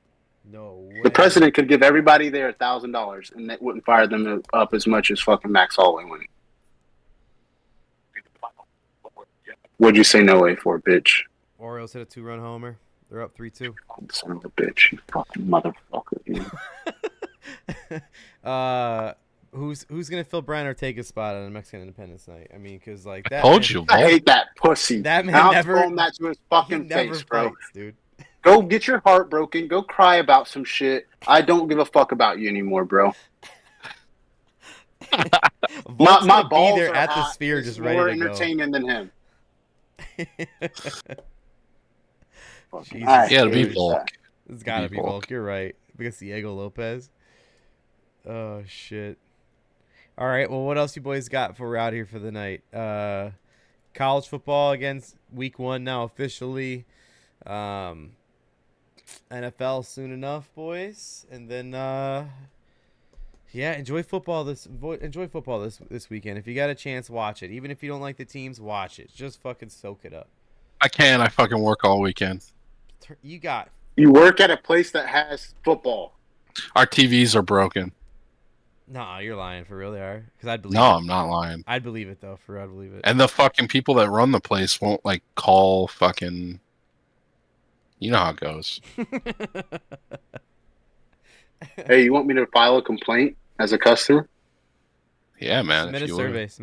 No way. The president could give everybody there $1,000, and that wouldn't fire them up as much as fucking Max Holloway winning. What'd you say no way for, bitch? Orioles hit a 2-run homer. They're up 3-2. Son of a bitch, you fucking motherfucker. Who's gonna fill Brian Ortega's spot on the Mexican Independence Night? I mean, because like that. Told you, I hate that pussy. That man I'll never. throw him that to his fucking never face, bro. fights, dude. Go get your heart broken. Go cry about some shit. I don't give a fuck about you anymore, bro. my balls be there are at the hot. Sphere, It's just more ready to go. entertaining than him. Yeah, it'll be Volk. It's gotta be Volk. You're right. Because Diego Lopez. Oh shit. All right. Well, what else you boys got for we're out here for the night? College football against week 1 now officially. NFL soon enough, boys, and then enjoy football this weekend. If you got a chance, watch it. Even if you don't like the teams, watch it. Just fucking soak it up. I fucking work all weekend. You work at a place that has football. Our TVs are broken. No, you're lying. For real, they are. Because I'd believe No, it. I'm not lying. I'd believe it, though. For real, I'd believe it. And the fucking people that run the place won't, like, call fucking... You know how it goes. Hey, you want me to file a complaint as a customer? Yeah, man. Submit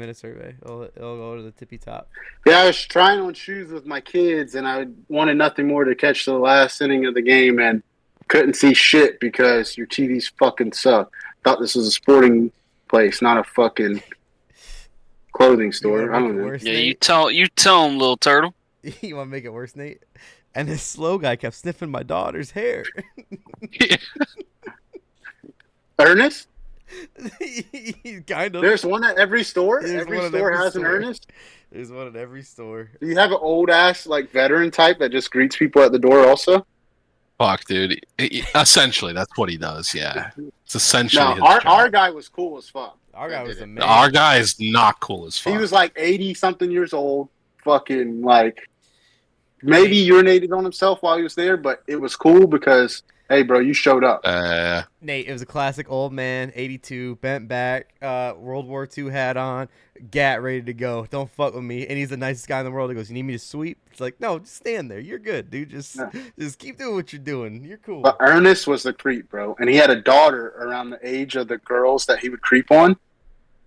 a survey. It'll go to the tippy top. Yeah, I was trying on shoes with my kids, and I wanted nothing more to catch the last inning of the game, and couldn't see shit because your TVs fucking suck. Thought this was a sporting place, not a fucking clothing store. I don't know. Yeah, you tell him, little turtle. You want to make it worse, Nate? And this slow guy kept sniffing my daughter's hair. Ernest? Kind of. There's one at every store? There's Every one at store every has store. an Ernest? There's one at every store. Do you have an old-ass, like, veteran type that just greets people at the door also? Fuck, dude. Essentially, that's what he does, yeah. It's essentially his No, job. our guy was cool as fuck. Our guy was amazing. Our guy is not cool as fuck. He was like 80-something years old, fucking, like, maybe urinated on himself while he was there, but it was cool because, hey, bro, you showed up. Nate, it was a classic old man, 82, bent back, World War II hat on, gat ready to go. Don't fuck with me. And he's the nicest guy in the world. He goes, "You need me to sweep?" It's like, no, just stand there. You're good, dude. Just keep doing what you're doing. You're cool. But Ernest was the creep, bro. And he had a daughter around the age of the girls that he would creep on.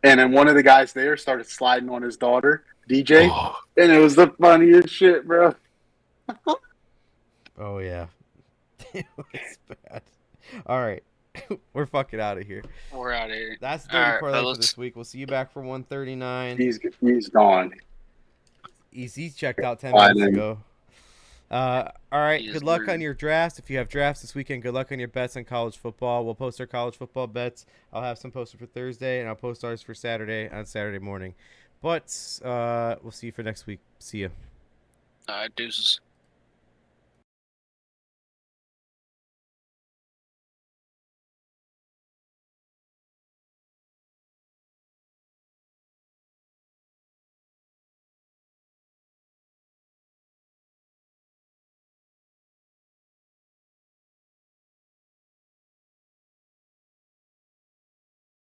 And then one of the guys there started sliding on his daughter, DJ. Oh. And it was the funniest shit, bro. Oh, yeah. It was bad. All right. We're fucking out of here. We're out of here. That's Dirty All right, Parlay for fellas. this week. We'll see you back for 139. He's gone. He's checked out 10 Bye, minutes man. ago. All right. He is Good luck rude. on your drafts. If you have drafts this weekend, good luck on your bets on college football. We'll post our college football bets. I'll have some posted for Thursday, and I'll post ours for Saturday on Saturday morning. But we'll see you for next week. See ya. Deuces.